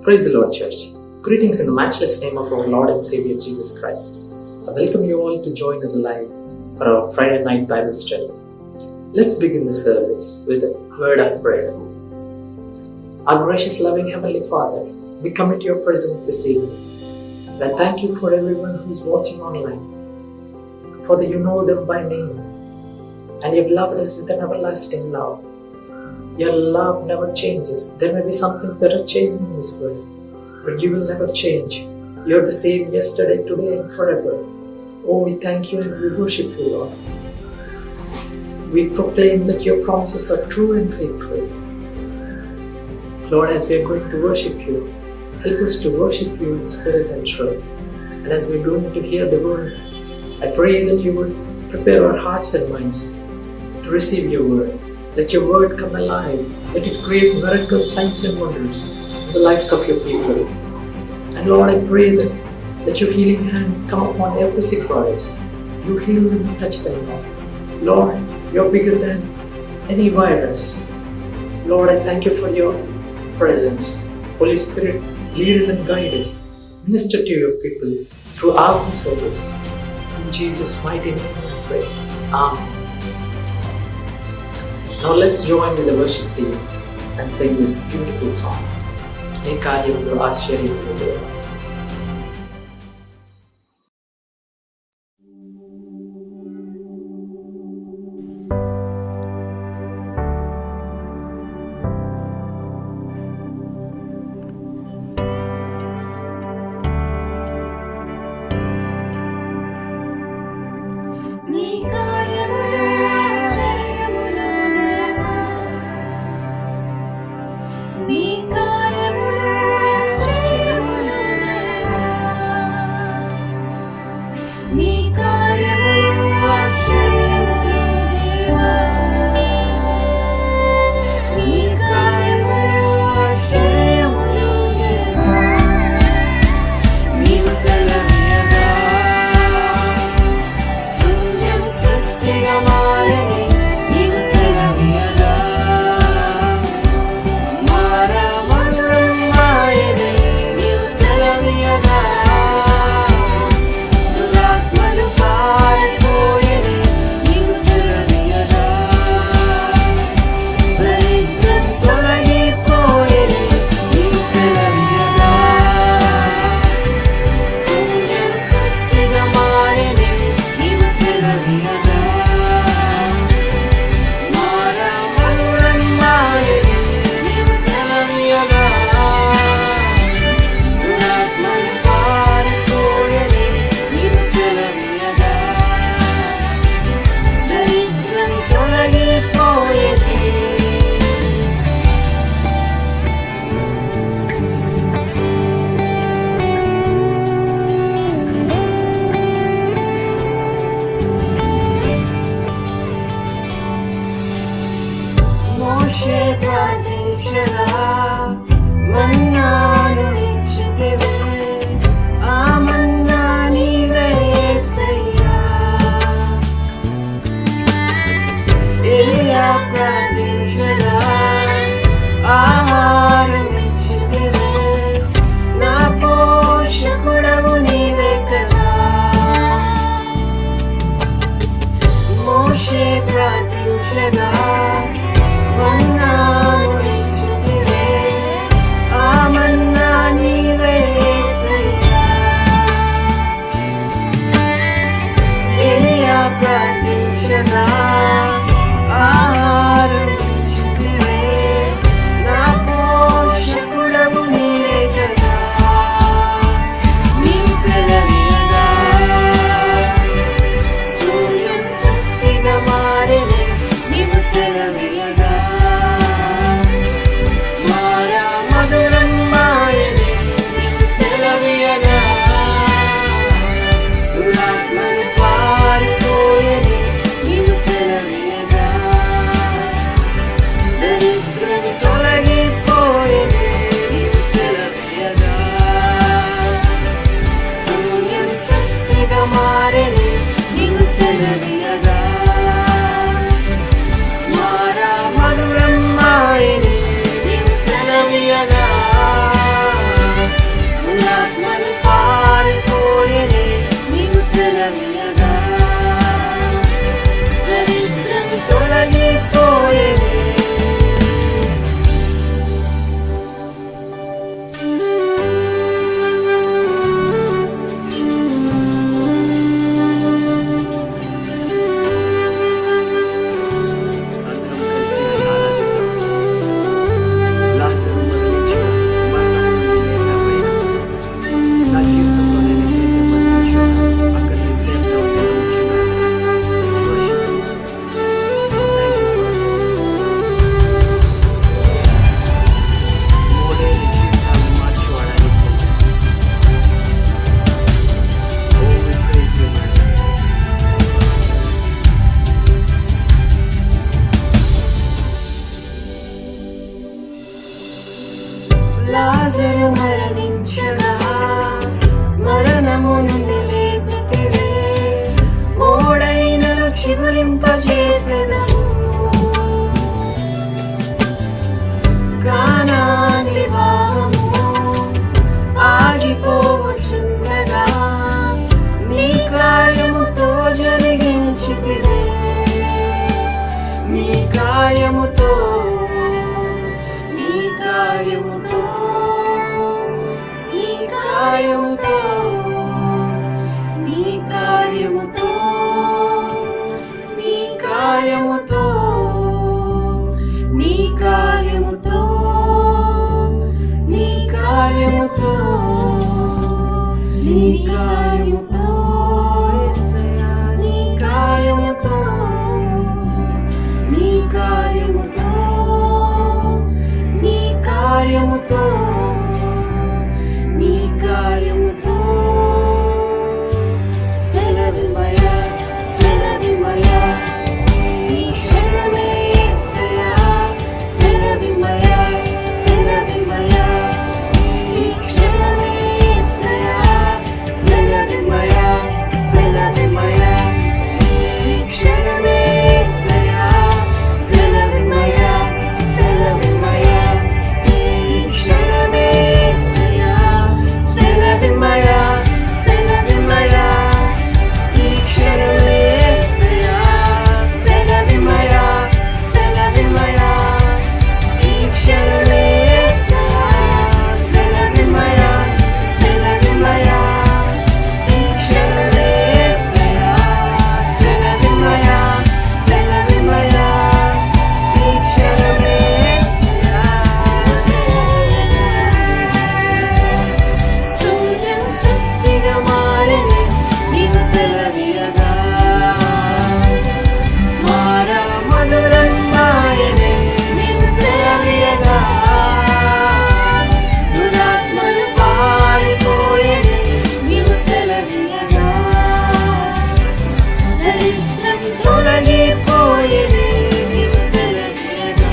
Praise the Lord, Church. Greetings in the matchless name of our Lord and Savior Jesus Christ. I welcome you all to join us live for our Friday night Bible study. Let's begin the service with a word of prayer. Our gracious, loving Heavenly Father, we commit your presence this evening. And I thank you for everyone who is watching online. Father, you know them by name, and you have loved us with an everlasting love. Your love never changes. There may be some things that are changing in this world, but you will never change. You are the same yesterday, today, and forever. Oh, we thank you and we worship you, Lord. We proclaim that your promises are true and faithful. Lord, as we are going to worship you, help us to worship you in spirit and truth. And as we are going to hear the word, I pray that you will prepare our hearts and minds to receive your word. Let your word come alive. Let it create miracles, signs and wonders in the lives of your people. And Lord, I pray that your healing hand come upon every sick bodies. You heal them and touch them, Lord. Lord, you're bigger than any virus. Lord, I thank you for your presence. Holy Spirit, lead us and guide us. Minister to your people throughout the service. In Jesus' mighty name I pray. Amen. Now let's join with the worship team and sing this beautiful song. నీ కార్యములు ఆశ్చర్యములు దేవా. Selaviyada లాజరు మరణించగా మరణము నుండి లేపితివే, ఓడైనను చిగురింపజేసెదవు. కానాని వివాహము ఆగిపోవచ్చుండగా నీ కార్యముతో జరిగించితివే. నీ కార్యముతో, నీ కార్యముతో, నీ కార్యముతో, నీ కార్యముతో, నీ కార్యముతో, నీ కార్యముతో, నీ కార్యముతో, నీ కార్యముతో, యేసయ్యా, నీ కార్యముతో, నీ కార్యముతో, నీ కార్యముతో, నీ కార్యముతో సెలవిమ్మయ్యా, సెలవిమ్మయ్యా, ఈ క్షణమే యేసయ్యా, సెలవిమ్మయ్యా, సెలవిమ్మయ్యా, ఈ క్షణమే యేసయ్యా, సెలవిమ్మయ్యా, సెలవిమ్మయ్యా, ఈ క్షణమే యేసయ్యా, సెలవిమ్మయ్యా, సెలవిమ్మయ్యా, ఈ క్షణమే యేసయ్యా, సెలవిమ్మయ్యా, సెలవిమ్మయ్యా, ఈ క్షణమే యేసయ్యా, సెలవిమ్మయ్యా, సెలవిమ్మయ్యా, ఈ క్షణమే యేసయ్యా, సెలవిమ్మయ్యా, సెలవిమ్మయ్యా, ఈ క్షణమే యేసయ్యా, సెలవిమ్మయ్యా, సెలవిమ్మయ్యా, ఈ క్షణమే యేసయ్యా, శూన్యం సృష్టిగా మారెనే నీవు సెలవియగా, మార మధురంగాయనే నీవు సెలవియగా, దురాత్మలు పారిపోయెనే నీవు సెలవియగా, దరిద్రం తొలగిపోయెనే నీవు సెలవియగా,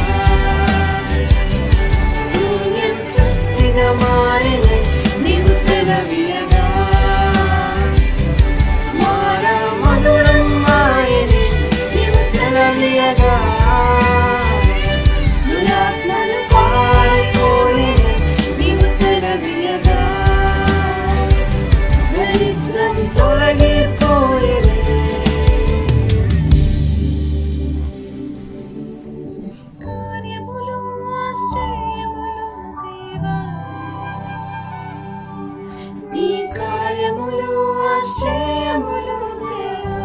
శూన్యం సృష్టిగా మారెనే నీవు సెలవియగా, మార మధురంగాయనే నీవు సెలవియగా, దురాత్మలు పారిపోయెనే నీవు సెలవియగా, దరిద్రం తొలగిపోయెనే. కార్యములు ఆశ్చర్యములు దేవా, నీ కార్యములు ఆశ్చర్యములు దేవా,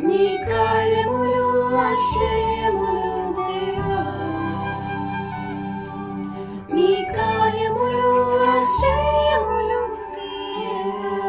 నీ కార్యములు ఆశ్చర్యములు దేవా, నీ కార్యములు ఆశ్చర్యములు దేవా.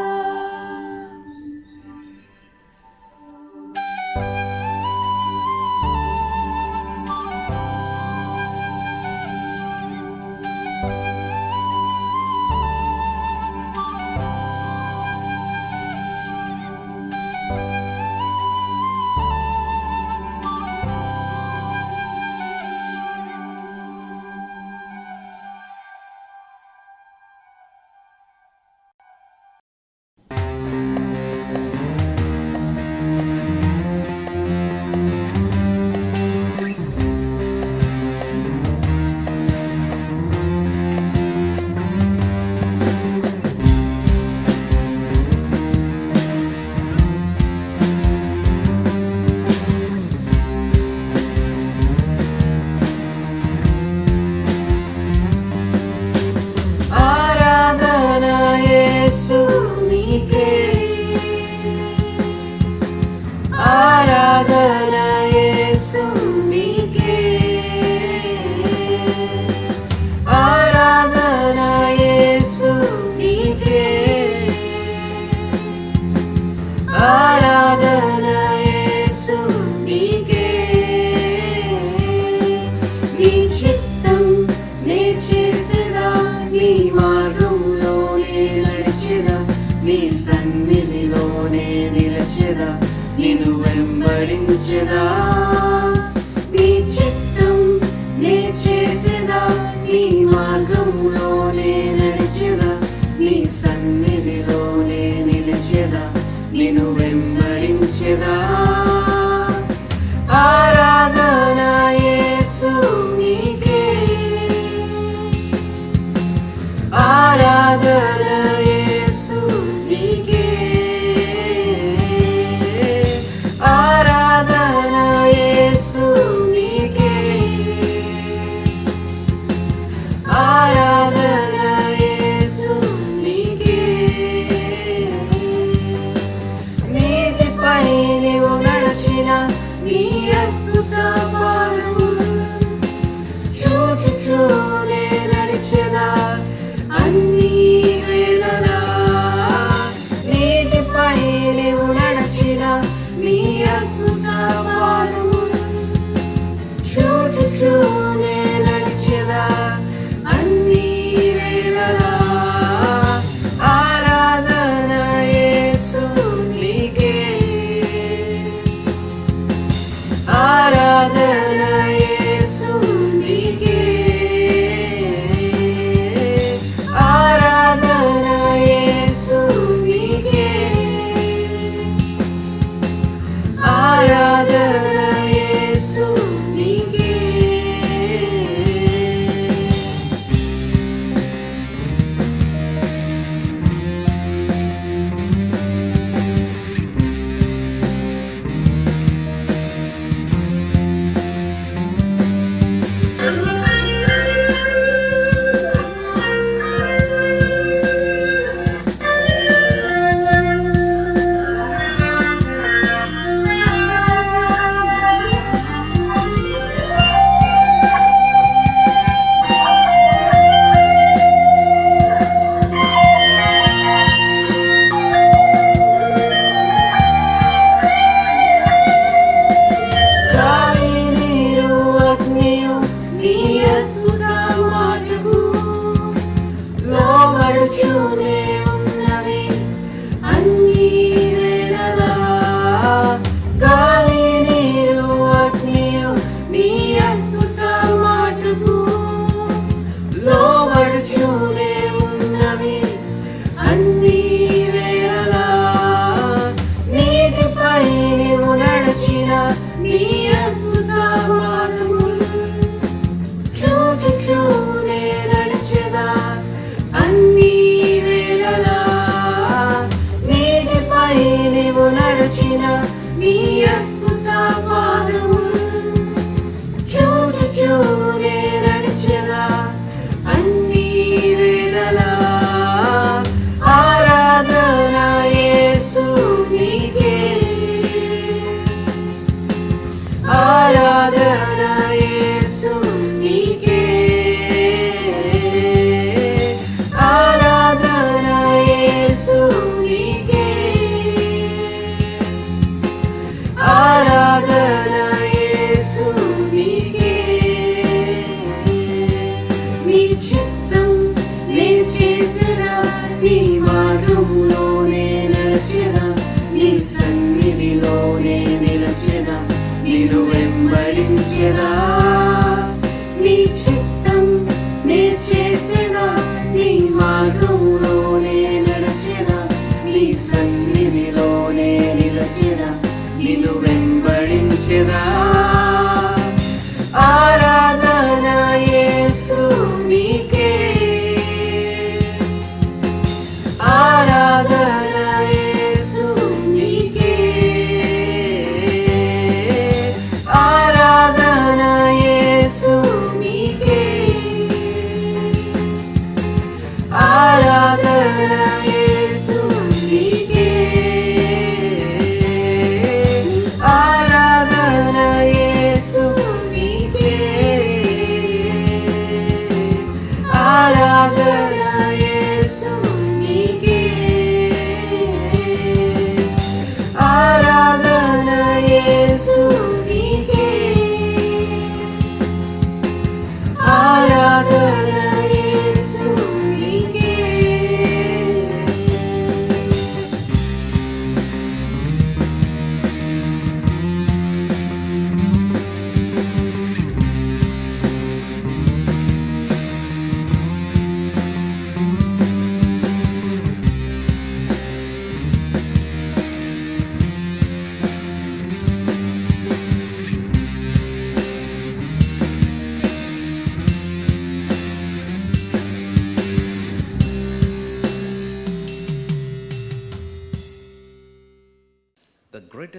వెంబడించెదా నీ చిత్తం నే చేసేదా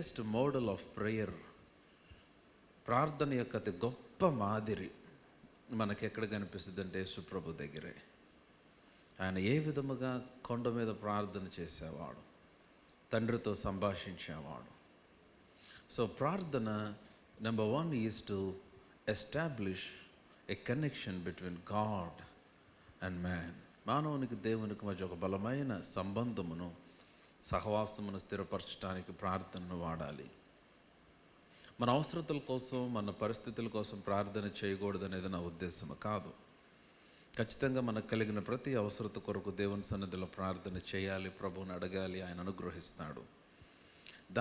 హైయెస్ట్ మోడల్ ఆఫ్ ప్రేయర్, ప్రార్థన యొక్క అతి గొప్ప మాదిరి మనకి ఎక్కడ కనిపిస్తుంది అంటే యేసుప్రభు దగ్గరే. ఆయన ఏ విధముగా కొండ మీద ప్రార్థన చేసేవాడు, తండ్రితో సంభాషించేవాడు. సో ప్రార్థన number 1 is to establish A connection between God and man. మానవునికి దేవునికి మధ్య ఒక బలమైన సంబంధమును, సహవాసమును స్థిరపరచడానికి ప్రార్థనను వాడాలి. మన అవసరతల కోసం, మన పరిస్థితుల కోసం ప్రార్థన చేయకూడదు అనేది నా ఉద్దేశం కాదు. ఖచ్చితంగా మనకు కలిగిన ప్రతి అవసరత కొరకు దేవుని సన్నిధిలో ప్రార్థన చేయాలి, ప్రభువుని అడగాలి, ఆయన అనుగ్రహిస్తాడు.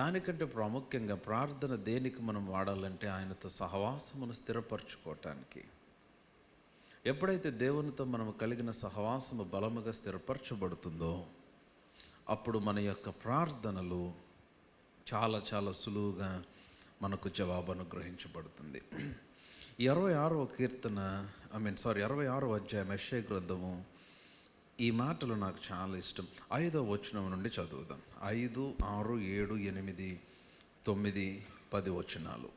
దానికంటే ప్రాముఖ్యంగా ప్రార్థన దేనికి మనం వాడాలంటే ఆయనతో సహవాసమును స్థిరపరచుకోవటానికి. ఎప్పుడైతే దేవునితో మనం కలిగిన సహవాసము బలముగా స్థిరపరచబడుతుందో అప్పుడు మన యొక్క ప్రార్థనలు చాలా చాలా సులువుగా మనకు జవాబు అనుగ్రహించబడుతుంది. 26వ అధ్యాయం యెషయా గ్రంథము, ఈ మాటలు నాకు చాలా ఇష్టం. 5వ వచనం నుండి చదువుదాం. 5, 6, 7, 8, 9, 10 వచనాలు.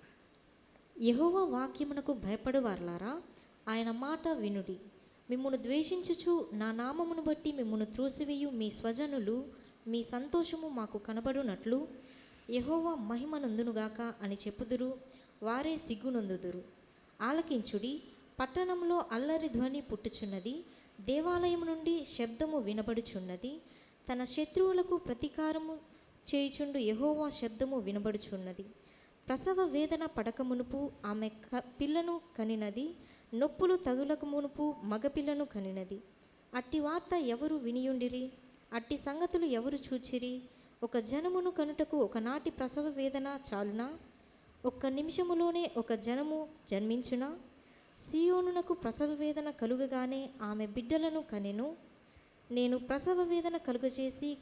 యెహోవా వాక్యమునకు భయపడువారలారా, ఆయన మాట వినుడి. మిమ్మును ద్వేషించుచు నా నామమును బట్టి మిమ్మును త్రోసివేయు మీ స్వజనులు మీ సంతోషము మాకు కనబడునట్లు యెహోవా మహిమనందునుగాక అని చెప్పుదురు, వారే సిగ్గునందుదురు. ఆలకించుడి, పట్టణంలో అల్లరి ధ్వని పుట్టుచున్నది, దేవాలయం నుండి శబ్దము వినబడుచున్నది. తన శత్రువులకు ప్రతీకారము చేయుచుండు యెహోవా శబ్దము వినబడుచున్నది. ప్రసవ వేదన పడకమునుపు ఆమె పిల్లను కనినది, నొప్పులు తగులక మునుపు మగపిల్లను కనినది. అట్టి వార్త ఎవరు వినియుండిరి? అట్టి సంగతులు ఎవరు చూచిరి? ఒక జనమును కనుటకు ఒకనాటి ప్రసవ వేదన చాలునా? ఒక్క నిమిషములోనే ఒక జనము జన్మించునా? సియోనునకు ప్రసవ వేదన కలుగగానే ఆమె బిడ్డలను కనెను. నేను ప్రసవ వేదన కలుగజేసి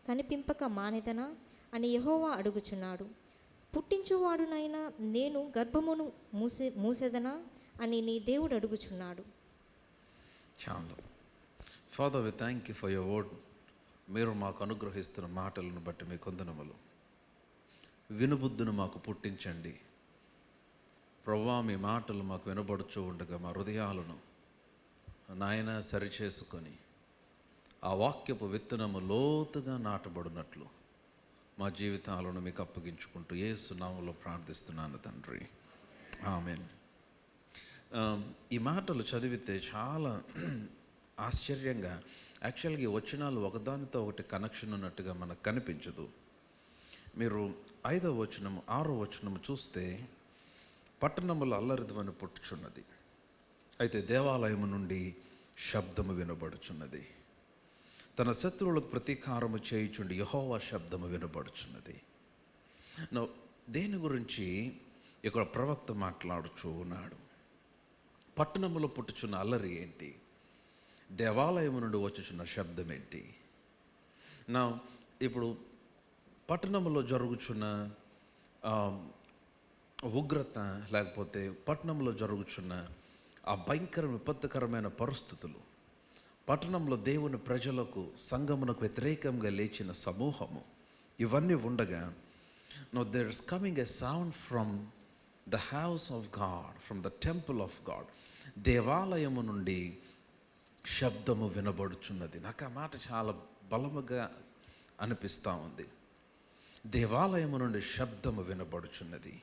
కనిపింపక మానెదనా అని యెహోవా అడుగుచున్నాడు. పుట్టించువాడునైనా నేను గర్భమును మూసెదనా అని నీ దేవుడు అడుగుచున్నాడు. చాలు. Father, we thank you for your word. మీరు మాకు అనుగ్రహిస్తున్న మాటలను బట్టి మీ కొందనములు. వినుబుద్ధును మాకు పుట్టించండి ప్రభువా. మీ మాటలు మాకు వినబడుచూ ఉండగా మా హృదయాలను నాయన సరిచేసుకొని ఆ వాక్యపు విత్తనము లోతుగా నాటబడినట్లు మా జీవితాలను మీకు అప్పగించుకుంటూ యేసు నామములో ప్రార్థిస్తున్నాను తండ్రి, ఆమేన్. ఈ మాటలు చదివితే చాలా ఆశ్చర్యంగా, యాక్చువల్గా ఈ వచనాలు ఒకదానితో ఒకటి కనెక్షన్ ఉన్నట్టుగా మనకు కనిపించదు. మీరు 5వ వచనము 6వ వచనము చూస్తే, పట్టణములో అల్లరి ధ్వని పుట్టుచున్నది, అయితే దేవాలయము నుండి శబ్దము వినబడుచున్నది. తన శత్రువులకు ప్రతీకారము చేయుచుండి యెహోవా శబ్దము వినబడుచున్నది. దేని గురించి ఇక్కడ ప్రవక్త మాట్లాడుచూ ఉన్నాడు? పట్టణములో పుట్టుచున్న అల్లరి ఏంటి? దేవాలయము నుండి వచ్చుచున్న శబ్దం ఏంటి? ఇప్పుడు పట్టణంలో జరుగుచున్న ఉగ్రత, లేకపోతే పట్టణంలో జరుగుచున్న ఆ భయంకర విపత్తుకరమైన పరిస్థితులు, పట్టణంలో దేవుని ప్రజలకు, సంఘమునకు వ్యతిరేకంగా లేచిన సమూహము, ఇవన్నీ ఉండగా there is coming a sound from the house of God, from the temple of God. దేవాలయము నుండి శబ్దము వినబడుచున్నది. నాకు ఆ మాట చాలా బలముగా అనిపిస్తూ ఉంది. దేవాలయము నుండి శబ్దము వినబడుచున్నది.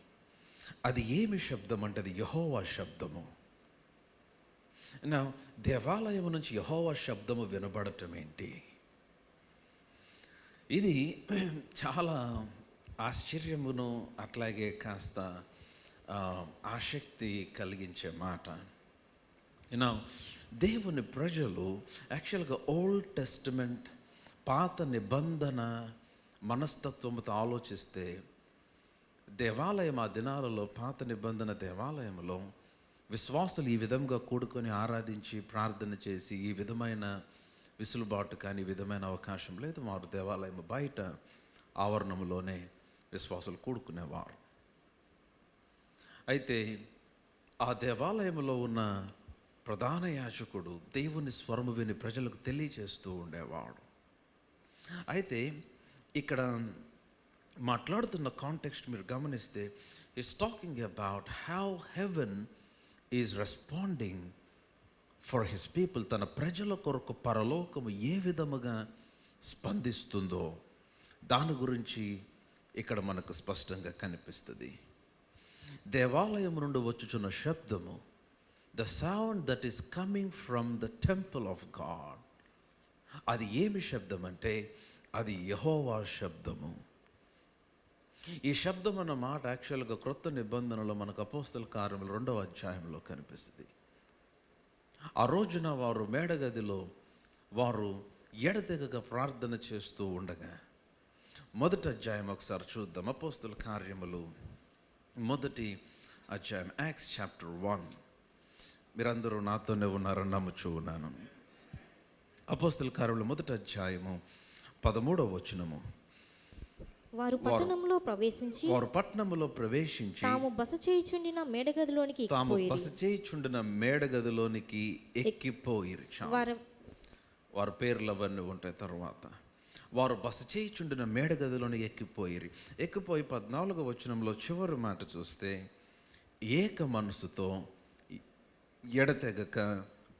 అది ఏమి శబ్దం అంటే అది యెహోవా శబ్దము. దేవాలయము నుంచి యెహోవా శబ్దము వినబడటం ఏంటి? ఇది చాలా ఆశ్చర్యమును అట్లాగే కాస్త ఆసక్తి కలిగించే మాట. దేవుని ప్రజలు యాక్చువల్గా ఓల్డ్ టెస్టిమెంట్, పాత నిబంధన మనస్తత్వంతో ఆలోచిస్తే, దేవాలయం ఆ దినాలలో, పాత నిబంధన దేవాలయంలో విశ్వాసులు ఈ విధంగా కూడుకొని ఆరాధించి ప్రార్థన చేసి ఈ విధమైన విసులుబాటు కానీ ఈ విధమైన అవకాశం లేదు. వారు దేవాలయం బయట ఆవరణంలోనే విశ్వాసులు కూడుకునేవారు. అయితే ఆ దేవాలయంలో ఉన్న ప్రధాన యాజకుడు దేవుని స్వరము విని ప్రజలకు తెలియచేస్తూ ఉండేవాడు. అయితే ఇక్కడ మాట్లాడుతున్న కాంటెక్స్ట్ మీరు గమనిస్తే it's talking about how heaven is responding for his people. తన ప్రజల కొరకు పరలోకము ఏ విధముగా స్పందిస్తుందో దాని గురించి ఇక్కడ మనకు స్పష్టంగా కనిపిస్తుంది. దేవాలయం నుండి వచ్చుచున్న శబ్దము, the sound that is coming from the temple of God, అది ఏమి శబ్దం అంటే అది యెహోవా శబ్దము. ఈ శబ్దం అన్న మాట యాక్చువల్గా క్రొత్త నిబంధనలో మనకు అపోస్తల కార్యములు 2వ అధ్యాయంలో కనిపిస్తుంది. ఆ రోజున వారు మేడగదిలో వారు ఎడతెగక ప్రార్థన చేస్తూ ఉండగా, మొదటి అధ్యాయం ఒకసారి చూద్దాం. అపోస్తల కార్యములు 1వ అధ్యాయం, యాక్ట్స్ చాప్టర్ 1. మీరందరూ నాతోనే ఉన్నారని నమ్ముచూ ఉన్నాను. అపోస్తల కార్యములు 1వ అధ్యాయము 13వ వచనము. వారు పట్టణంలో ప్రవేశించి తాము బస చేయుచుండిన మేడగదిలోనికి ఎక్కిపోయిరి. వారి పేర్లు అవన్నీ ఉంటాయి తర్వాత. వారు బస చేయుచుండిన మేడగదిలోనికి ఎక్కిపోయి 14వ వచనంలో చివరి మాట చూస్తే, ఏక మనసుతో ఎడతెగక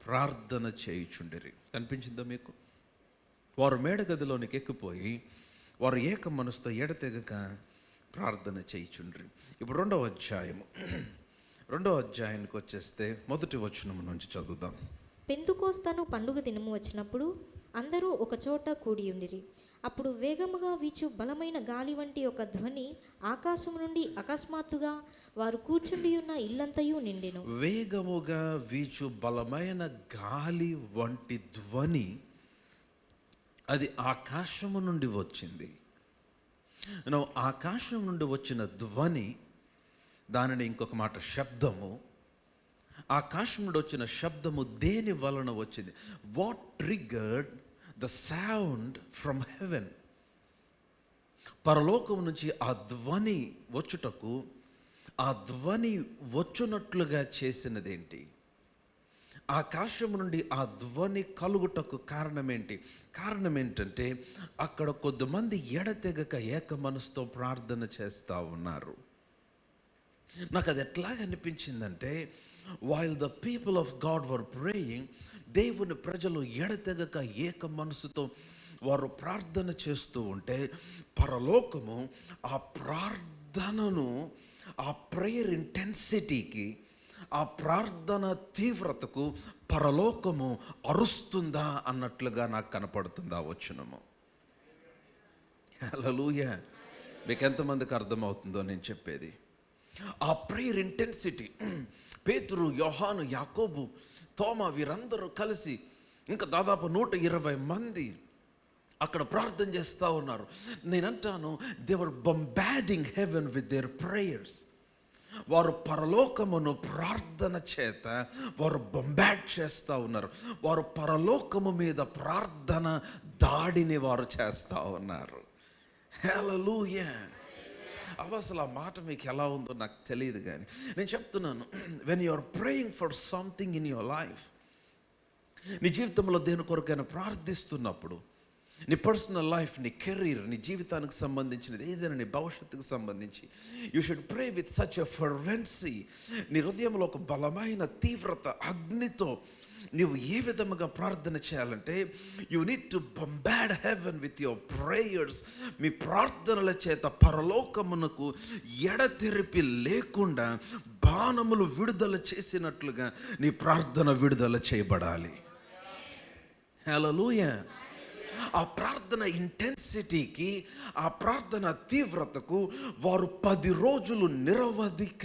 ప్రార్థన చేయుచుండిరి. కనిపించిందా మీకు? వారు మేడగదిలోనికి ఎక్కిపోయి వారు ఏక మనసుతో ఎడతెగక ప్రార్థన చేయుచుండ్రి. ఇప్పుడు 2వ అధ్యాయానికి వచ్చేస్తే 1వ వచనం నుంచి చదువుదాం. పెంతుకోస్తను పండుగ దినము వచ్చినప్పుడు అందరూ ఒక చోట కూడి ఉండిరి. అప్పుడు వేగముగా వీచు బలమైన గాలి వంటి ఒక ధ్వని ఆకాశం నుండి అకస్మాత్తుగా వారు కూర్చుండి ఉన్న ఇల్లంతయు నిండెను. వేగముగా వీచు బలమైన గాలి వంటి ధ్వని అది ఆకాశము నుండి వచ్చింది. ఆకాశం నుండి వచ్చిన ధ్వని, దానిని ఇంకొక మాట శబ్దము. ఆకాశం నుండి వచ్చిన శబ్దము దేని వలన వచ్చింది? What triggered the sound from heaven? పరలోకం నుంచి ఆ ధ్వని వచ్చుటకు, ఆ ధ్వని వచ్చునట్లుగా చేసినదేంటి? ఆకాశం నుండి ఆ ధ్వని కలుగుటకు కారణం ఏంటంటే అక్కడ కొద్దిమంది ఎడతెగక ఏక మనసుతో ప్రార్థన చేస్తూ ఉన్నారు. నాకు అది ఎట్లాగ అనిపించిందంటే, while the people of God were praying, దేవుని ప్రజలు ఎడతెగక ఏక మనసుతో వారు ప్రార్థన చేస్తూ ఉంటే, పరలోకము ఆ ప్రార్థనను, ఆ ప్రేయర్ ఇంటెన్సిటీకి, ఆ ప్రార్థన తీవ్రతకు పరలోకము అరుస్తుందా అన్నట్లుగా నాకు కనపడుతుంది ఆ వచనము. హల్లెలూయా! మీకు ఎంతమందికి అర్థమవుతుందో నేను చెప్పేది? ఆ ప్రేయర్ ఇంటెన్సిటీ, పేతురు, యోహాను, యాకోబు, తోమా వీరందరూ కలిసి ఇంకా దాదాపు 120 మంది అక్కడ ప్రార్థన చేస్తూ ఉన్నారు. నేనంటాను, they were bombarding heaven with their prayers. వారు పరలోకమును ప్రార్థన చేత వారు బొంబార్డ్ చేస్తూ ఉన్నారు. వారు పరలోకము మీద ప్రార్థన దాడిని వారు చేస్తూ ఉన్నారు. హల్లెలూయా! అసలు ఆ మాట మీకు ఎలా ఉందో నాకు తెలియదు, కానీ నేను చెప్తున్నాను, when you are praying for something in your life, నీ జీవితంలో దేని కొరకైనా ప్రార్థిస్తున్నప్పుడు, నీ పర్సనల్ లైఫ్, నీ కెరీర్, నీ జీవితానికి సంబంధించినది ఏదైనా, నీ భవిష్యత్తుకు సంబంధించి, you should pray with such a fervency. నీ హృదయంలో ఒక బలమైన తీవ్రత, అగ్నితో నువ్వు ఏ విధముగా ప్రార్థన చేయాలంటే, you need to bombard heaven with your prayers. మీ ప్రార్థనల చేత పరలోకమునకు ఎడతెరిపి లేకుండా బాణములు విడుదల చేసినట్లుగా నీ ప్రార్థన విడుదల చేయబడాలి. హల్లెలూయా! ఆ ప్రార్థన ఇంటెన్సిటీకి, ఆ ప్రార్థన తీవ్రతకు వారు 10 రోజులు నిరవధిక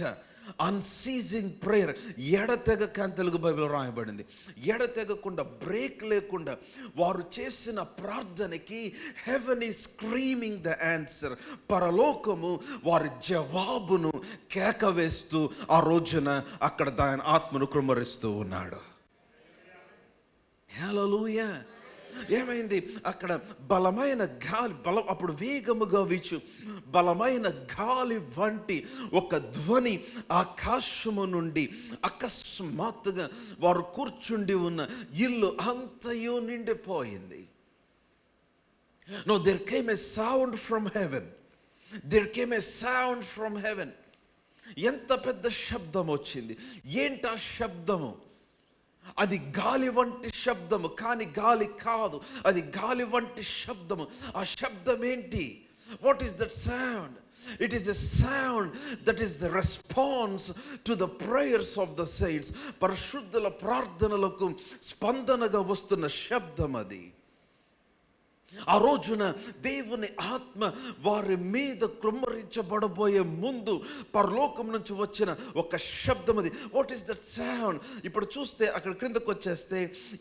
అన్సీజింగ్ ప్రేయర్, ఎడతెగక అని తెలుగు బైబిల్లో రాయబడింది. ఎడతెగకుండా, బ్రేక్ లేకుండా వారు చేసిన ప్రార్థనకి heaven is screaming the answer. పరలోకము వారి జవాబును కేకవేస్తూ ఆ రోజున అక్కడ దాని ఆత్మను కృమ్మరిస్తూ ఉన్నాడు. హల్లెలూయా! ఏమైంది? అక్కడ బలమైన గాలి, అప్పుడు వేగముగా వీచు బలమైన గాలి వంటి ఒక ధ్వని ఆకాశము నుండి అకస్మాత్తుగా వారు కూర్చుండి ఉన్న ఇల్లు అంతయు నిండిపోయింది. No, there came a sound from heaven. There came a sound from heaven. ఎంత పెద్ద శబ్దం వచ్చింది. ఏంటి ఆ శబ్దము? అది గాలి వంటి శబ్దము, కానీ గాలి కాదు, అది గాలి వంటి శబ్దము. ఆ శబ్దం ఏంటి? What is that sound? It is a sound that is the response to the prayers of the saints. పరిశుద్ధుల ప్రార్థనలకు స్పందనగా వస్తున్న శబ్దం అది. ఆ రోజున దేవుని ఆత్మ వారి మీద కృమ్మరించబడబోయే ముందు పరలోకం నుంచి వచ్చిన ఒక శబ్దం అది. What is that sound? ఇప్పుడు చూస్తే అక్కడ క్రిందకు వచ్చేస్తే,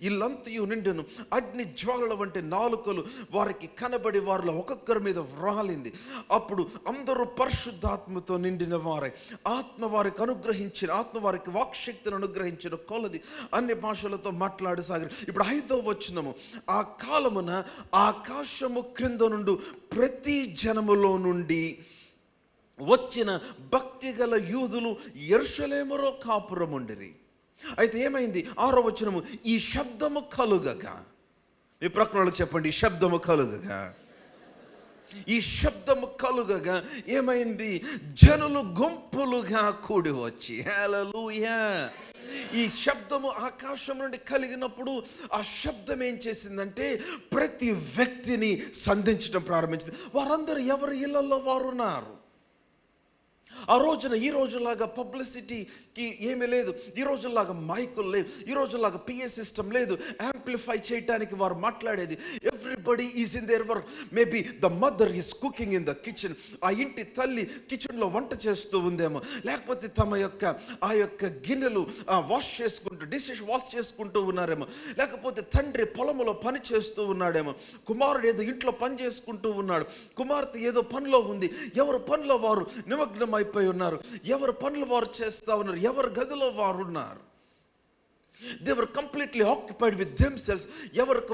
ఇల్లంతయు నిండును అగ్ని జ్వాలల వంటి నాలుకలు వారికి కనబడి వారిలో ఒక్కొక్కరి మీద వ్రాలింది. అప్పుడు అందరూ పరిశుద్ధాత్మతో నిండిన వారే, ఆత్మ వారికి అనుగ్రహించిన, ఆత్మ వారికి వాక్శక్తిని అనుగ్రహించిన కొలది అన్ని భాషలతో మాట్లాడసాగారు. ఇప్పుడు 5వ వచనము, ఆ కాలమున ఆకాశము క్రింద నుండి ప్రతి జనములో నుండి వచ్చిన భక్తిగల యూదులు యెరూషలేములో కాపురముండిరి. అయితే ఏమైంది? 6వ వచనము, ఈ శబ్దము కలుగగా, మీ ప్రక్కన చెప్పండి, ఈ శబ్దము కలుగగా. ఈ శబ్దము కలుగగా ఏమైంది? జనులు గుంపులుగా కూడి వచ్చి, హల్లెలూయా. ఈ శబ్దము ఆకాశం నుండి కలిగినప్పుడు ఆ శబ్దం ఏం చేసిందంటే ప్రతి వ్యక్తిని సంధించడం ప్రారంభించింది. వారందరూ ఎవరి ఇళ్లలో వారు ఉన్నారు. ఆ రోజున ఈ రోజులాగా పబ్లిసిటీకి ఏమీ లేదు, ఈ రోజులాగా మైకులు లేవు, ఈ రోజులాగా పిఏ సిస్టమ్ లేదు, యాంప్లిఫై చేయడానికి వారు మాట్లాడేది. Everybody is in their work. Maybe the mother is cooking in the kitchen. ఆ ఇంటి తల్లి కిచెన్లో వంట చేస్తూ ఉందేమో, లేకపోతే తమ యొక్క గిన్నెలు వాష్ చేసుకుంటూ, డిషెస్ వాష్ చేసుకుంటూ ఉన్నారేమో, లేకపోతే తండ్రి పొలములో పని చేస్తూ ఉన్నాడేమో, కుమారుడు ఏదో ఇంట్లో పని చేసుకుంటూ ఉన్నాడు, కుమార్తె ఏదో పనిలో ఉంది. ఎవరు పనిలో వారు నిమగ్నం అయిపోయి ఉన్నారు, ఎవరు పనులు వారు చేస్తూ ఉన్నారు, ఎవరు గదిలో వారు ఉన్నారు. They were completely occupied with themselves. ఎవరికి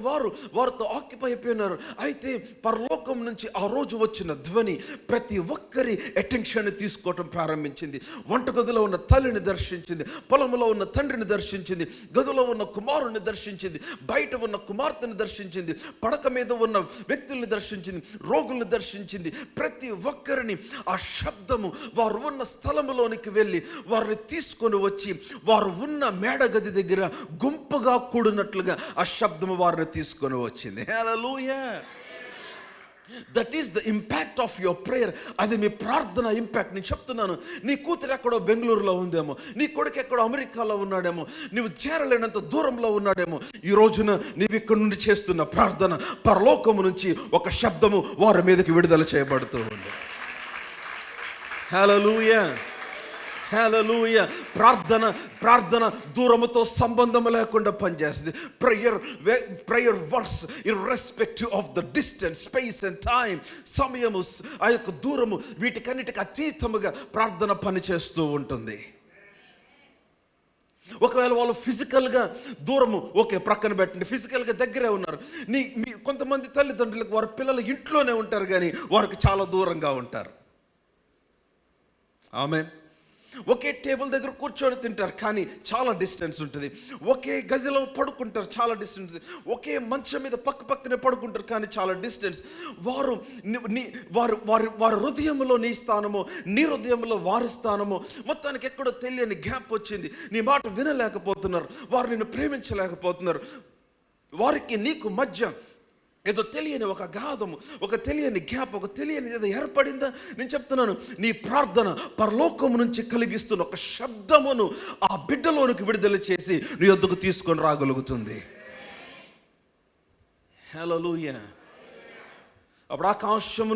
వారితో ఆక్యుపై అయిపోయి ఉన్నారు. అయితే పరలోకం నుంచి ఆ రోజు వచ్చిన ధ్వని ప్రతి ఒక్కరి అటెన్షన్ తీసుకోవటం ప్రారంభించింది. వంటగదిలో ఉన్న తల్లిని దర్శించింది, పొలంలో ఉన్న తండ్రిని దర్శించింది, గదిలో ఉన్న కుమారుని దర్శించింది, బయట ఉన్న కుమార్తెని దర్శించింది, పడక మీద ఉన్న వ్యక్తుల్ని దర్శించింది, రోగుల్ని దర్శించింది. ప్రతి ఒక్కరిని ఆ శబ్దము వారు ఉన్న స్థలములోనికి వెళ్ళి వారిని తీసుకొని వచ్చి వారు ఉన్న మేడగది దగ్గర గుంపుగా కూడినట్లుగా ఆ శబ్దము వారిని తీసుకొని వచ్చింది. Hallelujah. That is the impact of your prayer. అది మీ ప్రార్థన ఇంపాక్ట్. నేను చెప్తున్నాను, నీ కూతురు ఎక్కడో బెంగళూరులో ఉందేమో, నీ కొడుకు ఎక్కడో అమెరికాలో ఉన్నాడేమో, నువ్వు చేరలేనంత దూరంలో ఉన్నాడేమో. ఈ రోజున నీవు ఇక్కడి నుండి చేస్తున్న ప్రార్థన పరలోకము నుంచి ఒక శబ్దము వారి మీదకి విడుదల చేయబడుతూ ఉంది. హల్లెలూయా, హల్లెలూయా. ప్రార్థన దూరముతో సంబంధం లేకుండా పనిచేస్తుంది. Prayer works irrespective of the distance, space and time. సమయము, ఆ యొక్క దూరము, వీటికన్నిటికి అతీతముగా ప్రార్థన పనిచేస్తూ ఉంటుంది. ఒకవేళ వాళ్ళు ఫిజికల్గా దూరము, ఓకే ప్రక్కన పెట్టండి, ఫిజికల్గా దగ్గరే ఉన్నారు. కొంతమంది తల్లిదండ్రులకు వారి పిల్లలు ఇంట్లోనే ఉంటారు కానీ వారికి చాలా దూరంగా ఉంటారు. ఆమేన్. ఒకే టేబుల్ దగ్గర కూర్చొని తింటారు కానీ చాలా డిస్టెన్స్ ఉంటుంది. ఒకే గదిలో పడుకుంటారు, చాలా డిస్టెన్స్ ఉంటుంది. ఒకే మంచం మీద పక్కనే పడుకుంటారు కానీ చాలా డిస్టెన్స్. వారి హృదయంలో నీ స్థానమో, నీ హృదయంలో వారి స్థానమో మొత్తానికి ఎక్కడో తెలియని గ్యాప్ వచ్చింది. నీ మాట వినలేకపోతున్నారు, వారు నిన్ను ప్రేమించలేకపోతున్నారు. వారికి నీకు మధ్య ఏదో తెలియని ఒక గాధము, ఒక తెలియని గ్యాప్, ఒక తెలియని ఏదో ఏర్పడిందా? నేను చెప్తున్నాను, నీ ప్రార్థన పరలోకము నుంచి కలిగిస్తున్న ఒక శబ్దమును ఆ బిడ్డలోనికి విడుదల చేసి నీ వద్దకు తీసుకొని రాగలుగుతుంది. హల్లెలూయా. అప్పుడు ఆకాశము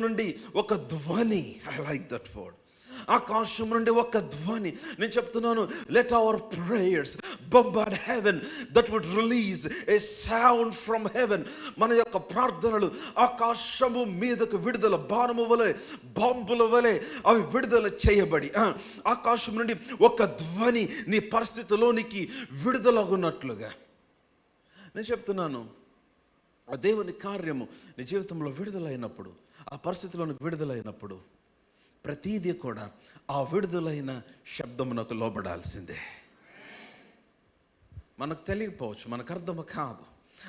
నుండి ఒక ధ్వని. I like that word. ఆకాశం నుండి ఒక ధ్వని. నేను చెప్తున్నాను, let our prayers bombard heaven that would release a sound from heaven. మన యొక్క ప్రార్థనలు ఆకాశము మీదకు విడుదల, బాణము వలె, బాంబుల వలె అవి విడుదల చేయబడి ఆకాశం నుండి ఒక ధ్వని నీ పరిస్థితిలోనికి విడుదలగున్నట్లుగా. నేను చెప్తున్నాను, ఆ దేవుని కార్యము నీ జీవితంలో విడుదలైనప్పుడు, ఆ పరిస్థితిలోనికి విడుదలైనప్పుడు ప్రతీది కూడా ఆ విడుదలైన శబ్దమునకు లోబడాల్సిందే. మనకు తెలియకపోవచ్చు, మనకు అర్థము కాదు,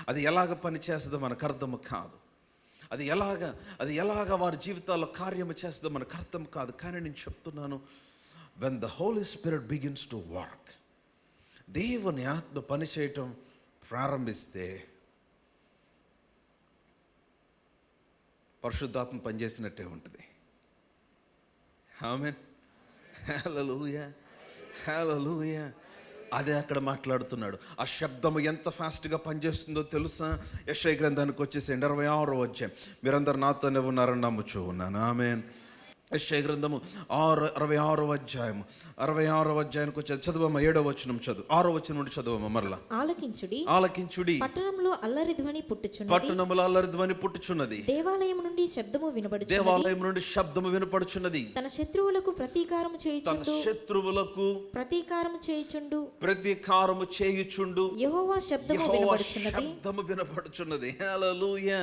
అది ఎలాగ పనిచేస్తుందో మనకు అర్థము కాదు. అది ఎలాగా వారి జీవితాల్లో కార్యము చేస్తుందో మనకు అర్థం కాదు. కానీ నేను చెప్తున్నాను, when the Holy Spirit begins to work, దేవుని ఆత్మ పనిచేయటం ప్రారంభిస్తే పరిశుద్ధాత్మ పనిచేసినట్టే ఉంటుంది. ఆమేన్, హల్లెలూయా, హల్లెలూయా. అదే అక్కడ మాట్లాడుతున్నాడు. ఆ శబ్దము ఎంత ఫాస్ట్గా పనిచేస్తుందో తెలుసా? యెషయా గ్రంథానికి వచ్చేసేయండి, 26వ అధ్యాయం. మీరందరూ నాతోనే ఉన్నారని నమ్ముచూ ఉన్నాను. ఆమేన్. యెషయా గ్రంథము 66వ అధ్యాయము, 66వ అధ్యాయానికి వచ్చే చదువమ్మ 7వ వచనం చదువు, 6వ వచనం నుండి చదువమ్మ మరలా. ఆలకించుడి పట్టణంలో అల్లరి ధ్వని పుట్టుచున్నది, దేవాలయం నుండి శబ్దము వినపడుచున్నది, తన శత్రువులకు ప్రతీకారము చేయుచుండు యెహోవా శబ్దము వినపడుచున్నది. హల్లెలూయా.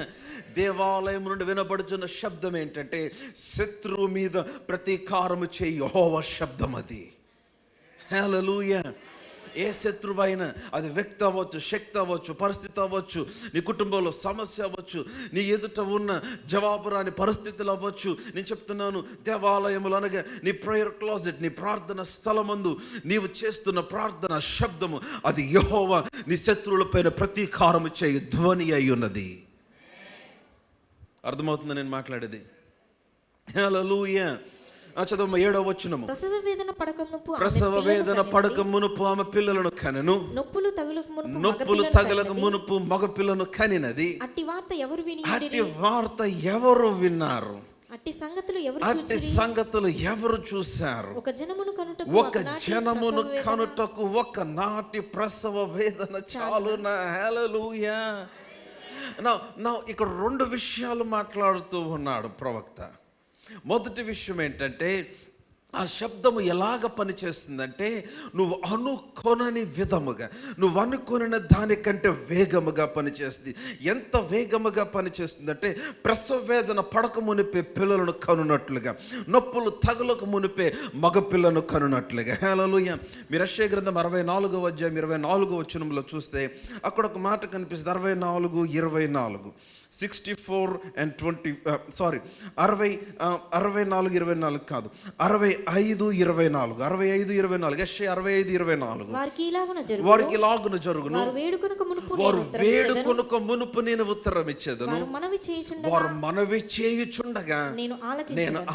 దేవాలయం నుండి వినపడుచున్న శబ్దం ఏంటంటే శత్రువు మీద ప్రతీకారము చేయి యెహోవా శబ్దం అది. హల్లెలూయా. ఏ శత్రువైనా, అది వ్యక్తి అవ్వచ్చు, శక్తి అవ్వచ్చు, పరిస్థితి అవ్వచ్చు, నీ కుటుంబంలో సమస్య అవ్వచ్చు, నీ ఎదుట ఉన్న జవాబు రాని పరిస్థితులు అవ్వచ్చు, నేను చెప్తున్నాను, దేవాలయములు అనగా నీ ప్రేయర్ క్లాజెట్, నీ ప్రార్థన స్థలమందు నీవు చేస్తున్న ప్రార్థన శబ్దము అది యెహోవా నీ శత్రువులపైన ప్రతీకారము చేయి ధ్వని అయి ఉన్నది. అర్థమవుతుందా నేను మాట్లాడేది? హల్లెలూయా. చదవమ్మ 7వ వచనము. ప్రసవ వేదన పడక మునుపు ఆమె పిల్లలను కనెను, నొప్పులు తగలక మునుపు మగ పిల్లను కనినది. అట్టి వార్త ఎవరు విన్నారు? అట్టి సంగతులు ఎవరు చూశారు? ఒక జనమును కనుటకు ఒకనాటి ప్రసవ వేదన చాలునా? హల్లెలూయా. నా ఇక్కడ 2 విషయాలు మాట్లాడుతూ ఉన్నాడు ప్రవక్త. మొదటి విషయం ఏంటంటే, ఆ శబ్దము ఎలాగ పనిచేస్తుందంటే, నువ్వు అనుకోనని విధముగా, నువ్వు అనుకోని దానికంటే వేగముగా పనిచేస్తుంది. ఎంత వేగముగా పనిచేస్తుందంటే, ప్రసవ వేదన పడక మునిపే పిల్లలను కనున్నట్లుగా, నొప్పులు తగులకు మునిపే మగపిల్లను కనున్నట్లుగా. హల్లెలూయా. మీరు యెషయా గ్రంథం 64వ అధ్యాయం 24వ వచనంలో చూస్తే అక్కడ ఒక మాట కనిపిస్తుంది. 64:24 64 and 20 64 24 కాదు, 65:24 65:24 యెషయా 65:24. వారికి ఇలాగున జరుగును, వారు వేడుకొనుక మునుపు నేను ఉత్తరం ఇచ్చేదను, వారు మనవి చేయుచుండగా నేను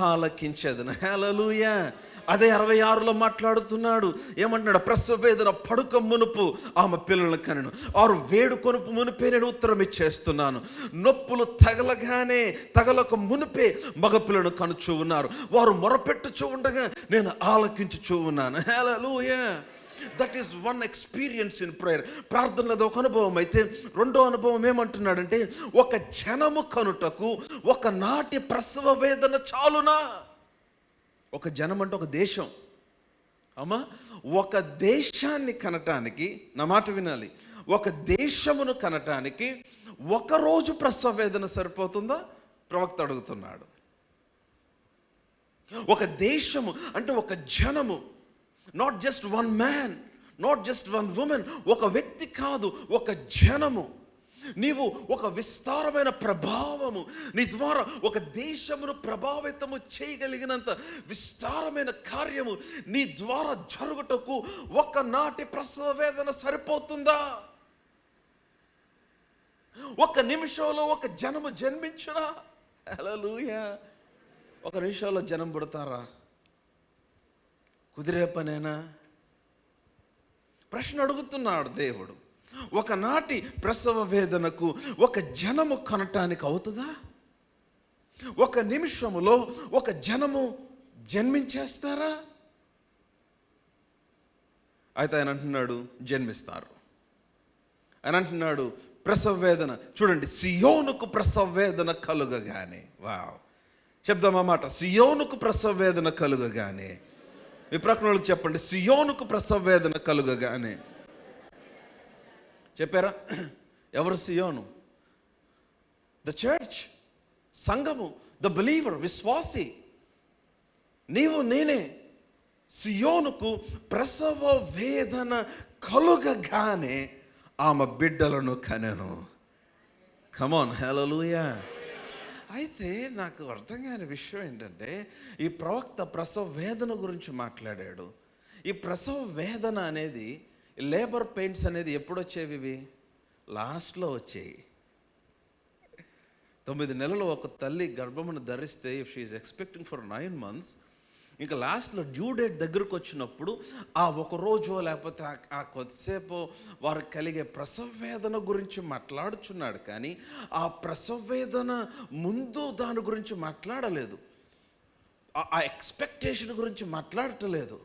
ఆలకించేదను. హల్లెలూయా. అదే 66లో మాట్లాడుతున్నాడు. ఏమంటున్నాడు? ప్రసవ వేదన పడుక మునుపు ఆమె పిల్లలను కనెను, వారు వేడుకొనుపు మునిపే నేను ఉత్తరం ఇచ్చేస్తున్నాను. నొప్పులు తగలక మునిపే మగపిల్లను కనుచూ ఉన్నారు, వారు మొరపెట్టుచూ ఉండగా నేను ఆలకించుచూ ఉన్నాను. Hallelujah. That is one experience in prayer. ప్రార్థనలో ఒక అనుభవం అయితే, రెండో అనుభవం ఏమంటున్నాడంటే, ఒక జనము కనుటకు ఒకనాటి ప్రసవ వేదన చాలునా? ఒక జనం అంటే ఒక దేశం. అమ్మా, ఒక దేశాన్ని కనటానికి, నా మాట వినాలి, ఒక దేశమును కనటానికి ఒకరోజు ప్రసవ వేదన సరిపోతుందా? ప్రవక్త అడుగుతున్నాడు. ఒక దేశము అంటే ఒక జనము, not just one man, not just one women, ఒక వ్యక్తి కాదు, ఒక జనము. నీవు ఒక విస్తారమైన ప్రభావము, నీ ద్వారా ఒక దేశమును ప్రభావితము చేయగలిగినంత విస్తారమైన కార్యము నీ ద్వారా జరుగుటకు ఒకనాటి ప్రసవ వేదన సరిపోతుందా? ఒక నిమిషంలో ఒక జనము జన్మించునా? హల్లెలూయా. ఒక నిమిషంలో జనం పుడతారా? కుదిరే పనేనా? ప్రశ్న అడుగుతున్నాడు దేవుడు. ఒకనాటి ప్రసవ వేదనకు ఒక జనము కనటానికి అవుతుందా? ఒక నిమిషములో ఒక జనము జన్మించేస్తారా? అయితే ఆయన అంటున్నాడు జన్మిస్తారు. ఆయన అంటున్నాడు ప్రసవ వేదన. చూడండి, సియోనుకు ప్రసవ వేదన కలుగగానే, వావ్, చెప్దామా మాట, సియోనుకు ప్రసవ వేదన కలుగగానే. మీ ప్రక్కన వాళ్ళకి చెప్పండి, సియోనుకు ప్రసవ వేదన కలుగగానే. చెప్పారా? ఎవరు సియోను? ద చర్చ్, సంఘము, ద బిలీవర్, విశ్వాసి, నీవు నేనే. సియోనుకు ప్రసవ వేదన కలుగగానే ఆమె బిడ్డలను కనెను. కమ్ ఆన్, హల్లెలూయా. అయితే నాకు అర్థం కాని విషయం ఏంటంటే, ఈ ప్రవక్త ప్రసవ వేదన గురించి మాట్లాడాడు. ఈ ప్రసవ వేదన అనేది, లేబర్ పెయిన్స్ అనేది ఎప్పుడు వచ్చేవి? ఇవి లాస్ట్లో వచ్చేవి. 9 నెలలు ఒక తల్లి గర్భమును ధరిస్తే, if she is expecting for 9 months, ఇంకా లాస్ట్లో డ్యూ డేట్ దగ్గరకు వచ్చినప్పుడు ఆ ఒక రోజు లేకపోతే ఆ కొద్దిసేపు వారికి కలిగే ప్రసవ వేదన గురించి మాట్లాడుచున్నాడు. కానీ ఆ ప్రసవ వేదన ముందు దాని గురించి మాట్లాడలేదు, ఆ ఎక్స్పెక్టేషన్ గురించి మాట్లాడటలేదు.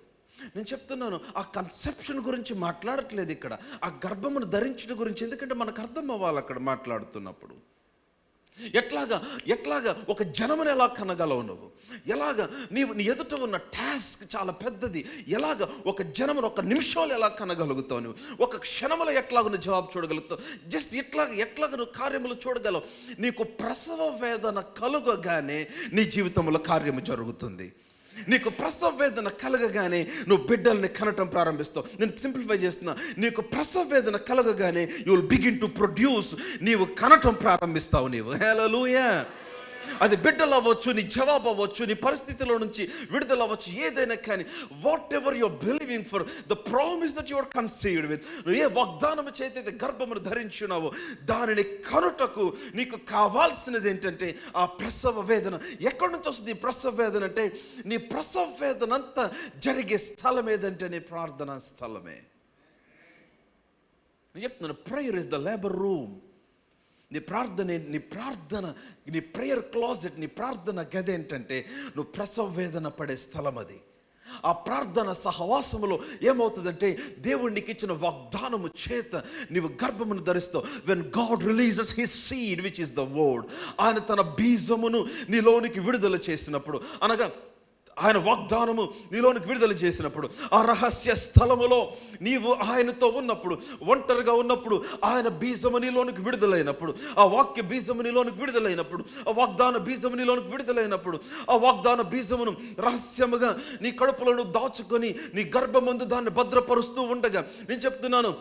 నేను చెప్తున్నాను, ఆ కన్సెప్షన్ గురించి మాట్లాడట్లేదు ఇక్కడ, ఆ గర్భమును ధరించడం గురించి. ఎందుకంటే మనకు అర్థం అవ్వాలి అక్కడ మాట్లాడుతున్నప్పుడు. ఎట్లాగా ఒక జనమును ఎలా కనగలవు నువ్వు? ఎలాగా నీ ఎదుట ఉన్న టాస్క్ చాలా పెద్దది. ఎలాగ ఒక జనమును ఒక నిమిషంలో ఎలా కనగలుగుతావు? నువ్వు ఒక క్షణంలో ఎట్లాగ నువ్వు జవాబు చూడగలుగుతావు? జస్ట్ ఎట్లాగ నువ్వు కార్యములు చూడగలవు? నీకు ప్రసవ వేదన కలుగగానే నీ జీవితంలో కార్యము జరుగుతుంది. నీకు ప్రసవ వేదన కలగగానే నువ్వు బిడ్డల్ని కనటం ప్రారంభిస్తావు. నేను సింప్లిఫై చేస్తున్నా. నీకు ప్రసవ వేదన కలగగానే you will begin to produce. నీవు కనటం ప్రారంభిస్తావు. నీవు హల్లెలూయా. అది బిడ్డలు అవ్వచ్చు, నీ జవాబు అవ్వచ్చు, నీ పరిస్థితిలో నుంచి విడుదల అవ్వచ్చు, ఏదైనా కానీ. What ever your believing for, the promise that your conceived with, నువ్వు ఏ వాగ్దానము చేతే గర్భమును ధరించున్నావో దానిని కనుటకు నీకు కావాల్సినది ఏంటంటే ఆ ప్రసవ వేదన. ఎక్కడి నుంచి వస్తుంది ఈ ప్రసవ వేదన అంటే? నీ ప్రసవ వేదన అంతా జరిగే స్థలం ఏదంటే నీ ప్రార్థనా స్థలమే. నేను చెప్తున్నాను, prayer is the labour room. నీ ప్రేయర్ క్లాజెట్, నీ ప్రార్థన గది ఏంటంటే నువ్వు ప్రసవ వేదన పడే స్థలం అది. ఆ ప్రార్థన సహవాసములో ఏమవుతుందంటే దేవుడు నీకు ఇచ్చిన వాగ్దానము చేత నీవు గర్భమును ధరిస్తావు. When God releases his seed which is the word, ఆయన తన బీజమును నీలోనికి విడుదల చేసినప్పుడు, అనగా ఆయన వాగ్దానము నీలోనికి విడుదల చేసినప్పుడు, ఆ రహస్య స్థలములో నీవు ఆయనతో ఉన్నప్పుడు, ఒంటరిగా ఉన్నప్పుడు, ఆయన బీజము నీలోనికి విడుదలైనప్పుడు, ఆ వాక్య బీజము నీలోనికి విడుదలైనప్పుడు, ఆ వాగ్దాన బీజము నీలోనికి విడుదలైనప్పుడు, ఆ వాగ్దాన బీజమును రహస్యముగా నీ కడుపులను దాచుకొని నీ గర్భమందు దాన్ని భద్రపరుస్తూ ఉండగా, నేను చెప్తున్నాను,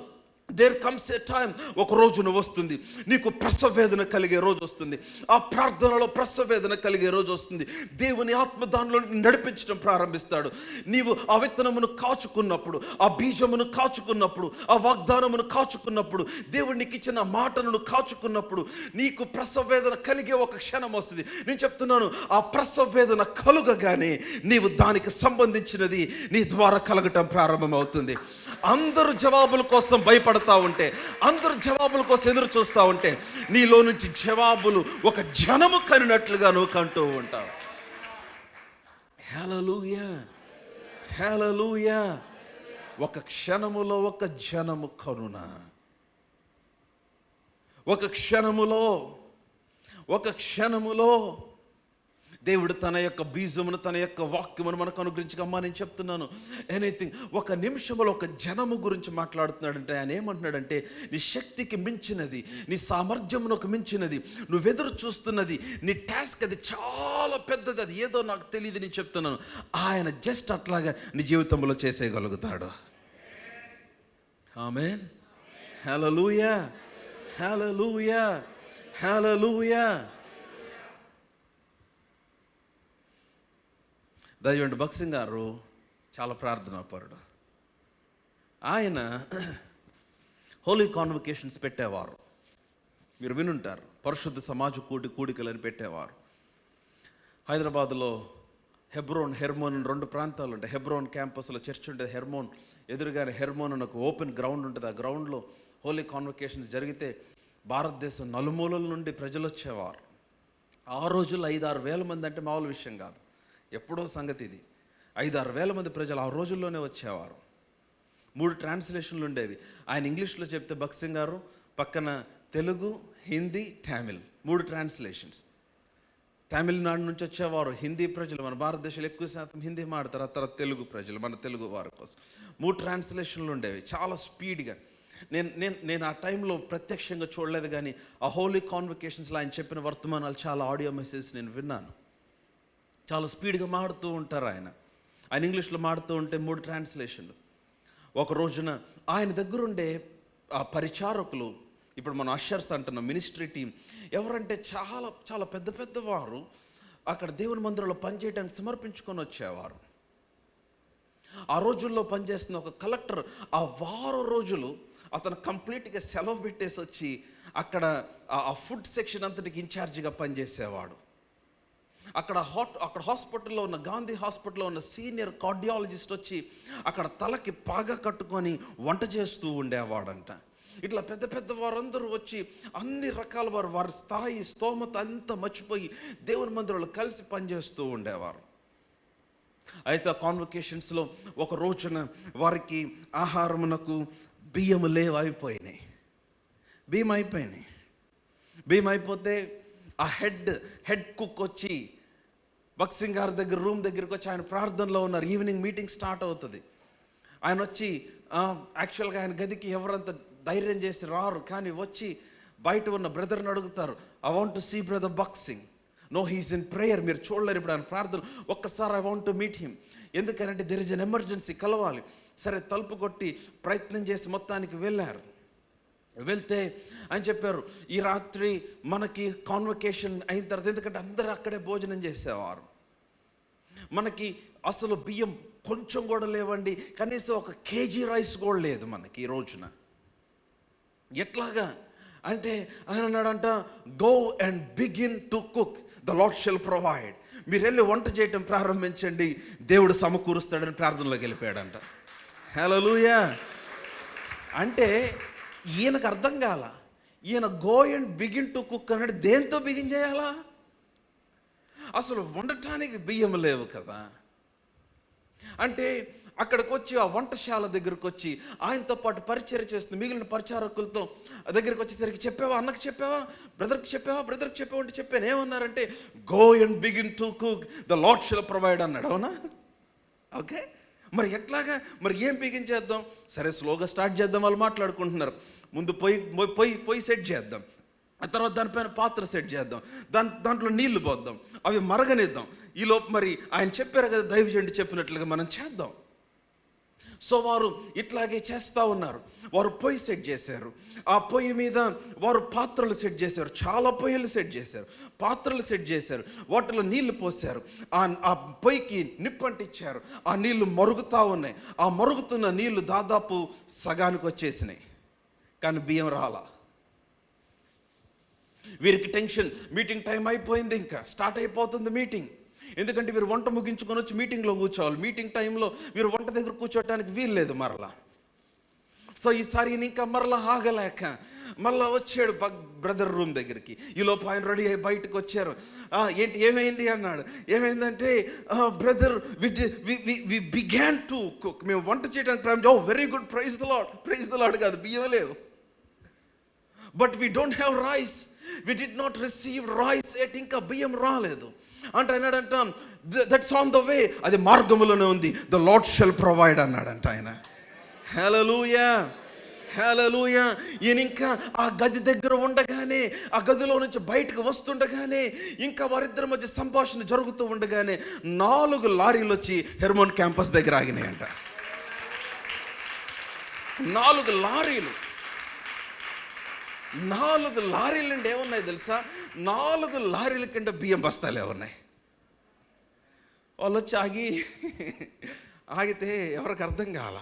దేర్ కమ్స్ ఏ టైం, ఒక రోజున వస్తుంది నీకు ప్రసవ వేదన కలిగే రోజు వస్తుంది. ఆ ప్రార్థనలో ప్రసవ వేదన కలిగే రోజు వస్తుంది. దేవుని ఆత్మ దానిలో నడిపించడం ప్రారంభిస్తాడు. నీవు ఆ విత్తనమును కాచుకున్నప్పుడు, ఆ బీజమును కాచుకున్నప్పుడు, ఆ వాగ్దానమును కాచుకున్నప్పుడు, దేవుడికి ఇచ్చిన మాటను కాచుకున్నప్పుడు నీకు ప్రసవ వేదన కలిగే ఒక క్షణం వస్తుంది. నేను చెప్తున్నాను, ఆ ప్రసవ వేదన కలుగగానే నీవు దానికి సంబంధించినది నీ ద్వారా కలగటం ప్రారంభమవుతుంది. అందరూ జవాబుల కోసం భయపడతా ఉంటే, అందరూ జవాబుల కోసం ఎదురు చూస్తూ ఉంటే, నీలో నుంచి జవాబులు ఒక జనము కనినట్లుగా నువ్వు కంటూ ఉంటావు. హల్లెలూయా, హల్లెలూయా. ఒక క్షణములో ఒక జనము కరుణ, ఒక క్షణములో దేవుడు తన యొక్క బీజమును, తన యొక్క వాక్యమును మనకు అనుగ్రహించగమ్మా. నేను చెప్తున్నాను, ఎనీథింగ్ ఒక నిమిషంలో ఒక జనము గురించి మాట్లాడుతున్నాడంటే ఆయన ఏమంటున్నాడంటే, నీ శక్తికి మించినది, నీ సామర్థ్యమునకు మించినది, నువ్వెదురు చూస్తున్నది, నీ టాస్క్ అది చాలా పెద్దది, అది ఏదో నాకు తెలియదు. నేను చెప్తున్నాను, ఆయన జస్ట్ అట్లాగా నీ జీవితంలో చేసేయగలుగుతాడు. ఆమేన్, హల్లెలూయా, హల్లెలూయా, హల్లెలూయా. దైవండి భక్త్ సింగ్ గారు చాలా ప్రార్థనాపరుడు. ఆయన హోలీ కాన్వకేషన్స్ పెట్టేవారు. మీరు వినుంటారు, పరిశుద్ధ సమాజ కూడికలని పెట్టేవారు. హైదరాబాద్లో హెర్మోన్ 2 ప్రాంతాలు ఉంటాయి. హెబ్రోన్ క్యాంపస్లో చర్చ్ ఉంటుంది, హెర్మోన్ ఎదురుగానే హెర్మోన్ అని ఒక ఓపెన్ గ్రౌండ్ ఉంటుంది. ఆ గ్రౌండ్లో హోలీ కాన్వకేషన్స్ జరిగితే భారతదేశం నలుమూలల నుండి ప్రజలు వచ్చేవారు. ఆ రోజుల్లో 5-6 వేల మంది అంటే మామూలు విషయం కాదు, ఎప్పుడో సంగతి ఇది. 5-6 వేల మంది ప్రజలు ఆ రోజుల్లోనే వచ్చేవారు. 3 ట్రాన్స్లేషన్లు ఉండేవి. ఆయన ఇంగ్లీష్లో చెప్తే భక్త్ సింగ్ గారు పక్కన తెలుగు, హిందీ, తమిళ్ 3 ట్రాన్స్లేషన్స్. తమిళనాడు నుంచి వచ్చేవారు హిందీ ప్రజలు, మన భారతదేశంలో ఎక్కువ శాతం హిందీ మాడతారు. ఆ తర్వాత తెలుగు ప్రజలు, మన తెలుగు వారి కోసం 3 ట్రాన్స్లేషన్లు ఉండేవి, చాలా స్పీడ్గా. నేను ఆ టైంలో ప్రత్యక్షంగా చూడలేదు, కానీ ఆ హోలీ కాన్వకేషన్స్లో ఆయన చెప్పిన వర్తమానాలు చాలా ఆడియో మెసేజ్ నేను విన్నాను. చాలా స్పీడ్గా మాడుతూ ఉంటారు ఆయన ఇంగ్లీష్లో మాడుతూ ఉంటే 3 ట్రాన్స్లేషన్లు. ఒక రోజున ఆయన దగ్గరుండే ఆ పరిచారకులు ఇప్పుడు మనం అషర్స్ అంటున్నాం, మినిస్ట్రీ టీం. ఎవరంటే చాలా చాలా పెద్ద పెద్దవారు అక్కడ దేవుని మందిరంలో పనిచేయడానికి సమర్పించుకొని వచ్చేవారు. ఆ రోజుల్లో పనిచేస్తున్న ఒక కలెక్టర్ ఆ వారం రోజులు అతను కంప్లీట్గా సెలవు పెట్టేసి వచ్చి అక్కడ ఆ ఫుడ్ సెక్షన్ అంతటికి ఇన్ఛార్జిగా పనిచేసేవాడు. అక్కడ హాస్పిటల్లో ఉన్న, గాంధీ హాస్పిటల్లో ఉన్న సీనియర్ కార్డియాలజిస్ట్ వచ్చి అక్కడ తలకి పాగా కట్టుకొని వంట చేస్తూ ఉండేవాడంట. ఇట్లా పెద్ద పెద్ద వారందరూ వచ్చి అన్ని రకాల వారి స్థాయి స్తోమత అంతా మర్చిపోయి దేవుని మందిరంలో కలిసి పనిచేస్తూ ఉండేవారు. అయితే ఆ కాన్వకేషన్స్లో ఒక రోజున వారికి ఆహారమునకు బియ్యం అయిపోయినాయి. బియ్యం అయిపోతే ఆ హెడ్ కుక్ వచ్చి బక్సింగ్ గారి దగ్గర రూమ్ దగ్గరికి వచ్చి ఆయన ప్రార్థనలో ఉన్నారు. ఈవినింగ్ మీటింగ్ స్టార్ట్ అవుతుంది. ఆయన వచ్చి యాక్చువల్గా ఆయన గదికి ఎవరంత ధైర్యం చేసి రారు, కానీ వచ్చి బయట ఉన్న బ్రదర్ని అడుగుతారు, I want to see brother Bakht Singh. No, he's in prayer, మీరు చూడలేరు ఇప్పుడు ఆయన ప్రార్థన, ఒక్కసారి I want to meet him. ఎందుకంటే దెర్ ఇస్ ఎన్ ఎమర్జెన్సీ, కలవాలి. సరే, తలుపు కొట్టి ప్రయత్నం చేసి మొత్తానికి వెళ్ళారు. వెళ్తే అని చెప్పారు, ఈ రాత్రి మనకి కాన్వకేషన్ అయిన తర్వాత, ఎందుకంటే అందరూ అక్కడే భోజనం చేసేవారు, మనకి అసలు బియ్యం కొంచెం కూడా లేవండి, కనీసం ఒక కేజీ రైస్ కూడా లేదు మనకి ఈ రోజున. ఎట్లాగా అంటే ఆయన అన్నాడంట, go and begin to cook, the lord shall provide. మీరు వెళ్ళి వంట చేయటం ప్రారంభించండి, దేవుడు సమకూరుస్తాడని ప్రార్థనలోకి వెళ్ళిపోయాడంట. హల్లెలూయా. అంటే ఈయనకు అర్థం కాల, ఈయన go and begin to cook అన్నాడు. దేంతో బిగిన్ చేయాలా? అసలు వండటానికి బియ్యం లేవు కదా. అంటే అక్కడికి వచ్చి ఆ వంటశాల దగ్గరకు వచ్చి ఆయనతో పాటు పరిచర్య చేస్తుంది మిగిలిన పరిచారకులతో దగ్గరికి వచ్చేసరికి, చెప్పావా అన్నకు, చెప్పావా బ్రదర్కి చెప్పావా అంటే చెప్పాను. ఏమన్నారంటే, go and begin to cook, the lord shall provide అన్నాడు. అవునా? ఓకే, మరి ఎట్లాగా, మరి ఏం బిగిన్ చేద్దాం? సరే, స్లోగా స్టార్ట్ చేద్దాం. వాళ్ళు మాట్లాడుకుంటున్నారు. ముందు పొయ్యి సెట్ చేద్దాం, ఆ తర్వాత దానిపైన పాత్ర సెట్ చేద్దాం, దాంట్లో నీళ్లు పోద్దాం, అవి మరగనిద్దాం. ఈలోపు మరి ఆయన చెప్పారు కదా, దైవజనుడు చెప్పినట్లుగా మనం చేద్దాం. సో వారు ఇట్లాగే చేస్తూ ఉన్నారు. వారు పొయ్యి సెట్ చేశారు. ఆ పొయ్యి మీద వారు పాత్రలు సెట్ చేశారు. చాలా పొయ్యిలు సెట్ చేశారు, పాత్రలు సెట్ చేశారు. వాటిలో నీళ్లు పోసారు. ఆ పొయ్యికి నిప్పంటిచ్చారు. ఆ నీళ్లు మరుగుతూ ఉన్నాయి. ఆ మరుగుతున్న నీళ్లు దాదాపు సగానికి వచ్చేసినాయి, కానీ బియ్యం రాలా. వీరికి టెన్షన్, మీటింగ్ టైం అయిపోయింది, ఇంకా స్టార్ట్ అయిపోతుంది మీటింగ్. ఎందుకంటే వీరు వంట ముగించుకొని వచ్చి మీటింగ్లో కూర్చోవాలి. మీటింగ్ టైంలో వీరు వంట దగ్గర కూర్చోవటానికి వీల్లేదు మరలా. సో ఈసారి ఇంకా మరలా ఆగలేక మళ్ళా వచ్చాడు బ్రదర్ రూమ్ దగ్గరికి. ఈలోపు ఆయన రెడీ అయ్యి బయటకు వచ్చారు. ఏంటి, ఏమైంది అన్నాడు. ఏమైందంటే, brother we began to cook, మేము వంట చేయడానికి ప్రారంభం. Oh very good, praise the lord కాదు, బియ్యం లేవు. But we don't have rice, we did not receive rice yet, ఇంకా బియ్యం రాలేదు అంటే అన్నాడంట, దట్స్ ఆన్ ద వే, అది మార్గములోనే ఉంది, ద లార్డ్ షల్ ప్రొవైడ్ అన్నాడంట ఆయన. హల్లెలూయా, హల్లెలూయా. ఈయన ఇంకా ఆ గది దగ్గర ఉండగానే, ఆ గదిలో నుంచి బయటకు వస్తుండగానే, ఇంకా వారిద్దరి మధ్య సంభాషణ జరుగుతూ ఉండగానే 4 లారీలు వచ్చి హెర్మోన్ క్యాంపస్ దగ్గర ఆగినాయంట. 4 లారీలు. 4 లారీల నుండి ఏమున్నాయి తెలుసా? 4 లారీల కింద బియ్యం బస్తాలే ఉన్నాయి. వాళ్ళు వచ్చి ఆగితే ఎవరికి అర్థం కాల.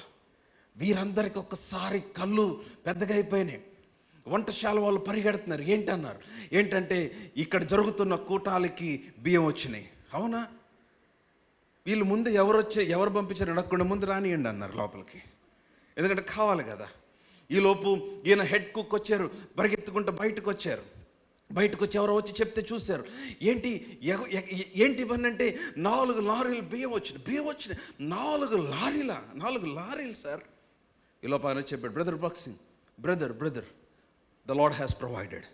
వీరందరికీ ఒక్కసారి కళ్ళు పెద్దగా అయిపోయినాయి. వంటశాల వాళ్ళు పరిగెడుతున్నారు. ఏంటన్నారు? ఏంటంటే, ఇక్కడ జరుగుతున్న కూటాలకి బియ్యం వచ్చినాయి. అవునా? వీళ్ళు ముందు ఎవరు పంపించారు అడగకుండా ముందు రానియండి అన్నారు లోపలికి, ఎందుకంటే కావాలి కదా. ఈలోపు ఈయన హెడ్ కుక్ వచ్చారు, పరిగెత్తుకుంటూ బయటకు వచ్చారు. బయటకు వచ్చి ఎవరో వచ్చి చెప్తే చూశారు. ఏంటి ఇవన్నీ అంటే, 4 లారీలు బియ్యం వచ్చినాయి. 4 లారీలు సార్. ఈలోపు ఆయన చెప్పాడు, brother boxing, brother the lord has provided,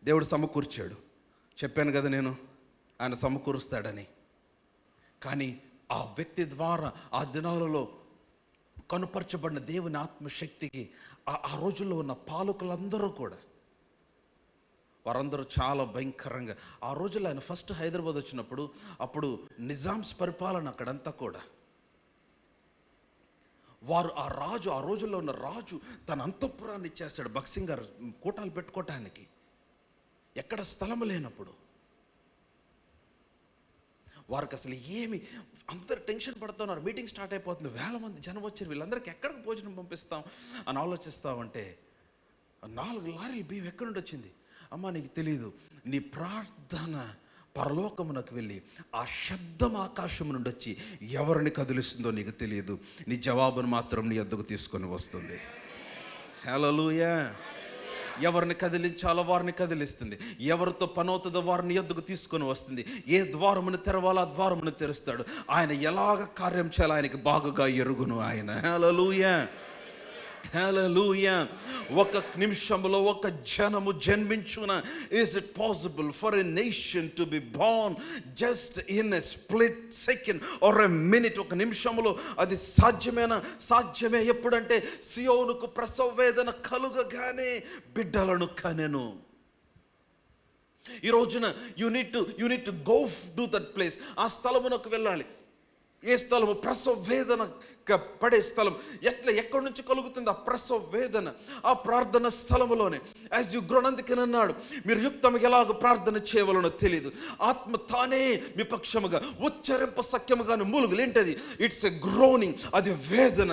దేవుడు సమకూర్చాడు. చెప్పాను కదా నేను, ఆయన సమకూరుస్తాడని. కానీ ఆ వ్యక్తి ద్వారా ఆ దినాలలో కనుపరచబడిన దేవుని ఆత్మశక్తికి ఆ రోజుల్లో ఉన్న పాలకులందరూ కూడా, వారందరూ చాలా భయంకరంగా, ఆ రోజుల్లో ఆయన ఫస్ట్ హైదరాబాద్ వచ్చినప్పుడు, అప్పుడు నిజామ్స్ పరిపాలన అక్కడంతా కూడా. వారు ఆ రోజుల్లో ఉన్న రాజు తన అంతఃపురాన్ని ఇచ్చేస్తాడు బక్సింగ్ గారు కూటాలు పెట్టుకోవటానికి, ఎక్కడ స్థలం లేనప్పుడు. వారికి అసలు ఏమి, అందరు టెన్షన్ పడుతున్నారు. మీటింగ్ స్టార్ట్ అయిపోతుంది, 1000 మంది జనం వచ్చారు, వీళ్ళందరికీ ఎక్కడికి భోజనం పంపిస్తాం అని ఆలోచిస్తామంటే 4 లారీలు బియ్యం ఎక్కడి నుండి వచ్చింది? అమ్మ నీకు తెలియదు, నీ ప్రార్థన పరలోకమునకు వెళ్ళి ఆ శబ్దం ఆకాశం నుండి వచ్చి ఎవరిని కదిలిస్తుందో నీకు తెలియదు. నీ జవాబును మాత్రం నీ వద్దకు తీసుకొని వస్తుంది. హల్లెలూయా. ఎవరిని కదిలించాలో వారిని కదిలిస్తుంది, ఎవరితో పని అవుతుందో వారిని యొద్దకు తీసుకొని వస్తుంది. ఏ ద్వారమును తెరవాలో ఆ ద్వారమును తెరుస్తాడు. ఆయన ఎలాగ కార్యం చేయాలో ఆయనకి బాగుగా ఎరుగును ఆయన. హల్లెలూయా, హల్లెలూయా. ఒక నిమిషంలో ఒక జనము జన్మించున. Is it possible for a nation to be born just in a split second or a minute? ఒక నిమిషంలో అది సాధ్యమే. ఎప్పుడంటే సియోనుకు ప్రసవ వేదన కలుగగానే బిడ్డలను కనెను. ఈ రోజున you need to go to that place. ఆ స్థలమునకు వెళ్ళాలి. ఏ స్థలము? ప్రసవ వేదన పడే స్థలం. ఎక్కడి నుంచి కలుగుతుంది ఆ ప్రసవ వేదన? ఆ ప్రార్థన స్థలములోనే. యాజ్ యు గ్రోన్, అందుకని అన్నాడు మీరు యుక్తముగా ఎలాగ ప్రార్థన చేయవలనో తెలియదు. ఆత్మ తానే మీ పక్షముగా ఉచ్చరింప సఖ్యముగాను మూలుగులు. ఏంటది? It's a groaning. అది వేదన.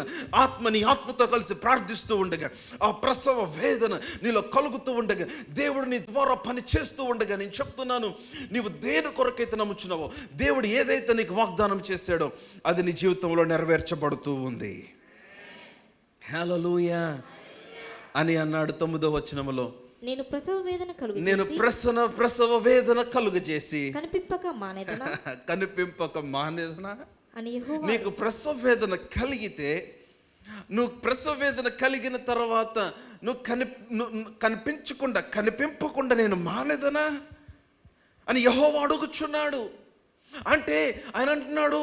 నీ ఆత్మతో కలిసి ప్రార్థిస్తూ ఉండగా ఆ ప్రసవ వేదన నీలో కలుగుతూ ఉండగా దేవుడు నీ ద్వారా పని చేస్తూ ఉండగా నేను చెప్తున్నాను, నీవు దేని కొరకైతే నమ్ముచున్నావో, దేవుడు ఏదైతే నీకు వాగ్దానం చేశాడో అది నీ జీవితంలో నెరవేర్చబడుతుంది ఉంది. హల్లెలూయా అని అన్నాడు 9వ వచనములో. నేను ప్రసవ వేదన కలుగజేసి కనిపింపక మానేదనా అని యెహోవా. నీకు ప్రసవ వేదన కలిగితే, నువ్వు ప్రసవ వేదన కలిగిన తర్వాత నువ్వు కనిపింపకుండా నేను మానేదనా అని యెహోవా అడుగుచున్నాడు. అంటే ఆయన అంటున్నాడు,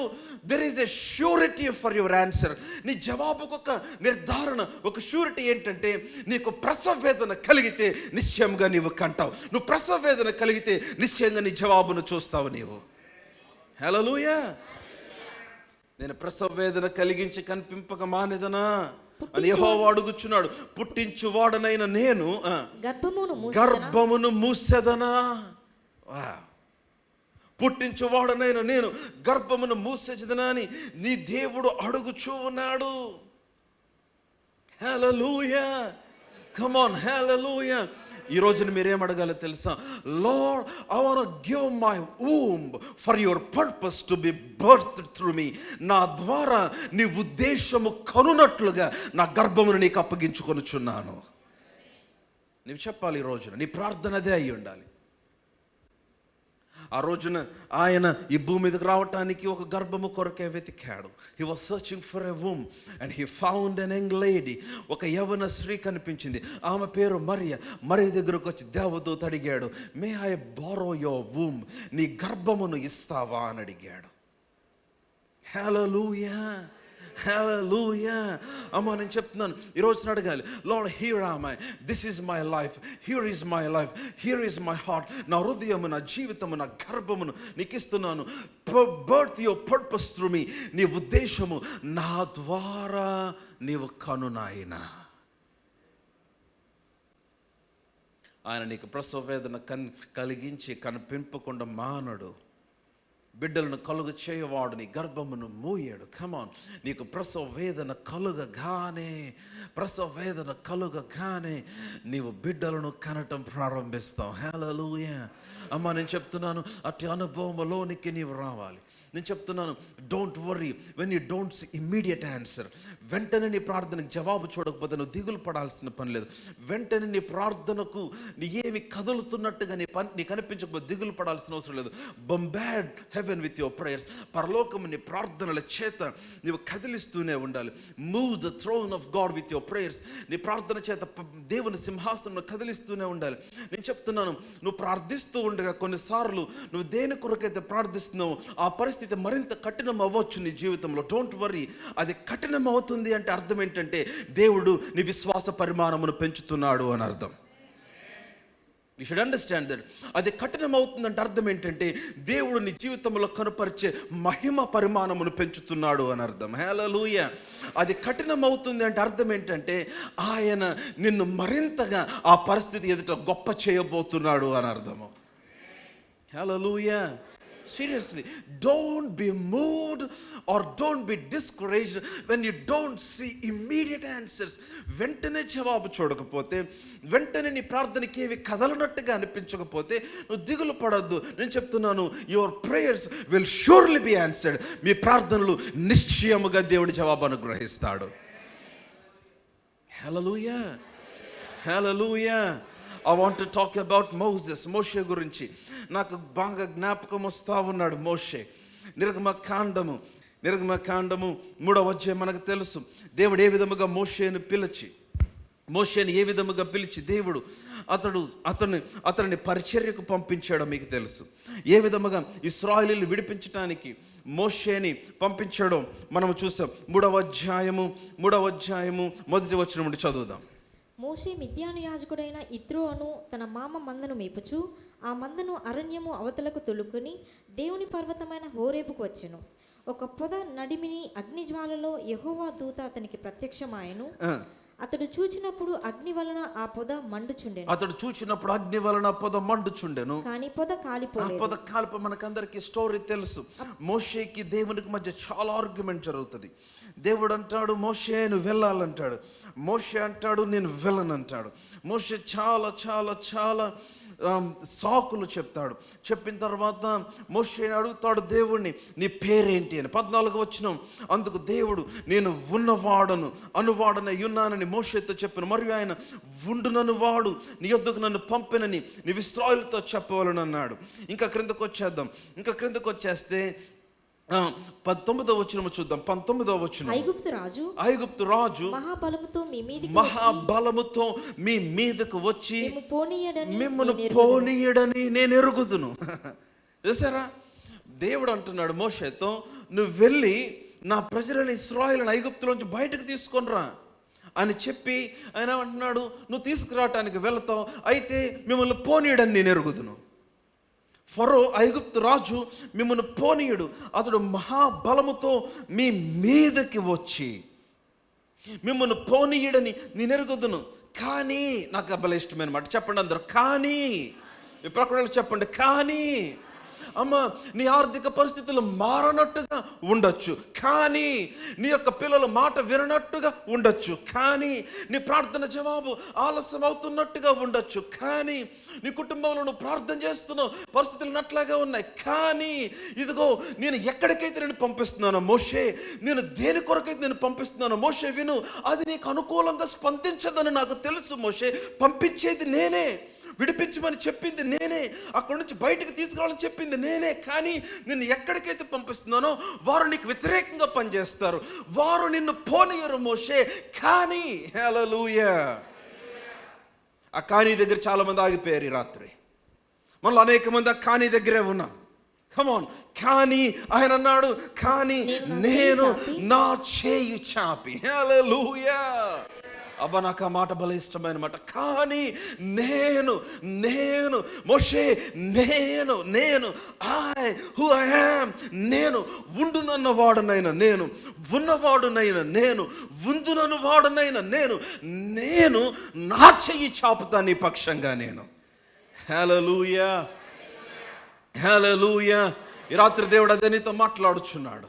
there is a surety for your answer. నీ జవాబుకు ఒక నిర్ధారణ, ఒక ష్యూరిటీ ఏంటంటే నీకు ప్రసవ వేదన కలిగితే నిశ్చయంగా నీవు కంటావు. నువ్వు ప్రసవ వేదన కలిగితే నిశ్చయంగా నీ జవాబును చూస్తావు నీవు. హల్లెలూయా. నేను ప్రసవ వేదన కలిగించి కనిపింపక మానేదనా అని యెహోవా అడుగుచున్నాడు. పుట్టించువాడనైన నేను గర్భమును మూసెదనా. పుట్టించువాడనైన నేను గర్భమును మూసేదనా అని నీ దేవుడు అడుగుచూ ఉన్నాడు. హల్లెలూయా. Come on, hallelujah. ఈ రోజున మీరేం అడగాలో తెలుసా? Lord, I want to give my womb for your purpose to be birthed through me. నా ద్వారా నీ ఉద్దేశము కనునట్లుగా నా గర్భమును నీకు అప్పగించుకొనుచున్నాను. నీవు చెప్పాలి ఈ రోజున. నీ ప్రార్థన అదే అయి ఉండాలి. ఆ రోజున ఆయన ఈ భూమి మీదకి రావటానికి ఒక గర్భము కొరకే వెతికాడు. He was searching for a womb and he found an young lady. ఒక యవ్వన స్త్రీ కనిపించింది. ఆమె పేరు మరియ దగ్గరకు వచ్చి దేవదూత అడిగాడు, may I borrow your womb, నీ గర్భమును ఇస్తావా అని అడిగాడు. హల్లెలూయా, హల్లెలూయా. అమ్మా నేను చెప్తున్నాను, ఈరోజు అడగాలి, lord here am I, this is my life, here is my life, here is my heart. నా హృదయము, నా జీవితము, నా గర్భమును నీకు ఇస్తున్నాను. బర్త్ యువర్ పర్పస్ త్రూ మీ. నీ ఉద్దేశము నా ద్వారా నీవు కనునాయన. ఆయన నీకు ప్రసవ వేదన కలిగించి కనిపింపకుండా మానడు. బిడ్డలను కలుగు చేయవాడు, నీ గర్భమును మూయాడు. కమాన్. నీకు ప్రసవ వేదన కలుగగానే నీవు బిడ్డలను కనటం ప్రారంభిస్తావు. హల్లెలూయా. అమ్మా నేను చెప్తున్నాను, అట్టి అనుభవంలోనికి నీవు రావాలి. నేను చెప్తున్నాను, don't worry when you don't see immediate answer. వెంటనే నీ ప్రార్థనకు జవాబు చూడకపోతే నువ్వు దిగులు పడాల్సిన పని లేదు. వెంటనే నీ ప్రార్థనకు నీ ఏమి కదులుతున్నట్టుగా నీకు అనిపించకపోతే దిగులు పడాల్సిన అవసరం లేదు. Bombard heaven with your prayers. పరలోకము నీ ప్రార్థనల చేత నీవు కదిలిస్తూనే ఉండాలి. Move the throne of God with your prayers. నీ ప్రార్థన చేత దేవుని సింహాసనం కదిలిస్తూనే ఉండాలి. నేను చెప్తున్నాను, నువ్వు ప్రార్థిస్తూ ఉండగా కొన్నిసార్లు నువ్వు దేని కొరకైతే ప్రార్థిస్తున్నావు ఆ పరిస్థితి మరింత కఠినం అవ్వచ్చు నీ జీవితంలో. Don't worry. అది కఠినం అవుతుంది అంటే అర్థం ఏంటంటే దేవుడు నీ విశ్వాస పరిమాణమును పెంచుతున్నాడు అని అర్థం. You should understand that. అది కఠినం అవుతుందంటే అర్థం ఏంటంటే దేవుడు నీ జీవితంలో కనపరిచే మహిమ పరిమాణమును పెంచుతున్నాడు అని అర్థం. హల్లెలూయా. అది కఠినం అవుతుంది అంటే అర్థం ఏంటంటే ఆయన నిన్ను మరింతగా ఆ పరిస్థితి ఎదుట గొప్ప చేయబోతున్నాడు అని అర్థము. హల్లెలూయా. Seriously, don't be moved or don't be discouraged when you don't see immediate answers. వెంటనే జవాబు చూడకపోతే, వెంటనే నీ ప్రార్థనకి ఏవి కదలనట్టుగా అనిపించకపోతే నువ్వు దిగులు పడొద్దు. నేను చెప్తున్నాను, your prayers will surely be answered. మీ ప్రార్థనలు నిశ్చయముగా దేవుడి జవాబు అనుగ్రహిస్తాడు. హల్లెలూయా, హల్లెలూయా. I want to talk about Moses. మోషే గురించి నాకు బాగా జ్ఞాపకం వస్తూ ఉన్నాడు. మోషే నిర్గమకాండము 3వ అధ్యాయం మనకు తెలుసు. దేవుడు ఏ విధముగా మోషేని ఏ విధముగా పిలిచి దేవుడు అతన్ని పరిచర్యకు పంపించాడో మీకు తెలుసు. ఏ విధముగా ఇశ్రాయేలీయులను విడిపించడానికి మోషేని పంపించాడో మనం చూసాం. 3వ అధ్యాయము 1వ వచనం నుండి చదువుదాం. మోషే మిద్యాను యాజకుడైన యిత్రో అను తన మామ మందను మేపుచు ఆ మందను అరణ్యము అవతలకు తొలుకొని దేవుని పర్వతమైన హోరేబుకు వచ్చెను. ఒక పొద నడిమిని అగ్నిజ్వాలలో యెహోవా దూత అతనికి ప్రత్యక్షమాయెను. అతడు చూచినప్పుడు అగ్ని వలన ఆ పొద మండుచుండెను. కానీ పొద కాలిపోలేదు. మనకందరికి స్టోరీ తెలుసు. మోషేకి దేవునికి మధ్య చాలా ఆర్గ్యుమెంట్ జరుగుతుంది. దేవుడు అంటాడు మోషే నువ్వు వెళ్ళాలంటాడు, మోషే అంటాడు నేను వెళ్ళనంటాడు. మోషే చాలా చాలా చాలా సాకులు చెప్తాడు. చెప్పిన తర్వాత మోషే అడుగుతాడు దేవుడిని, నీ పేరేంటి అని. 14వ వచనం, అందుకు దేవుడు నేను ఉన్నవాడను అనువాడనై ఉన్నానని మోషేతో చెప్పాను. మరియు ఆయన ఉండుననువాడు నీ యొద్దకు నన్ను పంపినని నీ ఇశ్రాయేలుతో చెప్పవలను అన్నాడు. ఇంకా క్రిందకు వచ్చేస్తే 19వ వచనం చూద్దాం. 19వ వచనం, ఐగుప్తు రాజు మహాబలముతో మీ మీదకు వచ్చి మిమ్మల్ని పోనీయడని నేను ఎరుగుదును. చూసారా, దేవుడు అంటున్నాడు మోషేతో, నువ్వు వెళ్ళి నా ప్రజలని ఇశ్రాయేలును ఐగుప్తులోంచి బయటకు తీసుకొనిరా అని చెప్పి ఆయన అంటున్నాడు నువ్వు తీసుకురావటానికి వెళతావు, అయితే మిమ్మల్ని పోనీయడని నేను ఎరుగుదును. ఫరో ఐగుప్తు రాజు మిమ్మల్ని పోనీయుడు, అతడు మహాబలముతో మీ మీదకి వచ్చి మిమ్మల్ని పోనీయుడని నేను ఎరుగుదును. కానీ నాకు అబ్బల ఇష్టమైన మాట చెప్పండి అందరూ, కానీ ఈ ప్రకటనలు చెప్పండి. కానీ అమ్మ నీ ఆర్థిక పరిస్థితులు మారనట్టుగా ఉండొచ్చు, కానీ నీ యొక్క పిల్లలు మాట విననట్టుగా ఉండొచ్చు, కానీ నీ ప్రార్థన జవాబు ఆలస్యం అవుతున్నట్టుగా ఉండొచ్చు, కానీ నీ కుటుంబంలో నువ్వు ప్రార్థన చేస్తున్నావు పరిస్థితులు నట్లాగా ఉన్నాయి. కానీ ఇదిగో నేను ఎక్కడికైతే నేను పంపిస్తున్నానో మోషే, నేను దేని కొరకైతే నేను పంపిస్తున్నానో మోషే విను, అది నీకు అనుకూలంగా స్పందించదని నాకు తెలుసు మోషే. పంపించేది నేనే, విడిపించమని చెప్పింది నేనే, అక్కడి నుంచి బయటకు తీసుకురావాలని చెప్పింది నేనే. కానీ నిన్ను ఎక్కడికైతే పంపిస్తున్నానో వారు నీకు వ్యతిరేకంగా పనిచేస్తారు, వారు నిన్ను పోనీయరు మోషే. కానీ హల్లెలూయా, ఆ కానీ దగ్గర చాలా మంది ఆగిపోయారు ఈ రాత్రి. మనలో అనేక మంది ఆ కానీ దగ్గరే ఉన్నాం. కమాన్, కానీ ఆయన అన్నాడు కానీ నేను నా చేయి చాపి. హల్లెలూయా. అబ్బా నాకు ఆ మాట భలే ఇష్టమైన మాట. కానీ నేను మోషే నేను నేను ఉండునన్నవాడునైనా నేను, ఉన్నవాడునైనా నేను, ఉందునన్నవాడునైనా నేను నా చెయ్యి చాపుతా నీ పక్షంగా నేను. హల్లెలూయా, హల్లెలూయా. ఈ రాత్రి దేవుడు అదే నీతో మాట్లాడుచున్నాడు.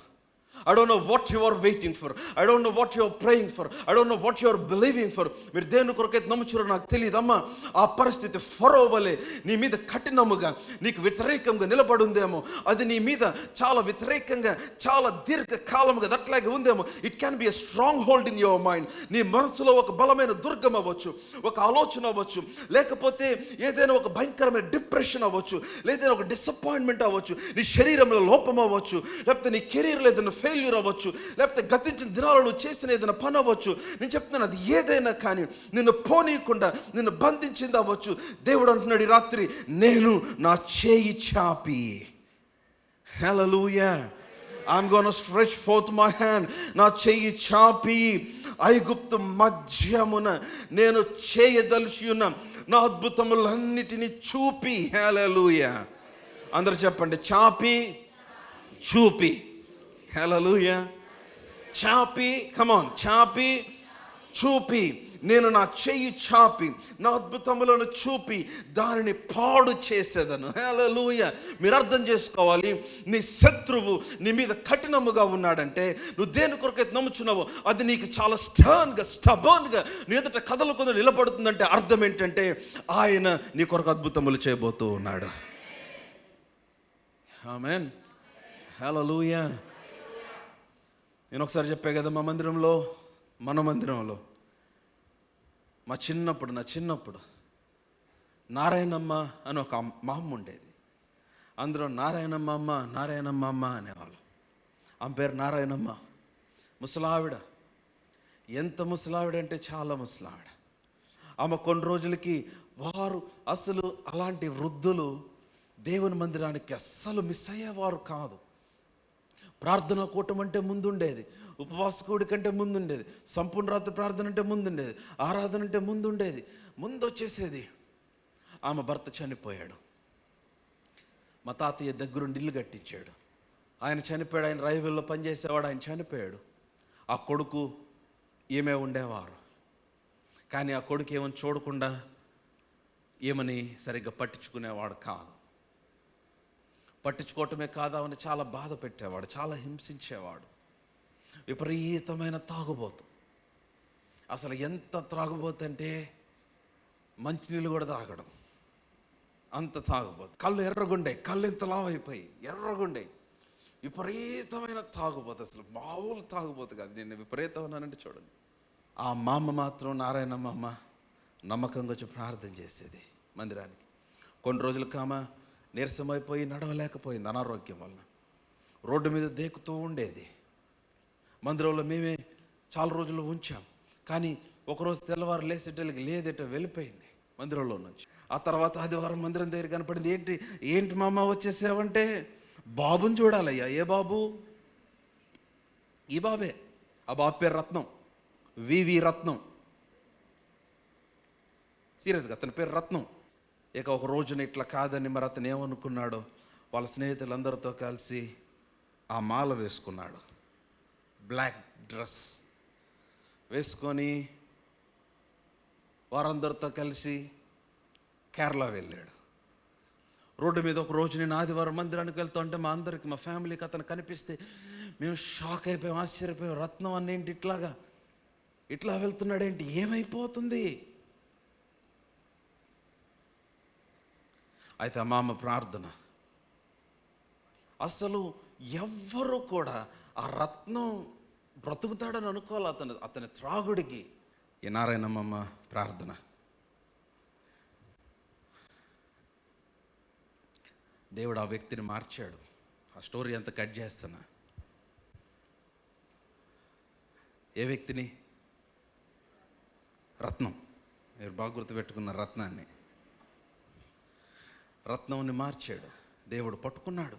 I don't know what you are waiting for. I don't know what you are praying for. I don't know what you are believing for. మీరు దేని కొరకైతే నమ్ముచురో నాకు తెలియదు. అమ్మా ఆ పరిస్థితి ఫరో వలె నీ మీద కఠినముగా నీకు వ్యతిరేకంగా నిలబడుందేమో, అది నీ మీద చాలా వ్యతిరేకంగా చాలా దీర్ఘకాలముగా అట్లాగే ఉందేమో. It can be a strong hold in your mind. నీ మనసులో ఒక బలమైన దుర్గం అవ్వచ్చు, ఒక ఆలోచన అవ్వచ్చు, లేకపోతే ఏదైనా ఒక భయంకరమైన డిప్రెషన్ అవ్వచ్చు, లేదైనా ఒక డిసప్పాయింట్మెంట్ అవ్వచ్చు, నీ శరీరంలో లోపం అవ్వచ్చు, లేకపోతే నీ కెరీర్లో ఏదైనా ఫెయిల్యూర్ అవ్వచ్చు, లేకపోతే గతించిన దినాలలో చేసిన ఏదైనా పని అవ్వచ్చు. నేను చెప్తున్నాను అది ఏదైనా కానీ నిన్ను పోనీయకుండా నిన్ను బంధించింది అవ్వచ్చు. దేవుడు అంటున్నాడు ఈ రాత్రి నేను నా చేయి చాపి. Hallelujah. I'm gonna stretch forth my hand. నా చెయ్యి చాపి ఐగుప్తు మధ్యమున నేను చేయదలిచి ఉన్న నా అద్భుతములన్నిటినీ చూపి. హల్లెలూయా. అందరూ చెప్పండి, చాపి చూపి. హల్లెలూయా. చాపి, కమాన్, చాపి చూపి. నేను నా చెయ్యి చాపి నా అద్భుతములను చూపి దానిని పాడు చేసేదను. హల్లెలూయా. మీరు అర్థం చేసుకోవాలి, నీ శత్రువు నీ మీద కఠినముగా ఉన్నాడంటే నువ్వు దేని కొరకైతే నమ్ముచున్నావో అది నీకు చాలా స్టబర్న్గా నీ ఎదుట కదలకుండా నిలబడుతుందంటే అర్థం ఏంటంటే ఆయన నీ కొరకు అద్భుతములు చేయబోతూ ఉన్నాడు. ఆమేన్. హల్లెలూయా. నేను ఒకసారి చెప్పా కదా, మన మందిరంలో నా చిన్నప్పుడు నారాయణమ్మ అని ఒక మా అమ్మ ఉండేది. అందరూ నారాయణమ్మ అమ్మ అనేవాళ్ళు. ఆమె పేరు నారాయణమ్మ. ముసలావిడ. ఎంత ముసలావిడ అంటే చాలా ముసలావిడ. ఆమె కొన్ని రోజులకి వారు అసలు అలాంటి వృద్ధులు దేవుని మందిరానికి అస్సలు మిస్ అయ్యేవారు కాదు. ప్రార్థనా కూటం అంటే ముందుండేది, ఉపవాస కూడి కంటే ముందుండేది, సంపూర్ణ రాత్రి ప్రార్థన అంటే ముందుండేది, ఆరాధన అంటే ముందుండేది. ముందు వచ్చేసేది. ఆమె భర్త చనిపోయాడు. మా తాతయ్య దగ్గరుండి ఇల్లు కట్టించాడు. ఆయన చనిపోయాడు. ఆయన రైల్వేలో పనిచేసేవాడు. ఆయన చనిపోయాడు. ఆ కొడుకు ఏమే ఉండేవారు. కానీ ఆ కొడుకు ఏమని చూడకుండా ఏమని సరిగ్గా పట్టించుకునేవాడు కాదు. పట్టించుకోవటమే కాదు, ఆమెను చాలా బాధ పెట్టేవాడు, చాలా హింసించేవాడు. విపరీతమైన తాగుబోతు. అసలు ఎంత త్రాగుబోతు అంటే మంచినీళ్ళు కూడా తాగడం, అంత తాగుబోతు. కళ్ళు ఎర్రగుండే, కళ్ళు ఇంత లావైపోయి ఎర్రగుండే. విపరీతమైన తాగుబోతు. అసలు మామూలు తాగుబోతు కాదు. నేను విపరీతమన్నానంటే చూడండి. ఆ మా అమ్మ మాత్రం, నారాయణమ్మ అమ్మ, నమ్మకంగా వచ్చి ప్రార్థన చేసేది మందిరానికి. కొన్ని రోజులకు ఆమె నీరసమైపోయి నడవలేకపోయింది అనారోగ్యం వలన. రోడ్డు మీద దేకుతూ ఉండేది. మందిరంలో మేమే చాలా రోజులు ఉంచాం. కానీ ఒకరోజు తెల్లవారు లేసేటోళ్ళకి లేదేట వెళ్ళిపోయింది మందిరంలో నుంచి. ఆ తర్వాత ఆదివారం మందిరం దగ్గర కనపడింది. ఏంటి మా అమ్మ వచ్చేసావంటే, బాబుని చూడాలయ్యా. ఏ బాబు? ఈ బాబే. ఆ బాబు పేరు రత్నం, వివి రత్నం. సీరియస్గా అతని పేరు రత్నం. ఇక ఒక రోజున ఇట్లా కాదని మరి అతను ఏమనుకున్నాడో, వాళ్ళ స్నేహితులందరితో కలిసి ఆ మాల వేసుకున్నాడు. బ్లాక్ డ్రెస్ వేసుకొని వారందరితో కలిసి కేరళ వెళ్ళాడు. రోడ్డు మీద ఒక రోజు నేను ఆదివారం మందిరానికి వెళ్తా ఉంటే మా అందరికి, మా ఫ్యామిలీకి అతను కనిపిస్తే మేము షాక్ అయిపోయాం, ఆశ్చర్యపోయాం. రత్నం అన్నేంటి ఇట్లా వెళ్తున్నాడేంటి, ఏమైపోతుంది? అయితే మా అమ్మ ప్రార్థన. అసలు ఎవ్వరూ కూడా ఆ రత్నం బ్రతుకుతాడని అనుకోవాలి. అతని త్రాగుడికి ఈ నారాయణమ్మ ప్రార్థన. దేవుడు ఆ వ్యక్తిని మార్చాడు. ఆ స్టోరీ అంతా కట్ చేస్తున్నా. ఏ వ్యక్తిని? రత్నం. మీరు బాగా గుర్తుపెట్టుకున్న రత్నాన్ని. రత్నంని మార్చాడు. దేవుడు పట్టుకున్నాడు.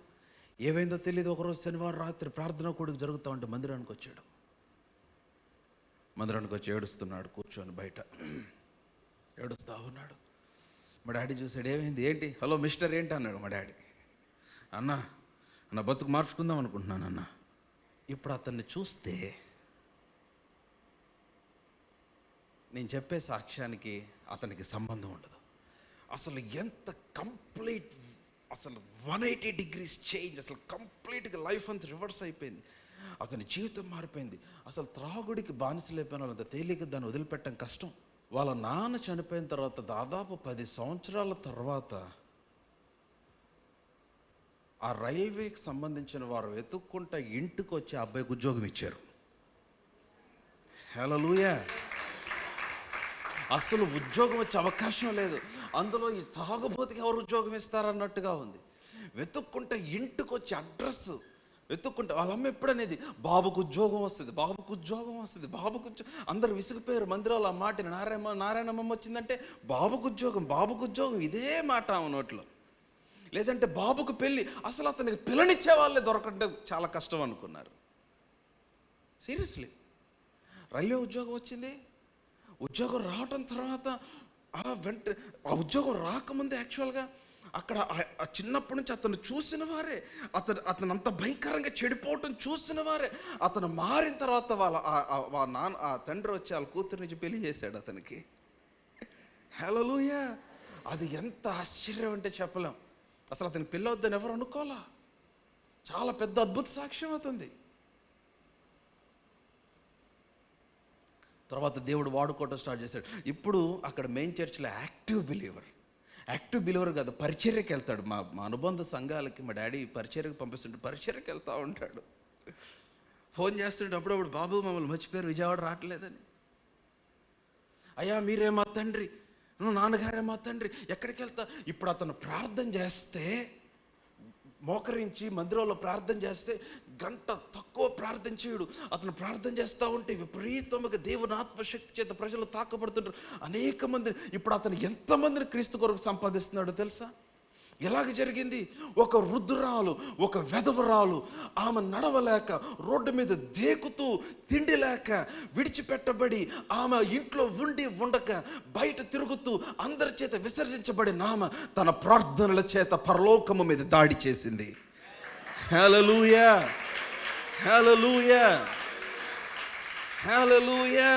ఏమైందో తెలియదు. ఒకరోజు శనివారం రాత్రి ప్రార్థన కూడికి జరుగుతూ ఉంటే మందిరానికి వచ్చాడు. మందిరానికి వచ్చి ఏడుస్తున్నాడు, కూర్చొని బయట ఏడుస్తూ ఉన్నాడు. మా డాడీ చూసాడు. ఏమైంది? ఏంటి? హలో మిస్టర్ ఏంటి అన్నాడు మా డాడీ. అన్న బతుకు మార్చుకుందాం అనుకుంటున్నాను అన్న. ఇప్పుడు అతన్ని చూస్తే నేను చెప్పే సాక్ష్యానికి అతనికి సంబంధం ఉండదు. అసలు ఎంత కంప్లీట్, అసలు 180 degrees చేంజ్. అసలు కంప్లీట్గా లైఫ్ అంతా రివర్స్ అయిపోయింది. అతని జీవితం మారిపోయింది. అసలు త్రాగుడికి బానిసలైపోయిన వాళ్ళంత తేలిక దాన్ని వదిలిపెట్టడం కష్టం. వాళ్ళ నాన్న చనిపోయిన తర్వాత దాదాపు 10 సంవత్సరాల తర్వాత ఆ రైల్వేకి సంబంధించిన వారు వెతుక్కుంటా ఇంటికి వచ్చి ఆ అబ్బాయికి ఉద్యోగం ఇచ్చారు. హల్లెలూయా. అసలు ఉద్యోగం వచ్చే అవకాశం లేదు. అందులో ఈ తాగుబోతుకి ఎవరు ఉద్యోగం ఇస్తారన్నట్టుగా ఉంది. వెతుక్కుంటే ఇంటికి వచ్చి అడ్రస్ వెతుక్కుంటే వాళ్ళ అమ్మ ఎప్పుడనేది, బాబుకు ఉద్యోగం వస్తుంది, బాబుకు ఉద్యోగం వస్తుంది, బాబుకు అందరు విసిగిపోయారు మందిరాలు ఆ మాటని. నారాయణమ్మ వచ్చిందంటే బాబుకు ఉద్యోగం, బాబుకు ఉద్యోగం, ఇదే మాట ఆమె నోట్లో. లేదంటే బాబుకు పెళ్ళి, అసలు అతనికి పిల్లనిచ్చే వాళ్ళే దొరకంటే చాలా కష్టం అనుకున్నారు. సీరియస్లీ. రైల్వే ఉద్యోగం వచ్చింది. ఉద్యోగం రావటం తర్వాత ఆ ఉద్యోగం రాకముందే యాక్చువల్గా అక్కడ చిన్నప్పటి నుంచి అతను చూసిన వారే, అతను అంత భయంకరంగా చెడిపోవటం చూసిన వారే, అతను మారిన తర్వాత ఆ తండ్రి వచ్చి వాళ్ళ కూతురు నుంచి పెళ్లి చేశాడు అతనికి. హల్లెలూయా. అది ఎంత ఆశ్చర్యం అంటే చెప్పలేం. అసలు అతనికి పెళ్ళి వద్దని ఎవరు అనుకోలా. చాలా పెద్ద అద్భుత సాక్ష్యం అవుతుంది. తర్వాత దేవుడు వాడుకోవటం స్టార్ట్ చేశాడు. ఇప్పుడు అక్కడ మెయిన్ చర్చ్లో యాక్టివ్ బిలీవర్ కాదు, పరిచర్యకి వెళ్తాడు. మా అనుబంధ సంఘాలకి మా డాడీ పరిచర్యకి పంపిస్తుంటే పరిచర్యకి వెళ్తూ ఉంటాడు. ఫోన్ చేస్తుంటే అప్పుడప్పుడు, బాబు మమ్మల్ని మర్చిపోయారు, విజయవాడ రావట్లేదని. అయ్యా మీరే మా తండ్రి, నాన్నగారే మా తండ్రి, ఎక్కడికి వెళ్తా. ఇప్పుడు అతను ప్రార్థన చేస్తే, మోకరించి మందిరంలో ప్రార్థన చేస్తే గంట తక్కువ ప్రార్థన చేయడు. అతను ప్రార్థన చేస్తూ ఉంటే విపరీతంగా దేవుని ఆత్మశక్తి చేత ప్రజలు తాకబడుతుంటారు. అనేక మంది. ఇప్పుడు అతను ఎంతమందిని క్రీస్తు కొరకు సంపాదిస్తున్నాడో తెలుసా? ఎలాగ జరిగింది? ఒక వృద్ధురాలు, ఒక వెధవరాలు, ఆమె నడవలేక రోడ్డు మీద దేకుతూ, తిండి లేక విడిచిపెట్టబడి, ఆమె ఇంట్లో ఉండక బయట తిరుగుతూ అందరి చేత విసర్జించబడిన ఆమె తన ప్రార్థనల చేత పరలోకము మీద దాడి చేసింది. హల్లెలూయా, హల్లెలూయా, హల్లెలూయా.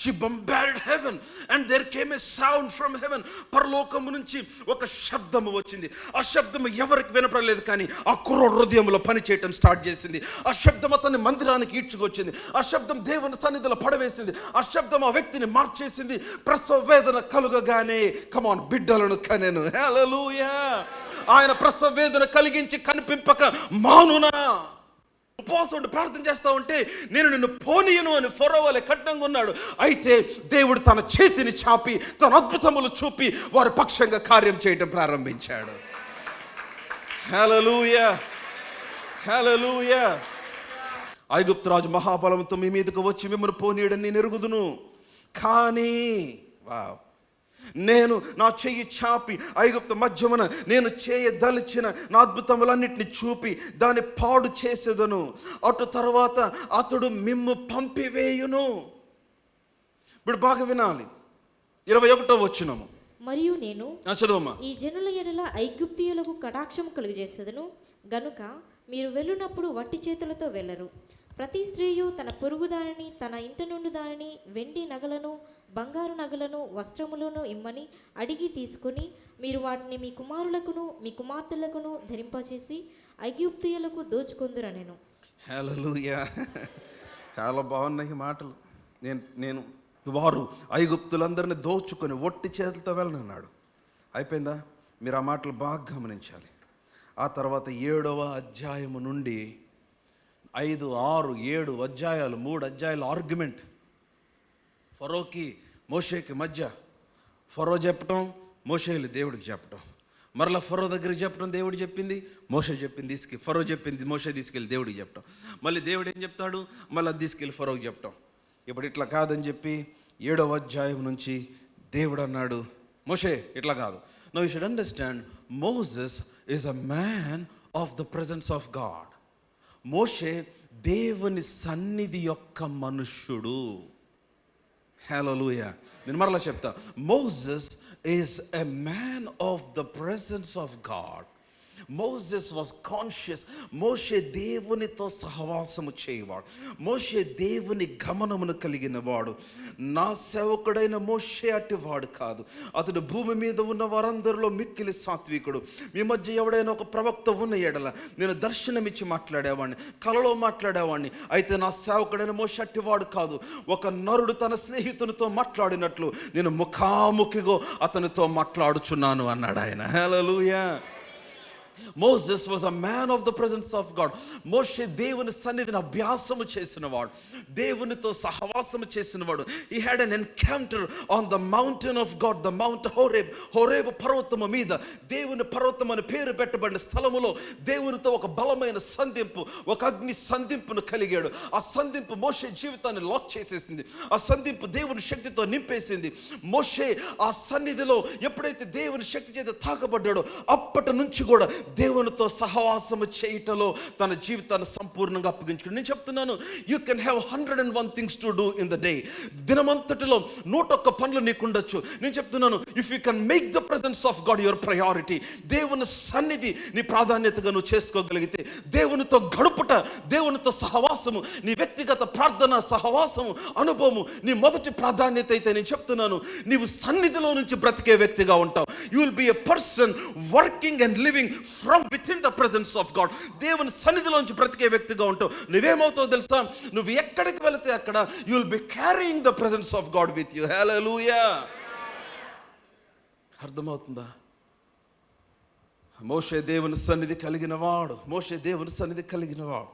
She bombarded heaven and there came a sound from heaven. పరలోకము నుంచి ఒక శబ్దము వచ్చింది. ఆ శబ్దము ఎవరికి వినపడలేదు, కానీ ఆ కుర్రోడు హృదయంలో పనిచేయటం స్టార్ట్ చేసింది. ఆ శబ్దం అతన్ని మందిరానికి ఈడ్చుకొచ్చింది. ఆ శబ్దం దేవుని సన్నిధిలో పడవేసింది. ఆ శబ్దం ఆ వ్యక్తిని మార్చేసింది. ప్రసవ వేదన కలుగగానే కమాన్ బిడ్డలను కనెను. హల్లెలూయా. ఆయన ప్రసవ వేదన కలిగించి కనిపింపక మానునా. ఉపవాసం ఉండి ప్రార్థన చేస్తూ ఉంటే, నేను నిన్ను పోనీయను అని ఫరో వలె కఠినంగా ఉన్నాడు. అయితే దేవుడు తన చేతిని చాపి తన అద్భుతములు చూపి వారి పక్షంగా కార్యం చేయడం ప్రారంభించాడు. హల్లెలూయా, హల్లెలూయా. ఐగుప్తు రాజు మహాబలంతో మీ మీదకు వచ్చి మిమ్మల్ని పోనీయడని నేను ఎరుగుదును, కానీ నేను నా చెయ్యి చాపి ఐగుప్తు మధ్యమున నేను చేయదలిచిన నా అద్భుతములన్నిటిని చూపి దాన్ని పాడు చేసేదను. అటు తర్వాత అతడు మిమ్ము పంపివేయును. ఇప్పుడు బాగా వినాలి. 21వ వచనము. మరియు నేను చదవమ్మా. ఈ జనుల ఎడల ఐగుప్తీయులకు కటాక్షం కలుగజేసేదను గనుక మీరు వెళ్ళునప్పుడు వట్టి చేతులతో వెళ్ళరు. ప్రతి స్త్రీయు తన పొరుగు దానిని, తన ఇంట నుండి దానిని, వెండి నగలను, బంగారు నగలను, వస్త్రములను ఇమ్మని అడిగి తీసుకొని మీరు వాటిని మీ కుమారులకును మీ కుమార్తెలకును ధరింపచేసి ఐగుప్తీయులకు దోచుకొందురనెను. హల్లెలూయా. చాలా బాగున్నాయి మాటలు. నేను వారు ఐగుప్తులందరిని దోచుకొని ఒట్టి చేతులతో వెళ్ళనన్నాడు. అయిపోయిందా? మీరు ఆ మాటలు బాగా గమనించాలి. ఆ తర్వాత 7వ అధ్యాయము నుండి 5, 6, 7 అధ్యాయాలు, 3 అధ్యాయాలు ఆర్గ్యుమెంట్ ఫరోకి మోషేకి మధ్య. ఫరో చెప్పటం, మోషేలు దేవుడికి చెప్పటం, మరలా ఫరో దగ్గరికి చెప్పడం, దేవుడు చెప్పింది మోషే చెప్పింది ఫరో చెప్పింది మోషే తీసుకెళ్ళి దేవుడికి చెప్పటం, మళ్ళీ దేవుడు ఏం చెప్తాడు, మళ్ళీ తీసుకెళ్ళి ఫరోకి చెప్పటం. ఇప్పుడు ఇట్లా కాదని చెప్పి 7వ అధ్యాయం నుంచి దేవుడు అన్నాడు, మోషే ఇట్లా కాదు. Now you should understand, Moses is a man of the presence of God. మోషే దేవుని సన్నిధి యొక్క మనుష్యుడు. హల్లెలూయా. నేను మరలా చెప్తా. Moses is a man of the presence of God. Moses was conscious. మోషే దేవునితో సహవాసము చేయవాడు. మోషే దేవుని గమనమును కలిగిన వాడు. నా సేవకుడైన మోషే అటివాడు కాదు. అతడు భూమి మీద ఉన్న వారందరిలో మిక్కిలి సాత్వికుడు. మీ మధ్య ఎవడైనా ఒక ప్రవక్త ఉన్న ఎడల నేను దర్శనమిచ్చి మాట్లాడేవాడిని, కలలో మాట్లాడేవాడిని. అయితే నా సేవకుడైన మోషే అటివాడు కాదు. ఒక నరుడు తన స్నేహితునితో మాట్లాడినట్లు నేను ముఖాముఖిగా అతనితో మాట్లాడుచున్నాను అన్నాడు ఆయన. Hallelujah. Moses was a man of the presence of God. మోషే దేవుని సన్నిధిని అభ్యాసము చేసినవాడు, దేవునితో సహవాసము చేసినవాడు. He had an encounter on the mountain of God, the mount Horeb. హోరేబు పర్వతము మీద, దేవుని పర్వతం అని పేరు పెట్టబడిన స్థలములో దేవునితో ఒక బలమైన సంధింపు, ఒక అగ్ని సంధింపును కలిగాడు. ఆ సంధింపు మోషే జీవితాన్ని లాక్ చేసేసింది. ఆ సంధింపు దేవుని శక్తితో నింపేసింది. మోషే ఆ సన్నిధిలో ఎప్పుడైతే దేవుని శక్తి చేత తాకబడ్డాడో అప్పటి నుంచి కూడా దేవునితో సహవాసము చేయటంలో తన జీవితాన్ని సంపూర్ణంగా అప్పగించుకుని. నేను చెప్తున్నాను, you can have 101 things to do in the day. దినమంతటిలో 101 పనులు నీకుండొచ్చు. నేను చెప్తున్నాను, if you can make the presence of God your priority, దేవుని సన్నిధి నీ ప్రాధాన్యతగా నువ్వు చేసుకోగలిగితే, దేవునితో గడుపుట, దేవునితో సహవాసము, నీ వ్యక్తిగత ప్రార్థన సహవాసము అనుభవము నీ మొదటి ప్రాధాన్యత అయితే, నేను చెప్తున్నాను, నీవు సన్నిధిలో నుంచి బ్రతికే వ్యక్తిగా ఉంటావు. You will B a person working and living from with in the presence of God. దేవుని సన్నిధిలోంచి బ్రతికే వ్యక్తిగా ఉంటావు. నువ్వేమవుతావు తెలుసా? నువ్వు ఎక్కడికి వెళితే అక్కడ you will be carrying the presence of God with you. Hallelujah. అర్థమవుతుందా? మోషే దేవుని సన్నిధి కలిగిన వాడు, మోషే దేవుని సన్నిధి కలిగిన వాడు,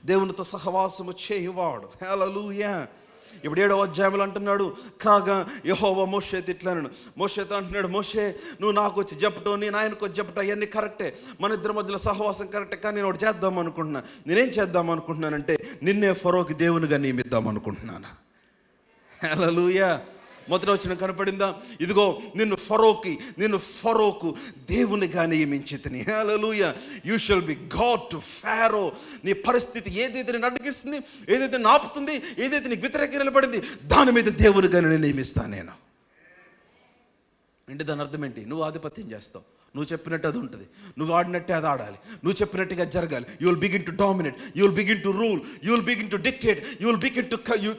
దేవునితో సహవాసము చేయువాడు. హల్లెలూయా. ఇప్పుడు 7వ అధ్యాయంలో అంటున్నాడు, కాగా యెహోవా మోషేతో ఇట్లనను. మోషేతో అంటున్నాడు, మోషే నువ్వు నాకు వచ్చి చెప్పటం, నేను ఆయనకు వచ్చి చెప్పటం అవన్నీ కరెక్టే, మన ఇద్దరి మధ్యలో సహవాసం కరెక్టే, కానీ నేను ఒకటి చేద్దాం అనుకుంటున్నా. నేనేం చేద్దాం అనుకుంటున్నానంటే నిన్నే ఫరోకి దేవునిగా నియమిద్దాం అనుకుంటున్నాను. హల్లెలూయా. మొదటి వచనం కనపడిందా? ఇదిగో నిన్ను ఫరోకు దేవునిగా నియమించితిని. Hallelujah. You shall be God to Pharaoh. నీ పరిస్థితి ఏదైతే నేను అడ్డగిస్తుంది, ఏదైతే నాపుతుంది, ఏదైతే నీకు వ్యతిరేకంగా నిలబడింది, దాని మీద దేవునిగా నేను నియమిస్తాను నేను. అంటే దాని అర్థం ఏంటి? నువ్వు ఆధిపత్యం చేస్తావు, నువ్వు చెప్పినట్టు అది ఉంటుంది, నువ్వు ఆడినట్టే అది ఆడాలి, నువ్వు చెప్పినట్టుగా జరగాలి. You will begin to dominate, you will begin to rule, you will begin to dictate, you will begin to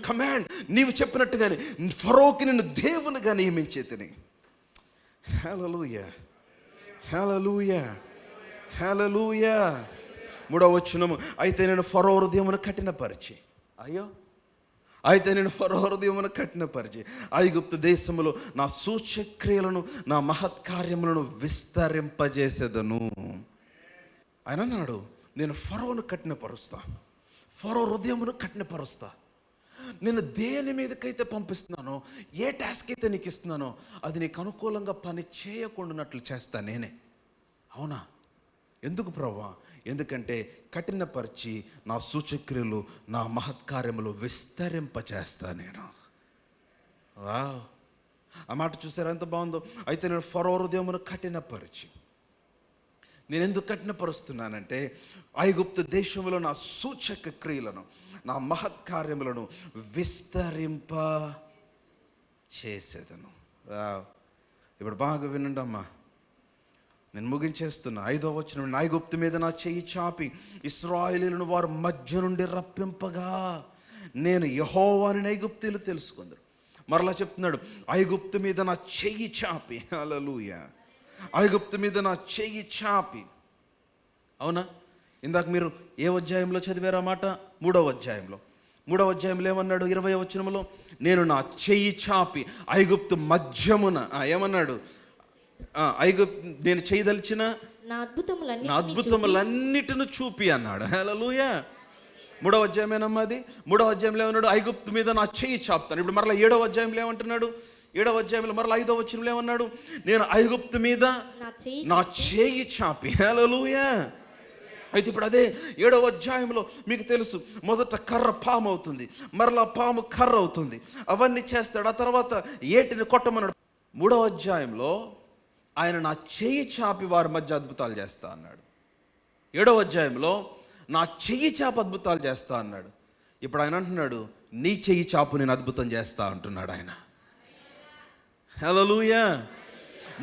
command. నీవు చెప్పినట్టుగానే ఫరోకి నిన్ను దేవునిగా నియమించేతిని. హల్లెలూయా, హల్లెలూయా, హల్లెలూయా. 3వ వచనము, అయితే నేను ఫరో హృదయమును కఠినపరిచి, అయితే నేను ఫరో హృదయమును కఠినపరిచి ఐగుప్తు దేశములో నా సూచక్రియలను, నా మహత్కార్యములను విస్తరింపజేసేదను. ఆయన అన్నాడు, నేను ఫరోను కఠినపరుస్తా, ఫరో హృదయమును కఠినపరుస్తా. నేను దేని మీదకైతే పంపిస్తున్నానో, ఏ టాస్క్ అయితే నీకు ఇస్తున్నానో అది నీకు అనుకూలంగా పని చేయకుండానట్లు చేస్తా నేనే. అవునా? ఎందుకు ప్రభువా? ఎందుకంటే కఠినపరిచి నా సూచక్రియలు, నా మహత్కార్యములు విస్తరింపచేస్తా నేను. వావ్, ఆ మాట చూసారా ఎంత బాగుందో? అయితే నేను ఫరో హృదయమును కఠినపరిచి, నేను ఎందుకు కఠినపరుస్తున్నానంటే ఐగుప్తు దేశంలో నా సూచక క్రియలను, నా మహత్కార్యములను విస్తరింప చేసేదను. ఇప్పుడు బాగా వినండి అమ్మా, నేను ముగించేస్తున్నా. 5వ వచనం, ఐగుప్తు మీద నా చెయ్యి చాపి ఇశ్రాయేలీయులను వారి మధ్య నుండి రప్పింపగా నేను యెహోవాని ఐగుప్తీయులు తెలుసుకుందరు. మరలా చెప్తున్నాడు, ఐగుప్తు మీద నా చెయ్యి చాపి. హల్లెలూయా. ఐగుప్తు మీద నా చెయ్యి చాపి. అవునా? ఇందాక మీరు ఏ అధ్యాయంలో చదివారా మాట? 3వ అధ్యాయంలో. 3వ అధ్యాయంలో ఏమన్నాడు? 20వ వచనంలో, నేను నా చెయ్యి చాపి ఐగుప్తు మధ్యమున, ఏమన్నాడు? నేను చేయదలిచిన నా అద్భుతములన్నిటిని చూపి అన్నాడు. హల్లెలూయా. 3వ అధ్యాయమేనమ్మా అది. 3వ అధ్యాయంలో ఏమన్నాడు? ఐగుప్తు మీద నా చెయ్యి చాపుతాను. ఇప్పుడు మరలా 7వ అధ్యాయంలో ఏమంటున్నాడు? 7వ అధ్యాయంలో మరలా 5వ వచనంలో ఏమన్నాడు? నేను ఐగుప్తు మీద నా చెయ్యి చాపి. హల్లెలూయా. అయితే ఇప్పుడు అదే 7వ అధ్యాయంలో మీకు తెలుసు, మొదట కర్ర పాము అవుతుంది, మరలా పాము కర్ర అవుతుంది, అవన్నీ చేస్తాడు. ఆ తర్వాత ఏటిని కొట్టమన్నాడు. 3వ అధ్యాయంలో ఆయన నా చెయ్యి చాపి వారి మధ్య అద్భుతాలు చేస్తా అన్నాడు. 7వ అధ్యాయంలో నా చెయ్యి చాపి అద్భుతాలు చేస్తా అన్నాడు. ఇప్పుడు ఆయన అంటున్నాడు, నీ చెయ్యి చాపు నేను అద్భుతం చేస్తా అంటున్నాడు ఆయన. హల్లెలూయా.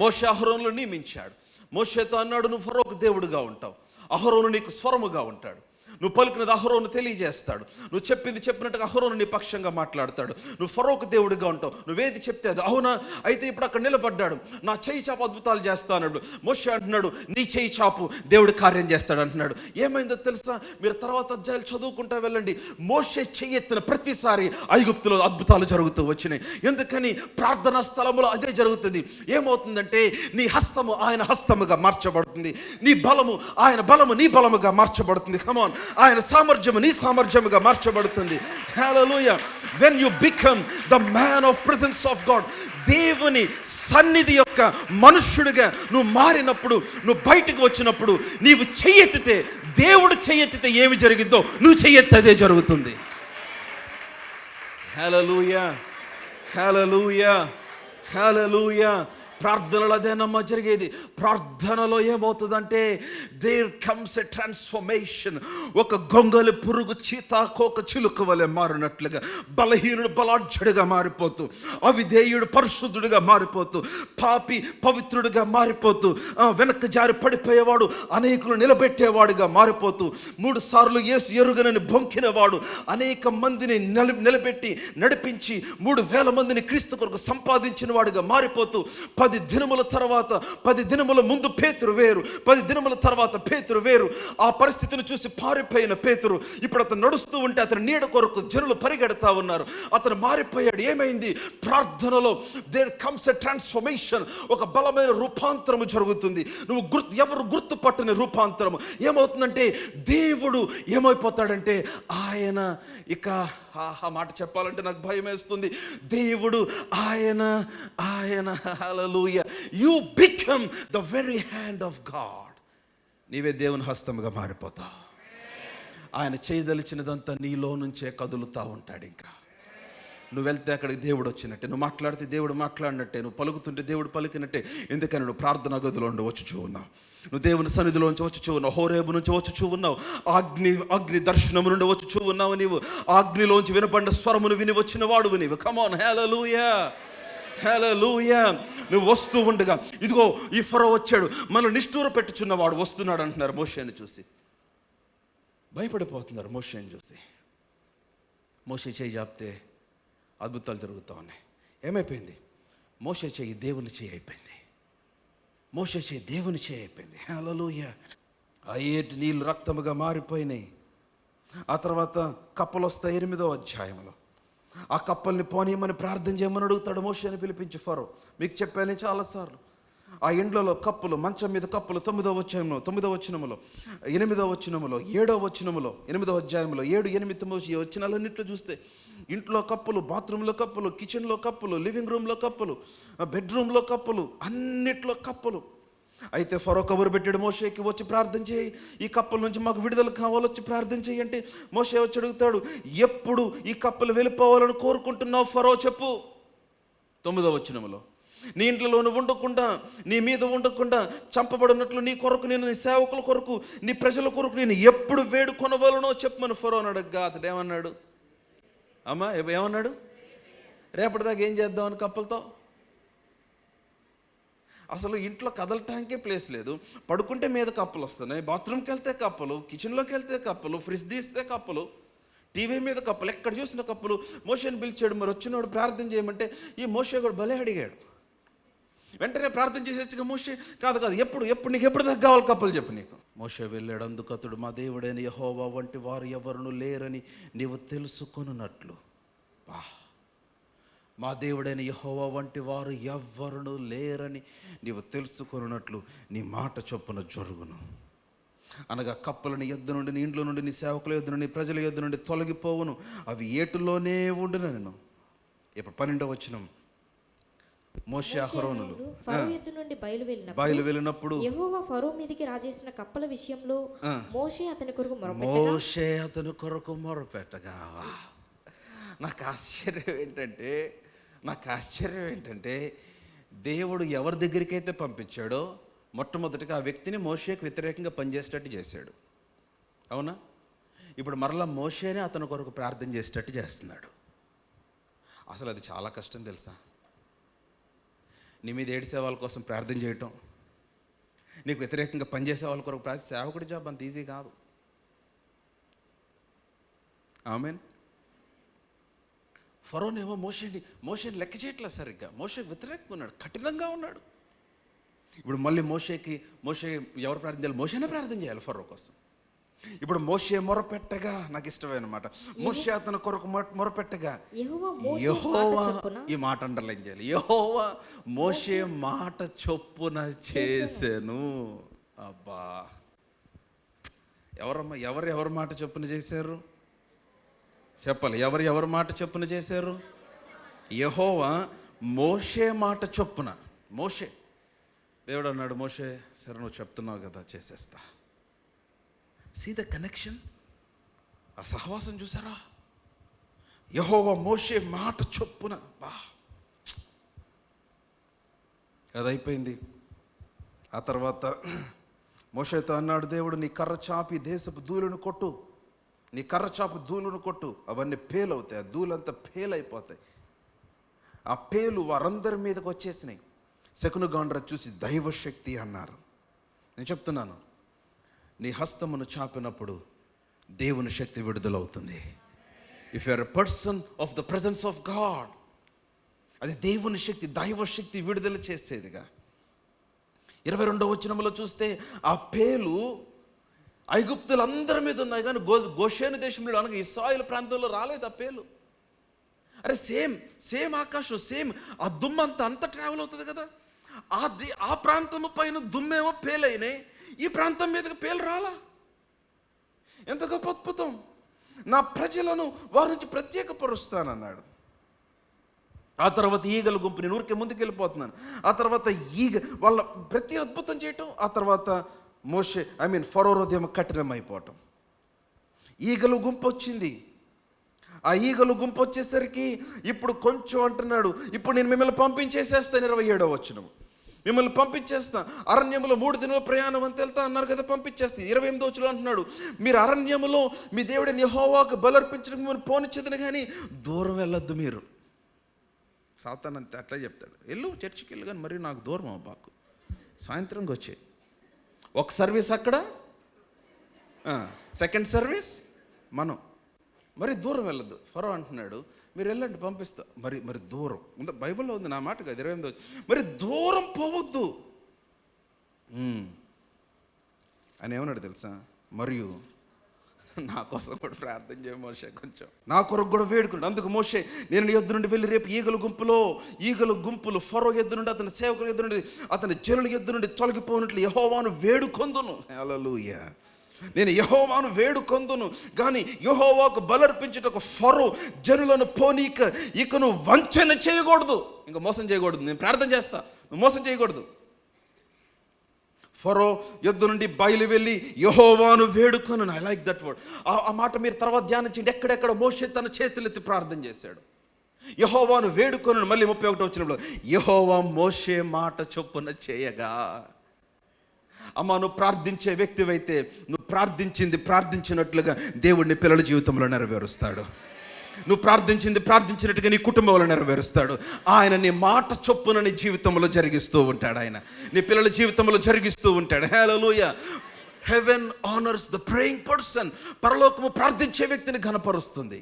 మోషే అహరోనును నియమించాడు. మోషేతో అన్నాడు, నువ్వు ఫరోకు దేవుడుగా ఉంటావు, అహరోను నీకు స్వరముగా ఉంటాడు, నువ్వు పలుకున్నది అహరోను తెలియజేస్తాడు. నువ్వు చెప్పింది చెప్పినట్టుగా అహరోను నీ పక్షంగా మాట్లాడతాడు. నువ్వు ఫరోకు దేవుడిగా ఉంటావు. నువ్వేది చెప్తే అది అవునా. అయితే ఇప్పుడు అక్కడ నిలబడ్డాడు. నా చెయ్యి చాపు అద్భుతాలు చేస్తా అన్నాడు. మోషే అంటున్నాడు, నీ చెయ్యి చాపు దేవుడు కార్యం చేస్తాడు అంటున్నాడు. ఏమైందో తెలుసా? మీరు తర్వాత అధ్యాయాలు చదువుకుంటా వెళ్ళండి. మోషే చెయ్యి ఎత్తిన ప్రతిసారి ఐగుప్తులో అద్భుతాలు జరుగుతూ వచ్చినాయి. ఎందుకని? ప్రార్థనా స్థలంలో అదే జరుగుతుంది. ఏమవుతుందంటే నీ హస్తము ఆయన హస్తముగా మార్చబడుతుంది, నీ బలము ఆయన బలము నీ బలముగా మార్చబడుతుంది. కమాన్, ఆయన సామర్థ్యము నీ సామర్థ్యముగా మార్చబడుతుంది. హల్లెలూయా. when you become the man of presence of God, దేవుని సన్నిధి యొక్క మనుష్యుడిగా నువ్వు మారినప్పుడు, నువ్వు బయటకు వచ్చినప్పుడు, నీవు చెయ్యెత్తితే, దేవుడు చెయ్యెత్తితే ఏమి జరిగిద్దో నువ్వు చెయ్యెత్తి అదే జరుగుతుంది. హల్లెలూయా, హల్లెలూయా, హల్లెలూయా. ప్రార్థనలో అదేనమ్మా జరిగేది. ప్రార్థనలో ఏమవుతుందంటే దేర్ కమ్స్ ఎ ట్రాన్స్ఫర్మేషన్. ఒక గొంగలి పురుగు చీతాకోక చిలుక వలె మారినట్లుగా బలహీనుడు బలాఢ్యుడిగా మారిపోతూ, అవిధేయుడు పరిశుద్ధుడిగా మారిపోతూ, పాపి పవిత్రుడిగా మారిపోతూ, వెనక్కి జారి పడిపోయేవాడు అనేకులు నిలబెట్టేవాడుగా మారిపోతూ, 3 సార్లు యేసు ఎరుగనని బొంకినవాడు అనేక మందిని నిలబెట్టి నడిపించి 3,000 మందిని క్రీస్తు కొరకు సంపాదించిన వాడుగా మారిపోతూ, 10 దినముల తర్వాత 10 దినముల ముందు పేతురు వేరు, 10 దినముల తర్వాత పేతురు వేరు. ఆ పరిస్థితిని చూసి పారిపోయిన పేతురు ఇప్పుడు అతను నడుస్తూ ఉంటే అతని నీడ కొరకు జనులు పరిగెడతా ఉన్నారు. అతను మారిపోయాడు. ఏమైంది? ప్రార్థనలో దేర్ కమ్స్ ఎ ట్రాన్స్ఫర్మేషన్. ఒక బలమైన రూపాంతరము జరుగుతుంది. ఎవరు గుర్తుపట్టని రూపాంతరము. ఏమవుతుందంటే దేవుడు ఏమైపోతాడంటే ఆయన ఇక ఆ మాట చెప్పాలంటే నాకు భయం వేస్తుంది. దేవుడు ఆయన hallelujah, you become the very hand of God. నీవే దేవుని హస్తముగా మారిపోతావు. ఆయన చేయదలిచినదంతా నీలో నుంచే కదులుతూ ఉంటాడు. ఇంకా నువ్వు వెళ్తే అక్కడికి దేవుడు వచ్చినట్టే, నువ్వు మాట్లాడితే దేవుడు మాట్లాడినట్టే, నువ్వు పలుకుతుంటే దేవుడు పలికినట్టే. ఎందుకని? నువ్వు ప్రార్థనా గదిలో ఉండి వచ్చుచూ ఉన్నావు, నువ్వు దేవుని సన్నిధిలోంచి వచ్చుచూ ఉన్నావు, హోరేబు నుంచి వచ్చుచూ ఉన్నావు, అగ్ని దర్శనము నుండి వచ్చుచూ ఉన్నావు. నీవు అగ్నిలోంచి వినపడిన స్వరమును విని వచ్చిన వాడువు నీవు. కమాన్, హల్లెలూయా, హల్లెలూయా. నువ్వు వస్తూ ఉండగా ఇదిగో ఈ ఫరో వచ్చాడు, మనల్ని నిష్ఠూర పెట్టుచున్నవాడు వస్తున్నాడు అంటున్నారు. మోషేని చూసి భయపడిపోతున్నారు. మోషేని చూసి మోషే చేయి జాపితే అద్భుతాలు జరుగుతూ ఉన్నాయి. ఏమైపోయింది? మోషే చేయి దేవుని చేయి అయిపోయింది. మోషే చేయి దేవుని చేయి అయిపోయింది. హల్లెలూయా. ఆ ఏటి నీళ్ళు రక్తముగా మారిపోయినాయి. ఆ తర్వాత కప్పలు వస్తాయి 8వ అధ్యాయంలో. ఆ కప్పల్ని పోనీయమని ప్రార్థన చేయమని అడుగుతాడు మోషేని పిలిపించి ఫరో. మీకు చెప్పాను చాలాసార్లు. ఆ ఇండ్లలో కప్పులు, మంచం మీద కప్పులు 9వ వచనంలో, 8వ వచనంలో, 7వ వచనంలో, 8వ అధ్యాయంలో 7, 8, 9 వచనాలన్నింటిలో చూస్తే ఇంట్లో కప్పులు, బాత్రూంలో కప్పులు, కిచెన్లో కప్పులు, లివింగ్ రూమ్లో కప్పులు, బెడ్రూమ్లో కప్పులు, అన్నిట్లో కప్పులు. అయితే ఫరో కబురు పెట్టాడు మోషేకి, వచ్చి ప్రార్థన చేయి, ఈ కప్పుల నుంచి మాకు విడుదల కావాలి, వచ్చి ప్రార్థన చేయి అంటే మోషే వచ్చి అడుగుతాడు, ఎప్పుడు ఈ కప్పులు వెళ్ళిపోవాలని కోరుకుంటున్నావు ఫరో చెప్పు. 9వ వచనంలో, నీ ఇంట్లో నువ్వు ఉండకుండా, నీ మీద ఉండకుండా చంపబడినట్లు నీ కొరకు నేను, నీ సేవకుల కొరకు, నీ ప్రజల కొరకు నేను ఎప్పుడు వేడుకొనవలనో చెప్పమని ఫరో అడగ్గా అతడు ఏమన్నాడు? అమ్మా ఏమన్నాడు? రేపటిదాకా ఏం చేద్దామని కప్పలతో? అసలు ఇంట్లో కదలటానికే ప్లేస్ లేదు. పడుకుంటే మీద కప్పులు వస్తున్నాయి, బాత్రూమ్కి వెళ్తే కప్పులు, కిచెన్లోకి వెళ్తే కప్పులు, ఫ్రిడ్జ్ తీస్తే కప్పులు, టీవీ మీద కప్పులు, ఎక్కడ చూసిన కప్పులు. మోషేని పిలిచాడు. మరి వచ్చినవాడు ప్రార్థన చేయమంటే ఈ మోషే కూడా భలే అడిగాడు. వెంటనే ప్రార్థన చేసేట్టుగా మోషే కాదు ఎప్పుడు నీకు ఎప్పుడు దాకా కావాలి కప్పులు చెప్పు నీకు. మోషే వెళ్ళాడు. అందుకు అతడు, మా దేవుడైన యెహోవా వంటి వారు ఎవరును లేరని నీవు తెలుసుకొనున్నట్లు. మా దేవుడైన యెహోవా వంటి వారు ఎవ్వరును లేరని నీవు తెలుసుకొనున్నట్లు నీ మాట చొప్పున జరుగును. అనగా కప్పలు నీ యొద్ద నుండి, నీ ఇంట్లో నుండి, నీ సేవకుల యొద్ద నుండి, నీ ప్రజల యొద్ద నుండి తొలగిపోవును, అవి ఏటులోనే ఉండును నేను. ఇప్పుడు 12వ వచనం, మోషే అహరోనులు ఫరో యొద్ద నుండి బయలు వెళ్ళినప్పుడు యెహోవా ఫరో మీదికి రాజేసిన కప్పల విషయంలో మోషే అతని కొరకు మొరపెట్టగా నాకు ఆశ్చర్యం ఏంటంటే దేవుడు ఎవరి దగ్గరికి అయితే పంపించాడో మొట్టమొదటిగా ఆ వ్యక్తిని మోషేకి వ్యతిరేకంగా పనిచేసేటట్టు చేశాడు. అవునా? ఇప్పుడు మరలా మోషేనే అతని కొరకు ప్రార్థన చేసేటట్టు చేస్తున్నాడు. అసలు అది చాలా కష్టం తెలుసా? నీ మీద ఏడిసే వాళ్ళ కోసం ప్రార్థన చేయటం, నీకు వ్యతిరేకంగా పనిచేసే వాళ్ళ కొరకు సేవకుడి జాబ్ అంత ఈజీ కాదు. ఆమెన్. ఫరోనేమో మోషేని లెక్క చేయట్లేదు సరిగ్గా. మోషేకి వ్యతిరేకంగా ఉన్నాడు, కఠినంగా ఉన్నాడు. ఇప్పుడు మళ్ళీ మోషే ఎవరు ప్రార్థన చేయాలి? మోషేనే ప్రార్థన చేయాలి ఫరో కోసం. ఇప్పుడు మోషే మొరపెట్టగా, నాకు ఇష్టమైన మాట, మోషే అతని కొరకు మొరపెట్టగా యెహోవా, ఈ మాట అండర్లైన్ చేయాలి, యెహోవా మోషే మాట చొప్పున చేసెను. అబ్బా, ఎవరమ్మా ఎవరి మాట చొప్పున చేశారు చెప్పాలి. ఎవరి మాట చొప్పున చేశారు? యెహోవా మోషే మాట చొప్పున. దేవుడు అన్నాడు, మోషే సరే నువ్వు చెప్తున్నావు కదా చేసేస్తా. సీ ద కనెక్షన్, ఆ సహవాసం చూసారా? యెహోవా మోషే మాట చొప్పున. బా, అది అయిపోయింది. ఆ తర్వాత మోషేతో అన్నాడు దేవుడు, నీ కర్ర చాపి దేశపు ధూళిని కొట్టు, నీ కర్ర చాపు ధూళిని కొట్టు. అవన్నీ పేలవుతాయి, ఆ ధూళంతా పేలైపోతాయి. ఆ పేలు వారందరి మీదకి వచ్చేసినాయి. శకునగాండ్ర చూసి దైవశక్తి అన్నారు. నేను చెప్తున్నాను, నీ హస్తమును చాపినప్పుడు దేవుని శక్తి విడుదలవుతుంది. If you are a person of the presence of God, అది దేవుని శక్తి, దైవశక్తి విడుదల చేసేదిగా. 22వ వచనంలో చూస్తే ఆ పేలు ఐగుప్తులందరి మీద ఉన్నాయి, కానీ గోషేను దేశంలో అనగా ఇశ్రాయేలు ప్రాంతంలో రాలేదు ఆ పేలు. అరే సేమ్ ఆకాశం, సేమ్ ఆ దుమ్మంతా అంత ట్రావెల్ అవుతుంది కదా. ఆ ప్రాంతము పైన దుమ్మేమో పేలైనాయి, ఈ ప్రాంతం మీదకి పేలు రాలా. ఎంత గొప్ప అద్భుతం! నా ప్రజలను వారి నుంచి ప్రత్యేకపరుస్తానన్నాడు. ఆ తర్వాత ఈగల గుంపు, నేను ఊరికే ముందుకెళ్ళిపోతున్నాను. ఆ తర్వాత వాళ్ళ ప్రతి అద్భుతం చేయటం. ఆ తర్వాత ఫరో హృదయం కఠినమైపోవటం. ఈగలు గుంపు వచ్చింది. ఆ ఈగలు గుంపు వచ్చేసరికి ఇప్పుడు కొంచెం అంటున్నాడు, ఇప్పుడు నేను మిమ్మల్ని పంపించేసేస్తాను. 27వ వచనం, మిమ్మల్ని పంపించేస్తా, అరణ్యములో 3 దినాల ప్రయాణం అంత వెళ్తా అన్నారు కదా, పంపించేస్తా. 28వ వచనం అంటున్నాడు, మీరు అరణ్యములో మీ దేవుడిని యెహోవాకు బలర్పించడం మిమ్మల్ని పోనిచ్చేదని, కానీ దూరం వెళ్ళొద్దు మీరు. సాతాను అంతే అట్లా చెప్తాడు, వెళ్ళు చర్చికి వెళ్ళు, కానీ మరి నాకు దూరం అవ్వబాకు, సాయంత్రంకి వచ్చే ఒక సర్వీస్ అక్కడ, సెకండ్ సర్వీస్ మనం, మరి దూరం వెళ్ళొద్దు. ఫరో అంటున్నాడు, మీరు వెళ్ళండి పంపిస్తా. మరి దూరం ఉందా? బైబిల్లో ఉంది, నా మాట కాదు. 28వ, మరి దూరం పోవద్దు అని ఏమన్నాడు తెలుసా? మరియు నా కోసం కూడా ప్రార్థన చేయ మోషే, కొంచెం నా కొరకు కూడా వేడుకున్నాడు. అందుకు మోషే, నేను నీ యొద్ద నుండి వెళ్ళి రేపు ఈగల గుంపులు ఫరో యొద్ద నుండి, అతని సేవకుల యొద్ద నుండి, అతని జనుల యొద్ద నుండి తొలగిపోయినట్లు యెహోవాను వేడుకొందును. హల్లెలూయా. నేను యెహోవాను వేడుకొందును, కానీ యెహోవాకు బలర్పించుటకు ఫరో జనులను పోనీక ఇక నువ్వు వంచన చేయకూడదు, ఇంకా మోసం చేయకూడదు. నేను ప్రార్థన చేస్తా, నువ్వు మోసం చేయకూడదు. ఫరో యొద్ద నుండి బయలు వెళ్ళి యెహోవాను వేడుకొను. I like that word. ఆ మాట మీరు తర్వాత ధ్యానించండి. ఎక్కడెక్కడ మోషే తన చేతులెత్తి ప్రార్థన చేశాడు. యెహోవాను వేడుకొను. మళ్ళీ 31వ వచనంలో, యెహోవా మోషే మాట చొప్పున చేయగా. అమ్మా, నువ్వు ప్రార్థించే వ్యక్తివైతే నువ్వు ప్రార్థించినట్లుగా దేవుడిని పిల్లల జీవితంలో నెరవేరుస్తాడు. నువ్వు ప్రార్థించినట్టుగా నీ కుటుంబంలో నెరవేరుస్తాడు. ఆయన నీ మాట చొప్పున నీ జీవితంలో జరిగిస్తూ ఉంటాడు. ఆయన నీ పిల్లల జీవితంలో జరిగిస్తూ ఉంటాడు. Hallelujah. Heaven honours the praying person. పరలోకము ప్రార్థించే వ్యక్తిని ఘనపరుస్తుంది.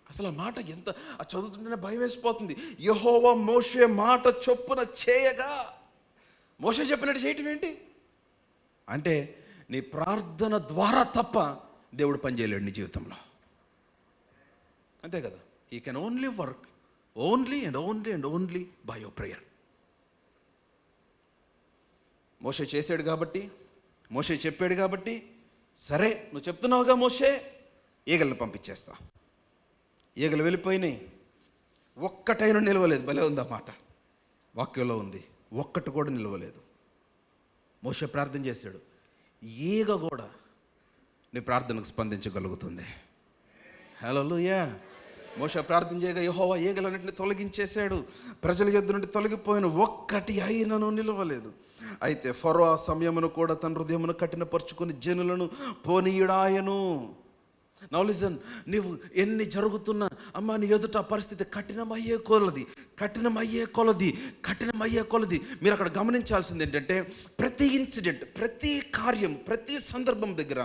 అసలు ఆ మాట ఎంత చదువుతుంటేనే భయం వేసిపోతుంది. యెహోవా మోషే మాట చొప్పున చేయగా. మోషే చెప్పినట్టు చేయటం ఏంటి అంటే, నీ ప్రార్థన ద్వారా తప్ప దేవుడు పనిచేయలేడు నీ జీవితంలో. అంతే కదా. He can only work only by your prayer. మోషే చేశాడు కాబట్టి, మోషే చెప్పాడు కాబట్టి, సరే నువ్వు చెప్తున్నావుగా మోషే, ఈగలను పంపించేస్తా. ఈగలు వెళ్ళిపోయినాయి, ఒక్కటైనా నిలవలేదు. భలే ఉంది ఆ మాట, వాక్యంలో ఉంది. ఒక్కటి కూడా నిలవలేదు. మోషే ప్రార్థన చేశాడు, ఈగ కూడా నీ ప్రార్థనకు స్పందించగలుగుతుంది. హల్లెలూయా. మోషే ప్రార్థన చేయగా యెహోవా ఈగలన్నింటినీ తొలగించేశాడు. ప్రజల యొద్ద నుండి తొలగిపోయిన ఒక్కటి అయినను నిలవలేదు. అయితే ఫరో ఆ సమయమును కూడా తన హృదయమును కఠినపరుచుకుని జనులను పోనీయుడాయను. నౌ లిజన్, నీవు ఎన్ని జరుగుతున్నా అమ్మ నీ ఎదుట పరిస్థితి కఠినమయ్యే కొలది మీరు అక్కడ గమనించాల్సింది ఏంటంటే, ప్రతి ఇన్సిడెంట్, ప్రతి కార్యం, ప్రతి సందర్భం దగ్గర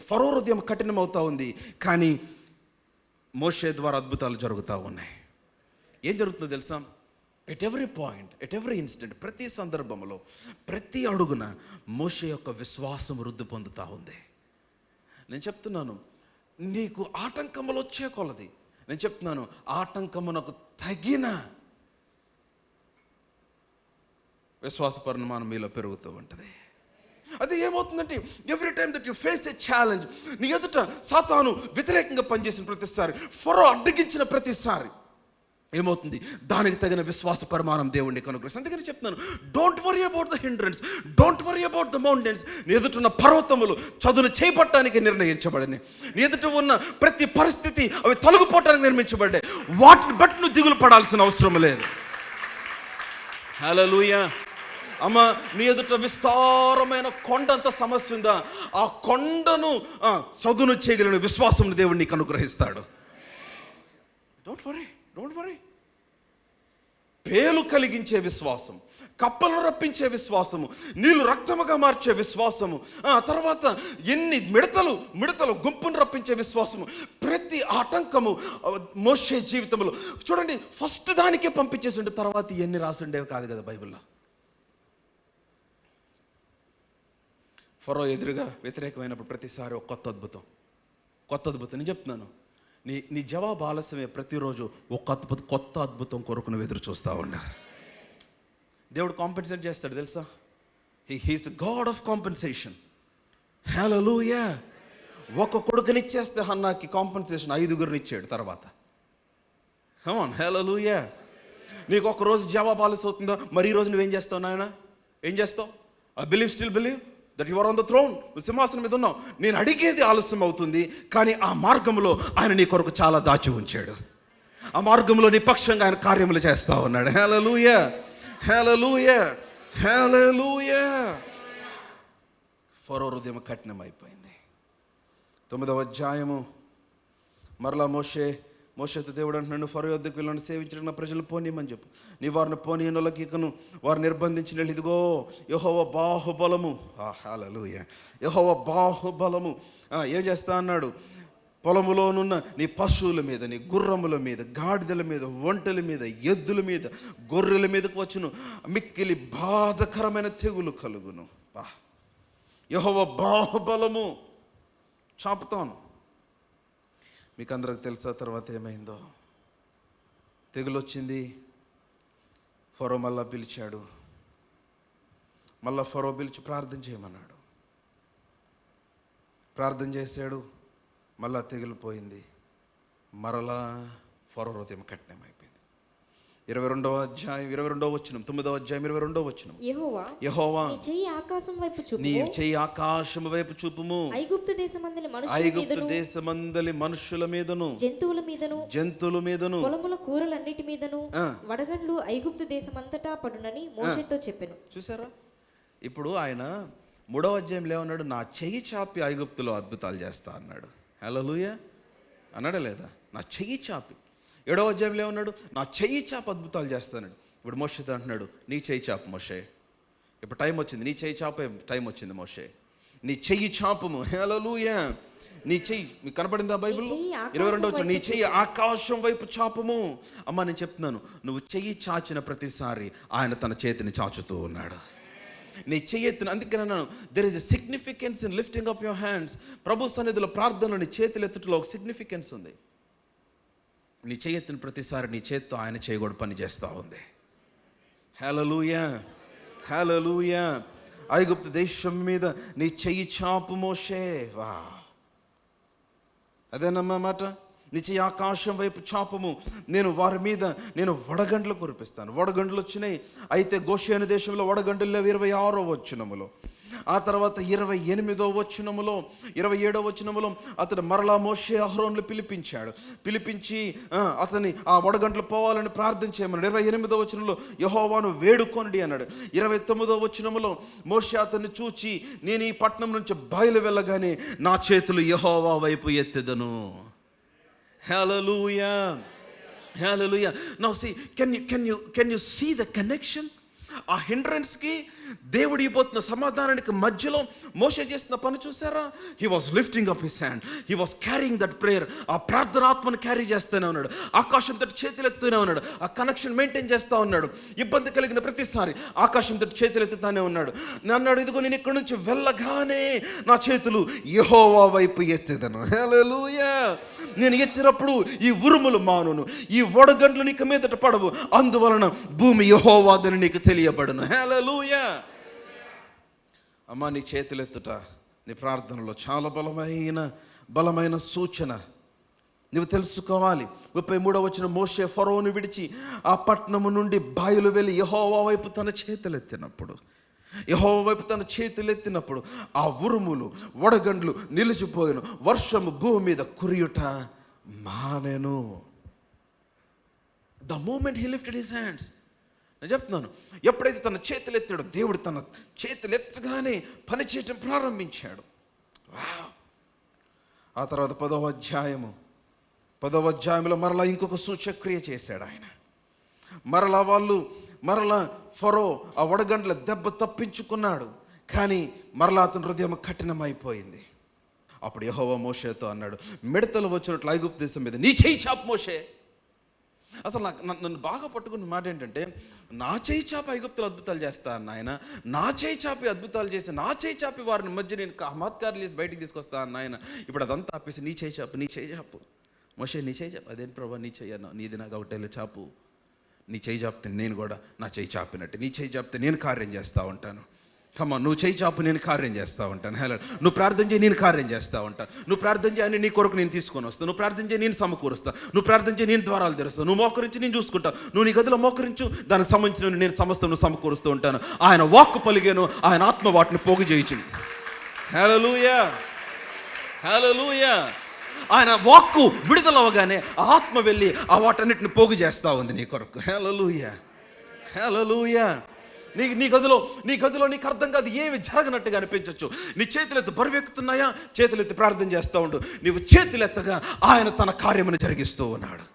ఫరో హృదయం కఠినం అవుతా ఉంది, కానీ మోషే ద్వారా అద్భుతాలు జరుగుతూ ఉన్నాయి. ఏం జరుగుతుందో తెలుసా? At every point, at every incident, ప్రతి సందర్భంలో, ప్రతి అడుగున మోషే యొక్క విశ్వాసం వృద్ధి పొందుతూ ఉంది. నేను చెప్తున్నాను, నీకు ఆటంకములు వచ్చే కొలది, నేను చెప్తున్నాను, ఆటంకమునకు తగిన విశ్వాస పరిమాణం మీలో పెరుగుతూ ఉంటుంది. అది ఏమవుతుందంటే, every time that you face a challenge, నీ ఎదుట సాతాను వ్యతిరేకంగా పనిచేసిన ప్రతిసారి, ఫరో అడ్డగించిన ప్రతిసారి ఏమవుతుంది? దానికి తగిన విశ్వాస పరిమాణం దేవుడిని కనుగొని. అందుకని చెప్తున్నాను, don't worry about the hindrance, don't worry about the mountains. నీ ఎదుట ఉన్న పర్వతములు చదును చేపట్టడానికి నిర్ణయించబడినాయి. నీ ఎదుట ఉన్న ప్రతి పరిస్థితి అవి తొలగిపోవటానికి నిర్మించబడ్డాయి. వాటిని బట్టి నువ్వు దిగులు పడాల్సిన అవసరం లేదు. హల్లెలూయా. అమ్మ, నీ ఎదుట విస్తారమైన కొండంత సమస్య ఉందా? ఆ కొండను చదును చేయగలిగిన విశ్వాసం దేవుడు నీకు అనుగ్రహిస్తాడు. Don't worry. పేలు కలిగించే విశ్వాసం, కప్పలను రప్పించే విశ్వాసము, నీళ్లు రక్తముగా మార్చే విశ్వాసము, తర్వాత ఎన్ని మిడతలు గుంపును రప్పించే విశ్వాసము, ప్రతి ఆటంకము మోషే జీవితంలో చూడండి. ఫస్ట్ దానికే పంపించేసిండే, తర్వాత ఎన్ని రాసిండేవి కాదు కదా బైబిల్లో. ఫరో ఎదురుగా వ్యతిరేకమైనప్పుడు ప్రతిసారి ఒక కొత్త అద్భుతం. నేను చెప్తున్నాను, నీ జవాబు ఆలస్యమే. ప్రతిరోజు ఒక కొత్త అద్భుతం కొరకు నువ్వు ఎదురు చూస్తూ ఉండ. దేవుడు కాంపెన్సేట్ చేస్తాడు తెలుసా? He's God of compensation. Hallelujah. ఒక కొడుకునిచ్చేస్తే హన్నాకి కాంపెన్సేషన్ 5 ఇచ్చాడు తర్వాత. Come on, hallelujah. నీకు ఒక రోజు జవాబు ఆలస్యం అవుతుందా? మరి ఈ రోజు నువ్వేం చేస్తావు నాయన? ఏం చేస్తావు? I still believe that you are on the throne. నువ్వు సింహాసనం మీద ఉన్నావు. నేను అడిగేది ఆలస్యం అవుతుంది, కానీ ఆ మార్గంలో ఆయన నీ కొరకు చాలా దాచి ఉంచాడు. ఆ మార్గంలో నీ పక్షంగా ఆయన కార్యములు చేస్తా ఉన్నాడు. హల్లెలూయా, హల్లెలూయా, హల్లెలూయా. ఫరో హృదయం కఠినం అయిపోయింది. 9వ అధ్యాయము. మరలా మోషేతో దేవుడు అంటున్నాడు, ఫరో యొద్దకు వీళ్ళని సేవించిన నా ప్రజలు పోనీయమని చెప్పు. నీ వారిని పోనీయనులకికను వారు నిర్బంధించిన ఇదిగో యెహోవా బాహుబలము. హల్లెలూయా. యెహోవా బాహుబలము ఏం చేస్తా అన్నాడు? పొలములోనున్న నీ పశువుల మీద, నీ గుర్రముల మీద, గాడిదల మీద, ఒంటెల మీద, ఎద్దుల మీద, గొర్రెల మీదకు వచ్చును. మిక్కిలి బాధకరమైన తెగులు కలుగును. యెహోవా బాహుబలము. చాపుతాను. మీకు అందరికి తెలుసా తర్వాత ఏమైందో? తెగులు వచ్చింది. ఫరో మళ్ళా పిలిచాడు. ఫరో పిలిచి ప్రార్థన చేయమన్నాడు. ప్రార్థన చేశాడు. మళ్ళా తెగులు పోయింది. మరలా ఫరో హృదయం కఠినం అయిపోయింది. 22వ అధ్యాయం 22వ వచనం, 9వ అధ్యాయం 22వ వచనం. యెహోవా నీ చెయ్యి ఆకాశం వైపు చూపుము. ఐగుప్తు దేశమందలి మనుషుల మీదను, జంతువుల మీదను, పొలముల కూరలన్నిటి మీదను వడగండ్లు ఐగుప్తు దేశమంతటా పడునని మోషేతో చెప్పెను. చూసారా? ఇప్పుడు ఆయన 3వ అధ్యాయంలో ఏమన్నాడు? నా చెయ్యి చాపి ఐగుప్తులో అద్భుతాలు చేస్తా అన్నాడు. హల్లెలూయా అన్నాడా లేదా? నా చెయ్యి చాపి. 7వ అధ్యాయంలో ఏమన్నాడు? నా చెయ్యి చాపి అద్భుతాలు చేస్తాడు. ఇప్పుడు మోషేతో అంటున్నాడు, నీ చెయ్యి చాపు మోషే. ఇప్పుడు టైం వచ్చింది, నీ చెయ్యి చాపే టైం వచ్చింది మోషే. నీ చెయ్యి చాపము. హల్లెలూయా. నీ చెయ్యి మీకు కనపడిందా బైబిల్? 22వ నీ చెయ్యి ఆకాశం వైపు చాపము. అమ్మ, నేను చెప్తున్నాను, నువ్వు చెయ్యి చాచిన ప్రతిసారి ఆయన తన చేతిని చాచుతూ ఉన్నాడు. నీ చెయ్యెత్తున. అందుకని అన్నాను, there is a significance in lifting up your hands. ప్రభు సన్నిధిలో ప్రార్థనలో నీ చేతులు ఎత్తుటలో ఒక సిగ్నిఫికెన్స్ ఉంది. నీ చెయ్యెత్తిన ప్రతిసారి నీ చేత్తో ఆయన చేయకూడదు పని చేస్తూ ఉంది. హల్లెలూయా, హల్లెలూయా. ఐగుప్తు దేశం మీద నీ చెయ్యి చాపు మోషే. వా, అదేనమ్మా మాట. నీ చెయ్యి ఆకాశం వైపు చాపము. నేను వారి మీద వడగండ్లు కురిపిస్తాను. వడగండ్లు వచ్చినాయి. అయితే గోషేను దేశంలో వడగండ్లు 26వ వచనములో ఆ తర్వాత 28వ వచనములో 27వ వచనములో అతడు మరలా మోషే అహరోన్లు పిలిపించి అతని ఆ వడగంటలు పోవాలని ప్రార్థన చేయమన్నాడు. 28వ వచనంలో యెహోవాను వేడుకొనుడి అన్నాడు. 29వ వచనములో మోషే అతన్ని చూచి, నేను ఈ పట్టణం నుంచి బయలు వెళ్ళగానే నా చేతులు యెహోవా వైపు ఎత్తెదను. హల్లెలూయా, హల్లెలూయా. Now see, can you see the connection? ఆ హిండ్రెన్స్కి దేవుడు ఇవ్వబోతున్న సమాధానానికి మధ్యలో మోషే చేసిన పని చూసారా? He was lifting up his hand, he was carrying that prayer. ఆ ప్రార్థనాత్మను క్యారీ చేస్తూనే ఉన్నాడు, ఆకాశం తట్టు చేతులు ఎత్తుతూనే ఉన్నాడు, ఆ కనెక్షన్ మెయింటైన్ చేస్తూ ఉన్నాడు. ఇబ్బంది కలిగిన ప్రతిసారి ఆకాశం తట్టు చేతులు ఎత్తుతానే ఉన్నాడు. అన్నాడు, ఇదిగో నేను ఇక్కడి నుంచి వెళ్ళగానే నా చేతులు యెహోవా వైపు ఎత్తెదను. హల్లెలూయా. నేను ఎత్తినప్పుడు ఈ ఉరుములు మానును, ఈ వడగండ్లు నీకు మీదట పడవు, అందువలన భూమి యెహోవాదని నీకు తెలియబడును. హల్లెలూయా. అమ్మా, నీ చేతులెత్తుట నీ ప్రార్థనలో చాలా బలమైన సూచన. నువ్వు తెలుసుకోవాలి. 33వ వచనం, మోషే ఫరోను విడిచి ఆ పట్టణము నుండి బయలు వెళ్ళి యెహోవా వైపు తన చేతులెత్తినప్పుడు ఆ ఉరుములు వడగండ్లు నిలిచిపోయిను, వర్షము భూమి మీద కురియుట మానెను. The moment he lifted his hands, నేను చెప్తున్నాను, ఎప్పుడైతే తన చేతులు ఎత్తాడో దేవుడు తన చేతులు ఎత్తగానే పని చేయటం ప్రారంభించాడు. ఆ తర్వాత 10వ అధ్యాయంలో మరలా ఇంకొక సూచక్రియ చేశాడు ఆయన. మరలా ఫరో ఆ వడగండ్ల దెబ్బ తప్పించుకున్నాడు, కానీ మరలా అతని హృదయం కఠినమైపోయింది. అప్పుడు యెహోవా మోషేతో అన్నాడు, మిడతలు వచ్చినట్లు ఐగుప్తు దేశం మీద నీ చేయి చాపు మోషే. అసలు నన్ను బాగా పట్టుకున్న మాట ఏంటంటే, నా చేయి చాపి ఐగుప్తులు అద్భుతాలు చేస్తా అన్న ఆయన, నా చేయి చాపి అద్భుతాలు చేసి నా చేయి చాపి వారిని మధ్య నేను మహత్కార్యాలు చేసి బయటికి తీసుకొస్తా అన్న ఆయన. ఇప్పుడు అదంతా ఆపేసి నీ చేయి చాపు మోషే, నీ చేయి చాపు. అదేంటి ప్రభా నీ చెయ్యి అన్న, నీది నాది ఒకటేలే చాపు. నీ చేయి చాపితే నేను కూడా నా చేయి చాపినట్టు, నీ చేయి చాపితే నేను కార్యం చేస్తూ ఉంటాను. కమ్మా, నువ్వు చేయి చాపు, నేను కార్యం చేస్తూ ఉంటాను. హలో, నువ్వు ప్రార్థన చేయి, నేను కార్యం చేస్తూ ఉంటాను. నువ్వు ప్రార్థన చేయని నీ కొరకు నేను తీసుకొని వస్తాను. నువ్వు ప్రార్థన చేయి, నేను సమకూరుస్తాను. నువ్వు ప్రార్థన చేయి, నేను ద్వారాలు తెరుస్తాను. నువ్వు మోకరించి నేను చూసుకుంటాను. నువ్వు నీ గదిలో మోకరించు, దానికి సంబంధించిన నేను సమస్తం సమకూరుస్తూ ఉంటాను. ఆయన వాక్కు పలిగాను, ఆయన ఆత్మ వాటిని పోగు చేయించింది. హల్లెలూయా, హల్లెలూయా. ఆయన వాక్కు విడుదలవగానే ఆత్మ వెళ్ళి ఆ వాటన్నిటిని పోగు చేస్తూ ఉంది నీ కొరకు. హల్లెలూయా, హల్లెలూయా. నీ గదిలో నీకు అర్థం కాదు, ఏమి జరగనట్టుగా అనిపించవచ్చు. నీ చేతులెత్తి బరువెక్కుతున్నాయా, చేతులెత్తి ప్రార్థన చేస్తూ ఉండు. నీవు చేతులెత్తగా ఆయన తన కార్యమును జరిగిస్తూ ఉన్నాడు.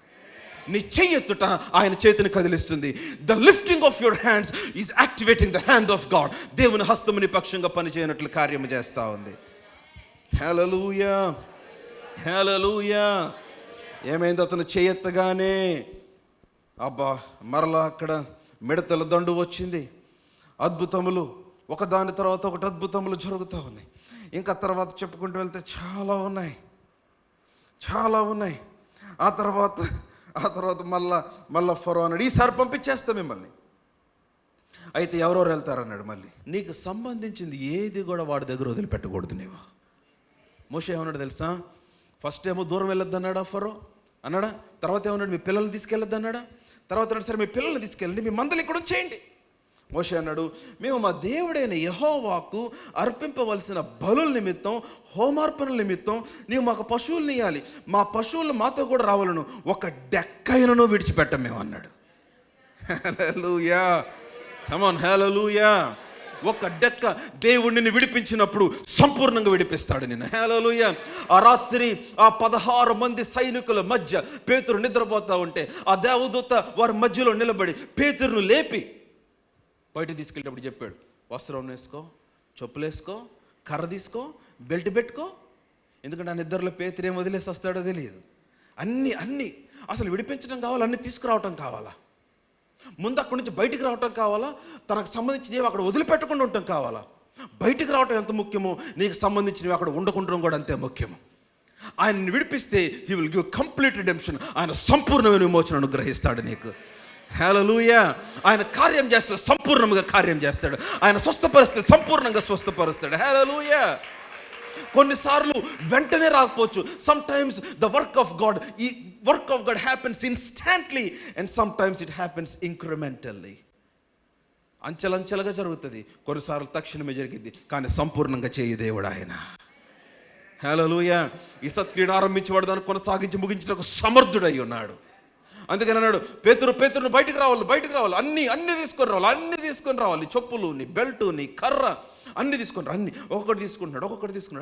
నీ చెయ్యెత్తుట ఆయన చేతిని కదిలిస్తుంది. The lifting of your hands is activating the hand of God. దేవుని హస్తము నిపక్షంగా పనిచేయనట్లు కార్యము చేస్తూ ఉంది. హల్లెలూయా, హల్లెలూయా. ఏమైంది? అతను చేయెత్తగానే అబ్బా, మరలా అక్కడ మిడతల దండు వచ్చింది. అద్భుతములు ఒకదాని తర్వాత ఒకటి అద్భుతములు జరుగుతూ ఉన్నాయి. ఇంకా తర్వాత చెప్పుకుంటూ వెళ్తే చాలా ఉన్నాయి. ఆ తర్వాత మళ్ళా ఫరో అన్నాడు, ఈసారి పంపించేస్తా మిమ్మల్ని. అయితే ఎవరెవరు వెళ్తారన్నాడు. మళ్ళీ నీకు సంబంధించింది ఏది కూడా వాడి దగ్గర వదిలిపెట్టకూడదు నీవు. మోషే ఏమన్నాడు తెలుసా? ఫస్ట్ ఏమో దూరం వెళ్ళొద్దు అన్నాడా ఫరో అన్నాడా? తర్వాత ఏమన్నాడు? మీ పిల్లల్ని తీసుకెళ్ళొద్దు అన్నాడా? తర్వాత అన్నాడు, సరే మీ పిల్లల్ని తీసుకెళ్ళండి, మీ మందలు ఇక్కడ ఉంచేయండి. మోషే అన్నాడు, మేము మా దేవుడైన యెహోవాకు అర్పింపవలసిన బలుల నిమిత్తం, హోమార్పణల నిమిత్తం నీవు మాకు పశువులను ఇవ్వాలి. మా పశువులు మాతో కూడా రావాలను, ఒక డెక్కైనను విడిచిపెట్టం మేము అన్నాడు. హల్లెలూయా, కమ్ ఆన్, హల్లెలూయా. ఒక డెక్క దేవుడిని విడిపించినప్పుడు సంపూర్ణంగా విడిపిస్తాడు నిన్ను. హల్లెలూయా. ఆ రాత్రి ఆ 16 మంది సైనికుల మధ్య పేతురు నిద్రపోతూ ఉంటే ఆ దేవదూత వారి మధ్యలో నిలబడి పేతురును లేపి బయట తీసుకెళ్ళేటప్పుడు చెప్పాడు, వస్త్రం వేసుకో, చెప్పులు వేసుకో, కర్ర తీసుకో, బెల్ట్ పెట్టుకో. ఎందుకంటే ఆ నిద్రలో పేతురు ఏం వదిలేసి వస్తాడో తెలియదు. అన్నీ అసలు విడిపించడం కావాలా, అన్నీ తీసుకురావటం కావాలా, ముందు అక్కడి నుంచి బయటికి రావటం కావాలా, తనకు సంబంధించినవి అక్కడ వదిలిపెట్టకుండా ఉండటం కావాలా. బయటికి రావటం ఎంత ముఖ్యమో నీకు సంబంధించినవి అక్కడ ఉండకుండడం కూడా అంతే ముఖ్యము. ఆయన్ని విడిపిస్తే he will give complete redemption. ఆయన సంపూర్ణమైన విమోచన అనుగ్రహిస్తాడు నీకు. హల్లెలూయా. ఆయన కార్యం చేస్తే సంపూర్ణంగా కార్యం చేస్తాడు. ఆయన స్వస్థపరిస్తే సంపూర్ణంగా స్వస్థపరుస్తాడు. హల్లెలూయా. కొన్నిసార్లు వెంటనే రాకపోవచ్చు. Sometimes the work of God happens instantly and sometimes it happens incrementally. అంచెలంచెలుగా జరుగుతుంది, కొన్నిసార్లు తక్షణమే జరిగింది, కానీ సంపూర్ణంగా చేయు దేవుడు ఆయన. హల్లెలూయా. ఈ సత్క్రియను ఆరంభించేవాడు దాన్ని కొనసాగించి ముగించిన ఒక సమర్థుడై ఉన్నాడు. అందుకని అన్నాడు, పేతురును బయటికి రావాలి, అన్ని తీసుకొని రావాలి, చెప్పులు, నీ బెల్ట్, నీ కర్ర, అన్ని తీసుకొని అన్ని ఒక్కొక్కటి తీసుకుంటున్నాడు,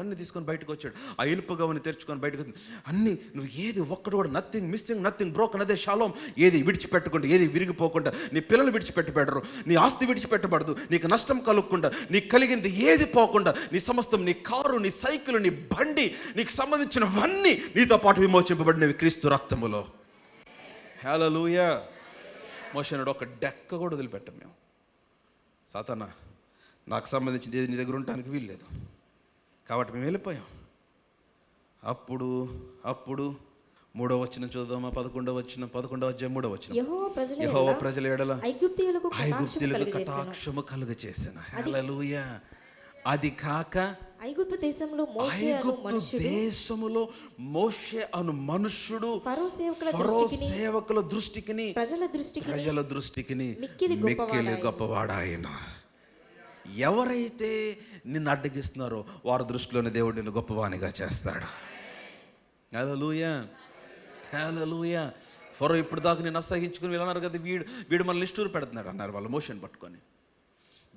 అన్ని తీసుకొని బయటకు వచ్చాడు. ఆ ఇనుప గవని తెరుచుకొని బయటకు వచ్చింది. అన్ని నువ్వు ఏది ఒక్కటి కూడా నథింగ్ మిస్సింగ్, నథింగ్ బ్రోకన్, అదే షాలోం. ఏది విడిచిపెట్టకుండా, ఏది విరిగిపోకుండా, నీ పిల్లలు విడిచిపెట్టబడరు, నీ ఆస్తి విడిచిపెట్టబడదు, నీకు నష్టం కలుగకుండా, నీకు కలిగింది ఏది పోకుండా, నీ సమస్తం, నీ కారు, నీ సైకిల్, నీ బండి, నీకు సంబంధించినవన్నీ నీతో పాటు విమోచింపబడినవి క్రీస్తు రక్తములో. హల్లెలూయా. మోషేనుడు ఒక డెక్క కూడా వదిలిపెట్టాం మేము. సాతానా, నాకు సంబంధించింది ఏది నీ దగ్గర ఉండటానికి వీల్లేదు, కాబట్టి మేము వెళ్ళిపోయాం. అప్పుడు 3వ వచనం చూద్దామా? 11వ వచనం, 11వ అధ్యాయం 3వ వచనం. యెహోవా ప్రజల ఎడల ఐగుప్తీయులకు కటాక్షము కలుగచేసిన. హల్లెలూయా. అది కాక ఐగుప్తు దేశములో మోషే అను మనుష్యుడు ఫరో సేవకుల దృష్టికి ప్రజల దృష్టికి మిక్కిలి గొప్పవాడాయన. ఎవరైతే నిన్ను అడ్డగిస్తున్నారో వారి దృష్టిలోని దేవుడు నిన్ను గొప్పవానిగా చేస్తాడు. హల్లెలూయా, హల్లెలూయా. ఫరో ఇప్పుడు దాకా నేను అసహించుకుని వెళ్ళన్నారు కదా, వీడు మన లిస్టూరు పెడుతున్నాడు అన్నారు వాళ్ళు మోషేని పట్టుకొని.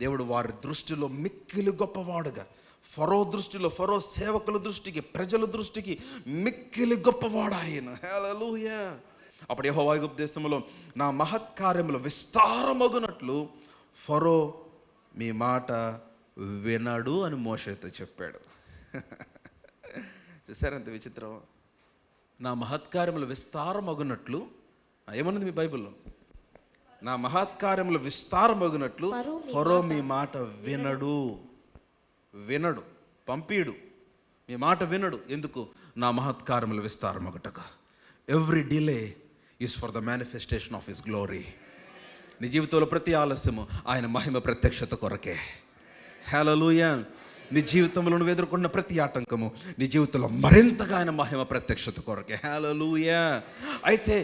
దేవుడు వారి దృష్టిలో మిక్కిలి గొప్పవాడుగా, ఫరో దృష్టిలో, ఫరో సేవకుల దృష్టికి, ప్రజల దృష్టికి మిక్కిలి గొప్పవాడు ఆయన. హల్లెలూయా. అప్పుడు యెహోవా ఐగుప్తు దేశంలో నా మహత్కార్యములు విస్తారమగునట్లు ఫరో మీ మాట వినడు అని మోషేతో చెప్పాడు. చూసారంత విచిత్రం? నా మహత్కార్యములు విస్తారమగునట్లు, ఏమన్నది మీ బైబిల్లో? నా మహత్కార్యములు విస్తారమగునట్లు ఫరో మీ మాట వినడు, పంపీడు, మీ మాట వినడు. ఎందుకు? నా మహత్కార్యములు విస్తారమగుటక. Every delay is for the manifestation of his glory. నీ జీవితంలో ప్రతి ఆలస్యము ఆయన మహిమ ప్రత్యక్షత కొరకే. హల్లెలూయా. నీ జీవితంలో నువ్వు ఎదుర్కొన్న ప్రతి ఆటంకము నీ జీవితంలో మరింతగా ఆయన మహిమ ప్రత్యక్షత కొరకే. హల్లెలూయా. అయితే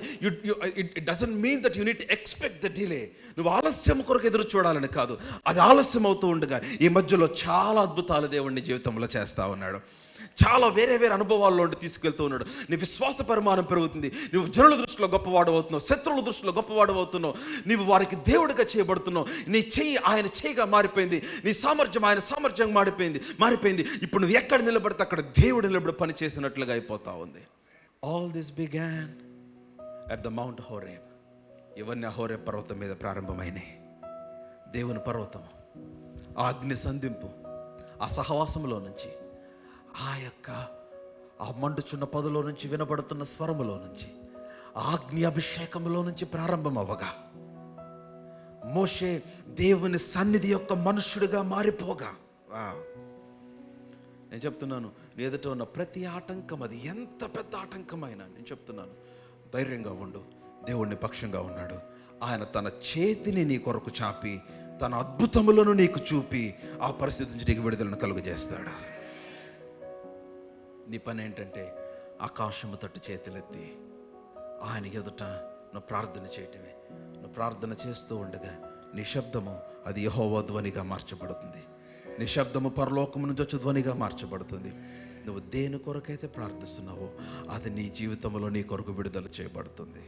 it doesn't mean that you need to expect the delay. నువ్వు ఆలస్యం కొరకు ఎదురు చూడాలని కాదు, అది ఆలస్యం అవుతూ ఉండగా ఈ మధ్యలో చాలా అద్భుతాలు దేవుడు నీ జీవితంలో చేస్తూ ఉన్నాడు. చాలా వేరే అనుభవాల్లో తీసుకెళ్తూ ఉన్నాడు. నీ విశ్వాస పరిమాణం పెరుగుతుంది. నువ్వు జనుల దృష్టిలో గొప్పవాడు అవుతున్నావు, శత్రువుల దృష్టిలో గొప్పవాడు అవుతున్నావు. నీవు వారికి దేవుడిగా చేయబడుతున్నావు. నీ చెయ్యి ఆయన చెయ్యిగా మారిపోయింది, నీ సామర్థ్యం ఆయన సామర్థ్యం మారిపోయింది. ఇప్పుడు నువ్వు ఎక్కడ నిలబడితే అక్కడ దేవుడు నిలబడి పని చేసినట్లుగా అయిపోతా ఉంది. All this began at the mount Horeb. ఇవన్నీ హోరేబ్ పర్వతం మీద ప్రారంభమైనాయి. దేవుని పర్వతం, ఆ అగ్ని సంధింపు, ఆ సహవాసంలో నుంచి, ఆ మండుచున్న పదులో నుంచి వినబడుతున్న స్వరములో నుంచి, ఆగ్ని అభిషేకంలో నుంచి ప్రారంభం అవ్వగా, మోషే దేవుని సన్నిధి యొక్క మనుష్యుడిగా మారిపోగా, నేను చెప్తున్నాను, నీ ఎదుట ఉన్న ప్రతి ఆటంకం, అది ఎంత పెద్ద ఆటంకమైనా నేను చెప్తున్నాను, ధైర్యంగా ఉండు. దేవుడిని పక్షంగా ఉన్నాడు. ఆయన తన చేతిని నీ కొరకు చాపి తన అద్భుతములను నీకు చూపి ఆ పరిస్థితి నుంచి నీకు విడుదలను కలుగజేస్తాడు. నీ పని ఏంటంటే ఆకాశము తట్టు చేతులెత్తి ఆయన ఎదుట నువ్వు ప్రార్థన చేయటమే. నువ్వు ప్రార్థన చేస్తూ ఉండగా నీ శబ్దము అది యెహోవా ధ్వనిగా మార్చబడుతుంది. నీ శబ్దము పరలోకము నుంచి వచ్చే ధ్వనిగా మార్చబడుతుంది. నువ్వు దేని కొరకైతే ప్రార్థిస్తున్నావో అది నీ జీవితంలో నీ కొరకు విడుదల చేయబడుతుంది.